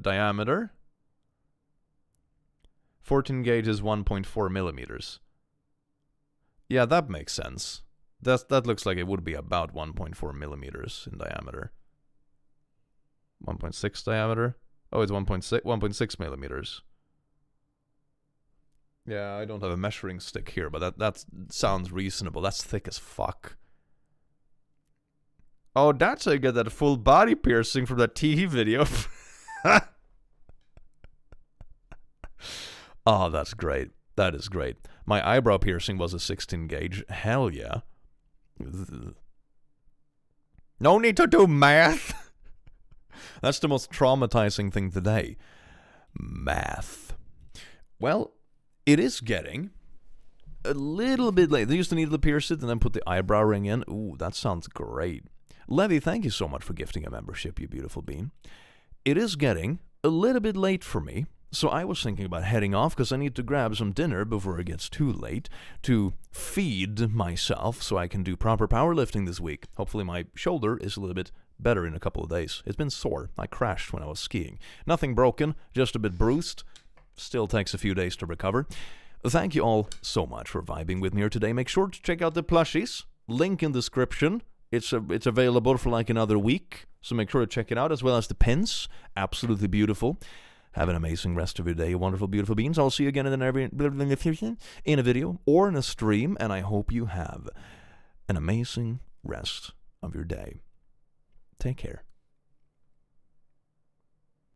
Diameter. 14 gauge is 1.4 millimeters. Yeah, that makes sense. That looks like it would be about 1.4 millimeters in diameter. 1.6 diameter? Oh, it's 1.6 millimeters. Yeah, I don't have a measuring stick here, but that sounds reasonable. That's thick as fuck. Oh, that's how you get that full body piercing from that TV video. Oh, that's great. That is great. My eyebrow piercing was a 16 gauge. Hell yeah. No need to do math. That's the most traumatizing thing today. Math. Well, it is getting a little bit late. They used to needle pierce it and then put the eyebrow ring in. Ooh, that sounds great. Levy, thank you so much for gifting a membership, you beautiful bean. It is getting a little bit late for me, so I was thinking about heading off because I need to grab some dinner before it gets too late to feed myself so I can do proper powerlifting this week. Hopefully my shoulder is a little bit better in a couple of days. It's been sore. I crashed when I was skiing. Nothing broken, just a bit bruised. Still takes a few days to recover. Thank you all so much for vibing with me here today. Make sure to check out the plushies. Link in description. It's available for like another week, so make sure to check it out, as well as the pins. Absolutely beautiful. Have an amazing rest of your day, wonderful, beautiful beings. I'll see you again in a video or in a stream, and I hope you have an amazing rest of your day. Take care.